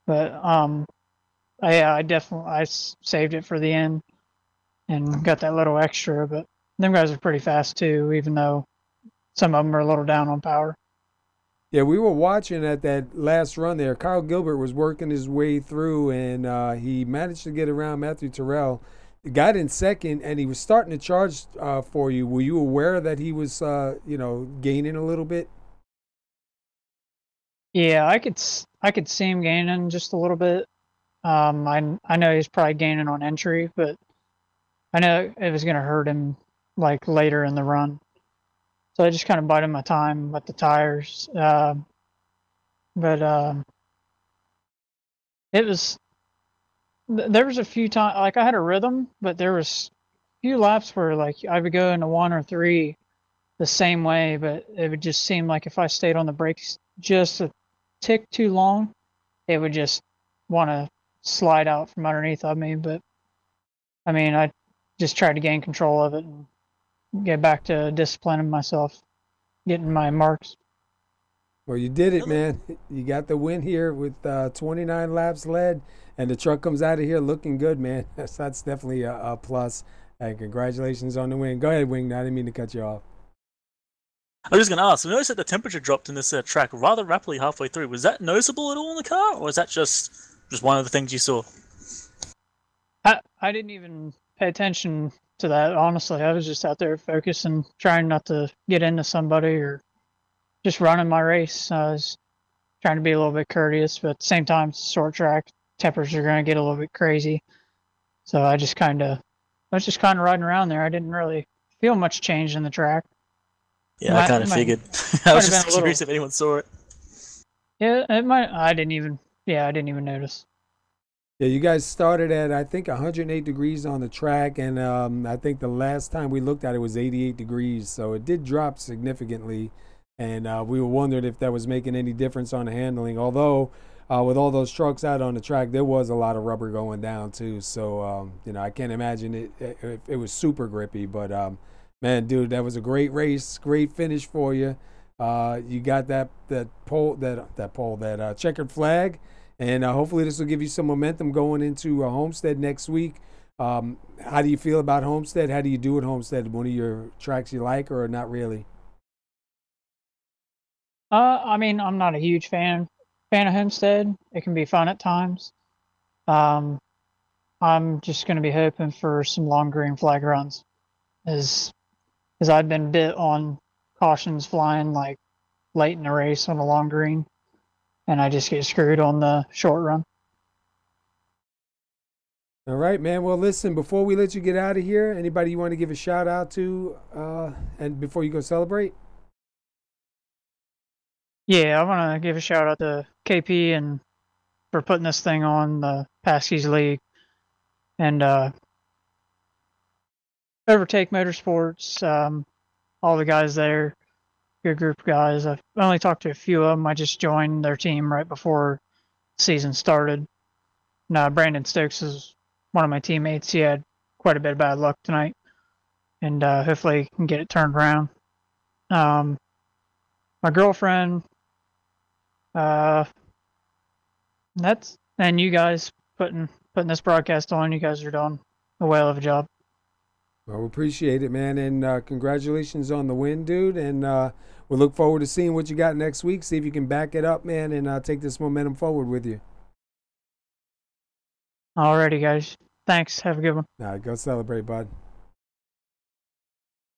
But I saved it for the end and got that little extra. But them guys are pretty fast too, even though some of them are a little down on power. Yeah, we were watching at that last run there. Kyle Gilbert was working his way through, and he managed to get around Matthew Terrell. Got in second, and he was starting to charge for you. Were you aware that he was, gaining a little bit? Yeah, I could see him gaining just a little bit. I know he's probably gaining on entry, but I know it was going to hurt him like later in the run. So I just kind of bided my time with the tires. But it was, there was a few times, like I had a rhythm, but there was a few laps where like I would go into 1 or 3 the same way, but it would just seem like if I stayed on the brakes just a tick too long, it would just want to slide out from underneath of me. But I mean, I just tried to gain control of it and get back to disciplining myself, getting my marks. Well, you did it, man. You got the win here with 29 laps led, and the truck comes out of here looking good, man. That's definitely a plus. And congratulations on the win. Go ahead, Wing. I didn't mean to cut you off. I was just going to ask, I noticed that the temperature dropped in this track rather rapidly halfway through. Was that noticeable at all in the car, or was that just one of the things you saw? I didn't even pay attention to that, honestly. I was just out there focusing, trying not to get into somebody or just running my race. I was trying to be a little bit courteous, but at the same time, it's a short track. Tempers are going to get a little bit crazy. So I was just kind of riding around there. I didn't really feel much change in the track. Yeah, I kind of figured. I was just curious if anyone saw it. Yeah, it might. I didn't even notice. Yeah, you guys started at, I think, 108 degrees on the track, and I think the last time we looked at it was 88 degrees, so it did drop significantly, and we were wondering if that was making any difference on the handling, although with all those trucks out on the track, there was a lot of rubber going down, too, so, I can't imagine it was super grippy, but, man, dude, that was a great race, great finish for you. You got that checkered flag, and hopefully this will give you some momentum going into Homestead next week. How do you feel about Homestead? How do you do at Homestead? One of your tracks you like or not really? I mean, I'm not a huge fan of Homestead. It can be fun at times. I'm just going to be hoping for some long green flag runs, as I've been bit on cautions flying like late in the race on a long green, and I just get screwed on the short run. All right, man. Well, listen, before we let you get out of here, anybody you want to give a shout out to and before you go celebrate? Yeah, I want to give a shout out to KP and for putting this thing on the PASKY's League, and Overtake Motorsports, all the guys there. Good group of guys. I've only talked to a few of them. I just joined their team right before the season started. Now, Brandon Stokes is one of my teammates. He had quite a bit of bad luck tonight, and hopefully he can get it turned around. My girlfriend, and you guys putting this broadcast on. You guys are doing a whale of a job. Well, we appreciate it, man, and congratulations on the win, dude, and we'll look forward to seeing what you got next week, see if you can back it up, man, and take this momentum forward with you. Alrighty, guys. Thanks. Have a good one. All right, go celebrate, bud.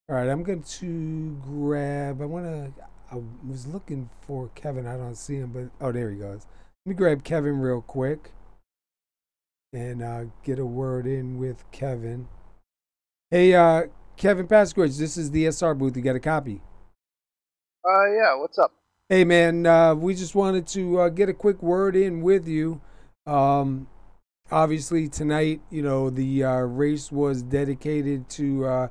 All right, I'm going to grab, I was looking for Kevin. I don't see him, but, oh, there he goes. Let me grab Kevin real quick and get a word in with Kevin. Hey, Kevin Pasquich, this is the SR booth. You got a copy? Yeah, what's up? Hey, man, we just wanted to get a quick word in with you. Obviously, tonight, the race was dedicated to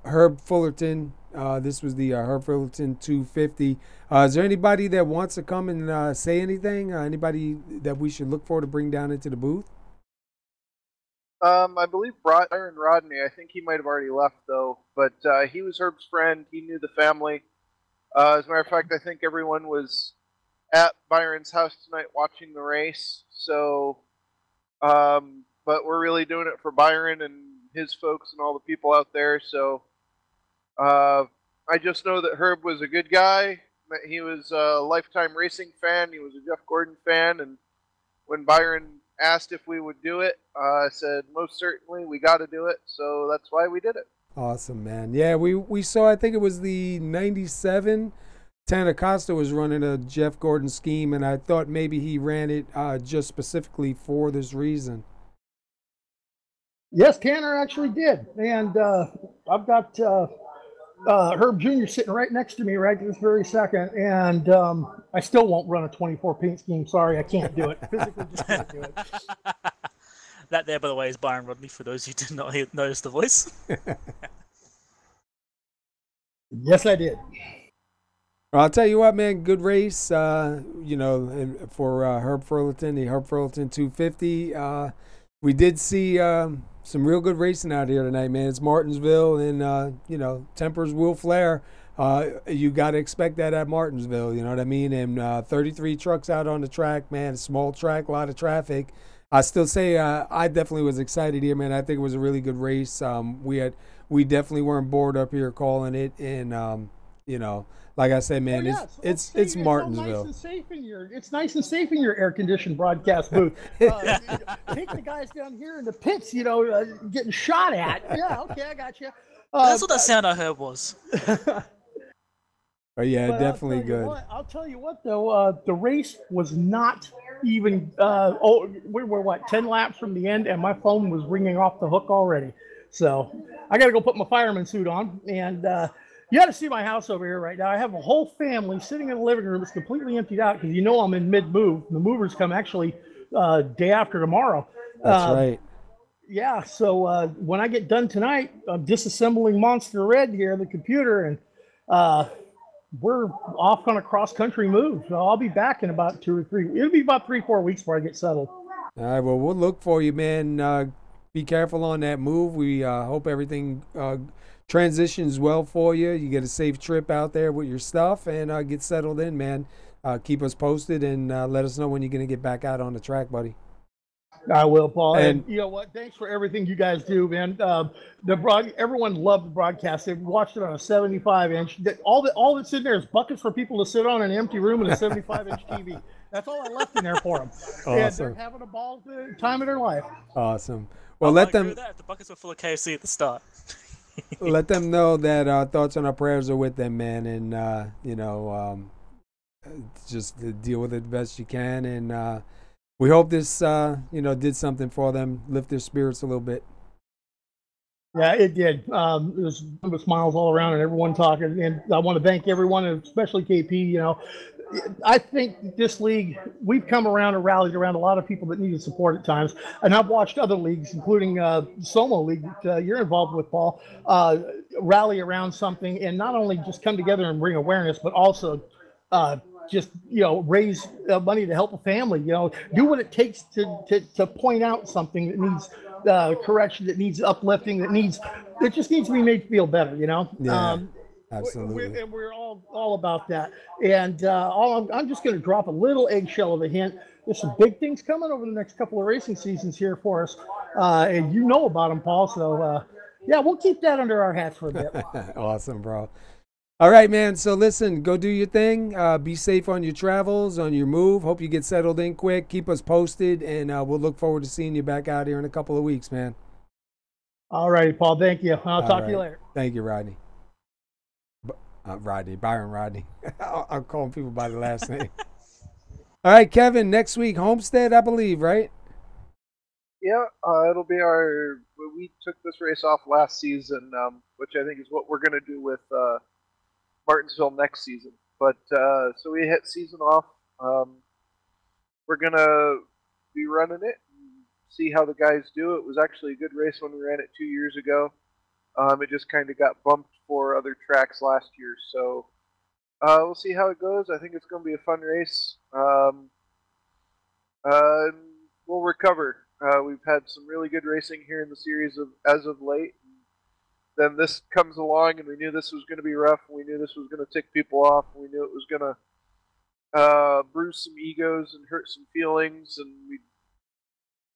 Herb Fullerton. This was the Herb Fullerton 250. Is there anybody that wants to come and say anything? Anybody that we should look for to bring down into the booth? I believe Byron Rodney. I think he might have already left, though. But he was Herb's friend. He knew the family. As a matter of fact, I think everyone was at Byron's house tonight watching the race. So, but we're really doing it for Byron and his folks and all the people out there. So, I just know that Herb was a good guy. He was a lifetime racing fan. He was a Jeff Gordon fan. And when Byron asked if we would do it, I said, most certainly, we got to do it. So that's why we did it. Awesome, man. Yeah, we saw, I think it was the 97. Tanner Costa was running a Jeff Gordon scheme, and I thought maybe he ran it just specifically for this reason. Yes, Tanner actually did. And I've got Herb Jr. sitting right next to me right this very second, and I still won't run a 24 paint scheme. Sorry, I can't do it. Physically just can't do it. That there, by the way, is Byron Rodney, for those who did not notice the voice. Yes, I did. Well, I'll tell you what, man, good race, for Herb Fullerton, the Herb Fullerton 250. We did see some real good racing out here tonight, man. It's Martinsville, and, tempers will flare. You got to expect that at Martinsville, you know what I mean? And 33 trucks out on the track, man, small track, a lot of traffic. I still say I definitely was excited here, man. I think it was a really good race. We definitely weren't bored up here calling it, and like I said, man, it's Martinsville. It's nice and safe in your air-conditioned broadcast booth. Take the guys down here in the pits, getting shot at. Yeah, okay, I got you. That's what that sound I heard was. Oh yeah, But definitely good. I'll tell you what though, the race was not even. We were what 10 laps from the end, and my phone was ringing off the hook already. So I got to go put my fireman suit on, and you got to see my house over here right now. I have a whole family sitting in the living room. It's completely emptied out because I'm in mid-move. The movers come actually day after tomorrow. That's right. Yeah. So when I get done tonight, I'm disassembling Monster Red here, the computer, and we're off on a cross-country move. So I'll be back in about 2 or 3. It'll be about 3-4 weeks before I get settled. All right. Well, we'll look for you, man. Be careful on that move. We hope everything transitions well for you. You get a safe trip out there with your stuff and get settled in, man. Keep us posted and let us know when you're going to get back out on the track, buddy. I will, Paul. And you know what? Thanks for everything you guys do, man. Everyone loved the broadcast. They watched it on a 75-inch. All that's in there is buckets for people to sit on in an empty room and a 75-inch TV. That's all I left in there for them. Awesome. And they're having a ball time of their life. Awesome. Well, let them. The buckets were full of KFC at the start. Let them know that our thoughts and our prayers are with them, man, and just deal with it the best you can, and we hope this did something for them, lift their spirits a little bit. Yeah, it did. There's smiles all around and everyone talking, and I want to thank everyone, and especially KP. I think this league, we've come around and rallied around a lot of people that needed support at times. And I've watched other leagues, including Somo League that you're involved with, Paul, rally around something and not only just come together and bring awareness, but also raise money to help a family. Do what it takes to point out something that needs correction, that needs uplifting, that just needs to be made to feel better. Yeah. Absolutely. And we're all about that. And I'm just going to drop a little eggshell of a hint. There's some big things coming over the next couple of racing seasons here for us. And you know about them, Paul. So, we'll keep that under our hats for a bit. Awesome, bro. All right, man. So, listen, go do your thing. Be safe on your travels, on your move. Hope you get settled in quick. Keep us posted, and we'll look forward to seeing you back out here in a couple of weeks, man. All right, Paul. Thank you. I'll talk to you later. Thank you, Rodney. Byron Rodney. I'm calling people by the last name. All right, Kevin, next week, Homestead, I believe, right? Yeah, it'll be we took this race off last season, which I think is what we're going to do with Martinsville next season. But so we hit season off. We're going to be running it and see how the guys do. It was actually a good race when we ran it 2 years ago. It just kind of got bumped for other tracks last year, so we'll see how it goes. I think it's going to be a fun race. We'll recover. We've had some really good racing here in the series as of late. Then this comes along, and we knew this was going to be rough. We knew this was going to tick people off. We knew it was going to bruise some egos and hurt some feelings, and we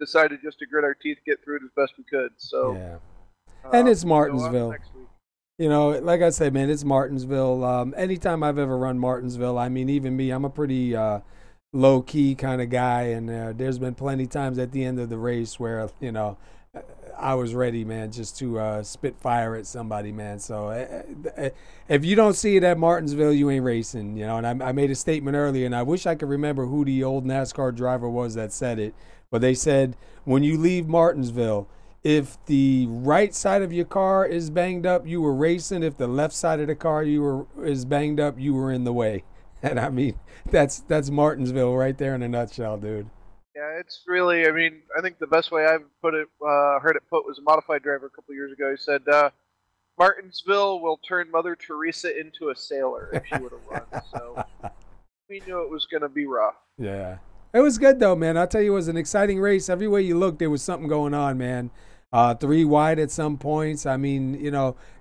decided just to grit our teeth, get through it as best we could. So. Yeah. And it's Martinsville. Like I said, man, it's Martinsville. Anytime I've ever run Martinsville, I mean, even me, I'm a pretty low-key kind of guy, and there's been plenty times at the end of the race where, I was ready, man, just to spit fire at somebody, man. So if you don't see it at Martinsville, you ain't racing, And I made a statement earlier, and I wish I could remember who the old NASCAR driver was that said it, but they said, when you leave Martinsville, if the right side of your car is banged up, you were racing. If the left side of the car is banged up, you were in the way. And I mean, that's Martinsville right there in a nutshell, dude. Yeah, it's really. I think the best way I've heard it put was a modified driver a couple of years ago. He said, "Martinsville will turn Mother Teresa into a sailor if she would have run." So we knew it was going to be rough. Yeah, it was good though, man. I'll tell you, it was an exciting race. Every way you looked, there was something going on, man. 3 wide at some points. I mean,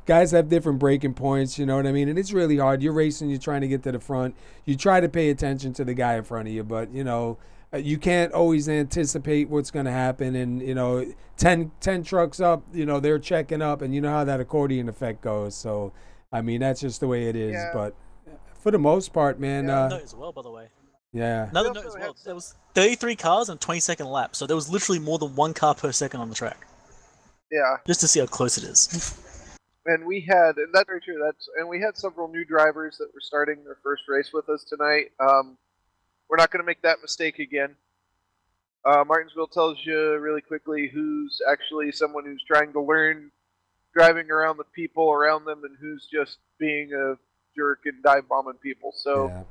guys have different breaking points, you know what I mean? And it's really hard. You're racing, you're trying to get to the front. You try to pay attention to the guy in front of you, but, you can't always anticipate what's going to happen. And, 10 trucks up, they're checking up, and you know how that accordion effect goes. So, I mean, that's just the way it is. Yeah. But for the most part, man. Note as well, by the way. Yeah. Another note as well. There was 33 cars and 20-second lap, so there was literally more than 1 car per second on the track. Yeah. Just to see how close it is. And we had, and that's very true. And we had several new drivers that were starting their first race with us tonight. We're not going to make that mistake again. Martinsville tells you really quickly who's actually someone who's trying to learn driving around the people around them and who's just being a jerk and dive bombing people. So,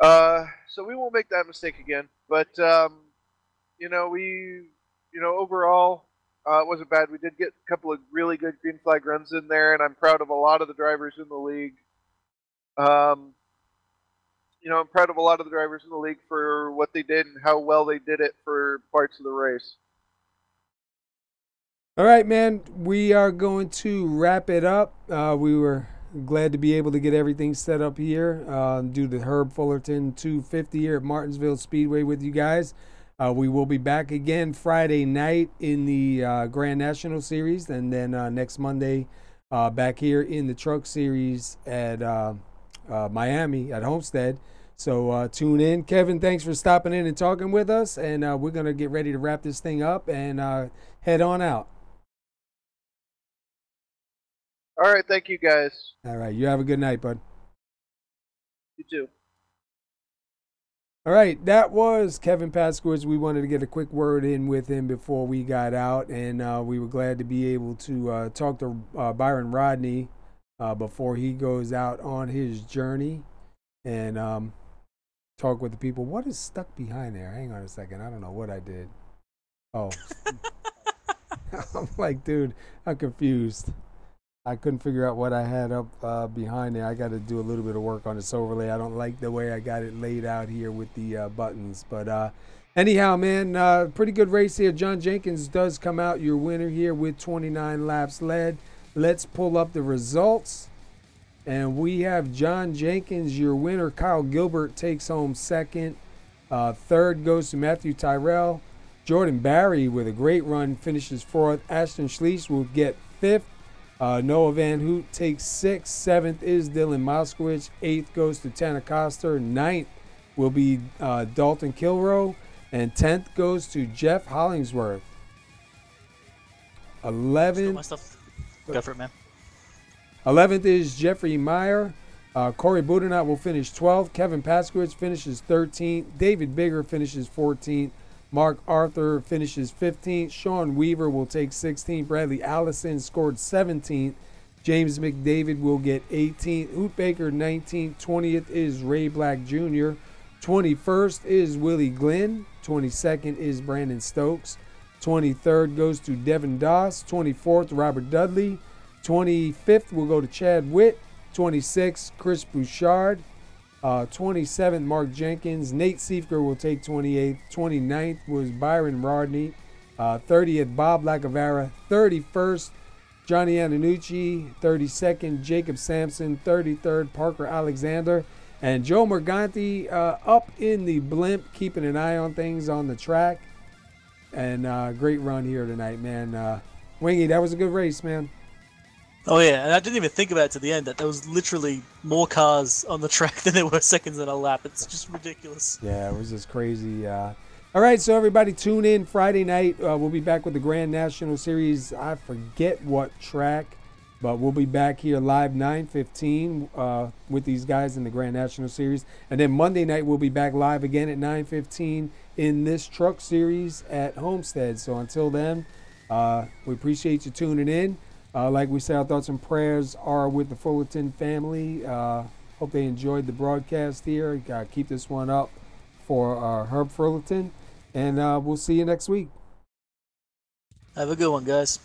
so we won't make that mistake again. But overall, it wasn't bad. We did get a couple of really good green flag runs in there, and I'm proud of a lot of the drivers in the league. I'm proud of a lot of the drivers in the league for what they did and how well they did it for parts of the race. All right, man. We are going to wrap it up. We were glad to be able to get everything set up here, do the Herb Fullerton 250 here at Martinsville Speedway with you guys. We will be back again Friday night in the Grand National Series, and then next Monday back here in the Truck Series at Miami at Homestead. So tune in. Kevin, thanks for stopping in and talking with us, and we're going to get ready to wrap this thing up and head on out. All right, thank you, guys. All right, you have a good night, bud. You too. All right, that was Kevin Paskowitz. We wanted to get a quick word in with him before we got out, and we were glad to be able to talk to Byron Rodney before he goes out on his journey and talk with the people. What is stuck behind there? Hang on a second. I don't know what I did. Oh. I'm like, dude, I'm confused. I couldn't figure out what I had up behind there. I got to do a little bit of work on this overlay. I don't like the way I got it laid out here with the buttons. But anyhow, man, pretty good race here. John Jenkins does come out your winner here with 29 laps led. Let's pull up the results. And we have John Jenkins, your winner. Kyle Gilbert takes home second. Third goes to Matthew Tyrrell. Jordan Barry with a great run finishes fourth. Ashton Schleese will get fifth. Noah Van Hoot takes sixth. Seventh is Dylan Moskowitz. Eighth goes to Tanner Coster. Ninth will be Dalton Kilrow. And 10th goes to Jeff Hollingsworth. 11th. Go for it, man. 11th is Jeffrey Meyer. Corey Budenot will finish 12th. Kevin Paskowitz finishes 13th. David Bigger finishes 14th. Mark Arthur finishes 15th. Sean Weaver will take 16th. Bradley Allison scored 17th. James McDavid will get 18th. Hoot Baker 19th. 20th is Ray Black Jr. 21st is Willie Glenn. 22nd is Brandon Stokes. 23rd goes to Devin Doss. 24th, Robert Dudley. 25th will go to Chad Witt. 26th, Chris Bouchard. 27th, Mark Jenkins. Nate Siefker will take 28th. 29th was Byron Rodney. 30th, Bob Lacavara. 31st, Johnny Antonucci. 32nd, Jacob Sampson. 33rd, Parker Alexander. And Joe Morganti up in the blimp, keeping an eye on things on the track. And great run here tonight, man. Wingy, that was a good race, man. Oh yeah, and I didn't even think about it to the end that there was literally more cars on the track than there were seconds in a lap. It's just ridiculous. Yeah, it was just crazy. All right, so everybody tune in Friday night. We'll be back with the Grand National Series. I forget what track, but we'll be back here live 9:15 with these guys in the Grand National Series. And then Monday night we'll be back live again at 9:15 in this Truck Series at Homestead. So until then, we appreciate you tuning in. Like we said, our thoughts and prayers are with the Fullerton family. Hope they enjoyed the broadcast here. Keep this one up for Herb Fullerton. And we'll see you next week. Have a good one, guys.